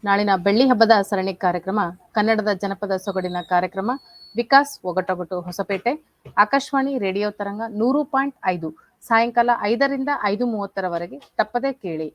ನಾಳಿನ ಬೆಳ್ಳಿ ಹಬ್ಬದ ಸರಣಿ ಕಾರ್ಯಕ್ರಮ ಕನ್ನಡದ ಜನಪದ ಸೊಗಡಿನ ಕಾರ್ಯಕ್ರಮ ವಿಕಾಸ್ ಒಗಟೊಗಟು ಹೊಸಪೇಟೆ, ಆಕಾಶವಾಣಿ ರೇಡಿಯೋ ತರಂಗ 100.5 ಸಾಯಂಕಾಲ 5ರಿಂದ 5:30 ತಪ್ಪದೆ ಕೇಳಿ.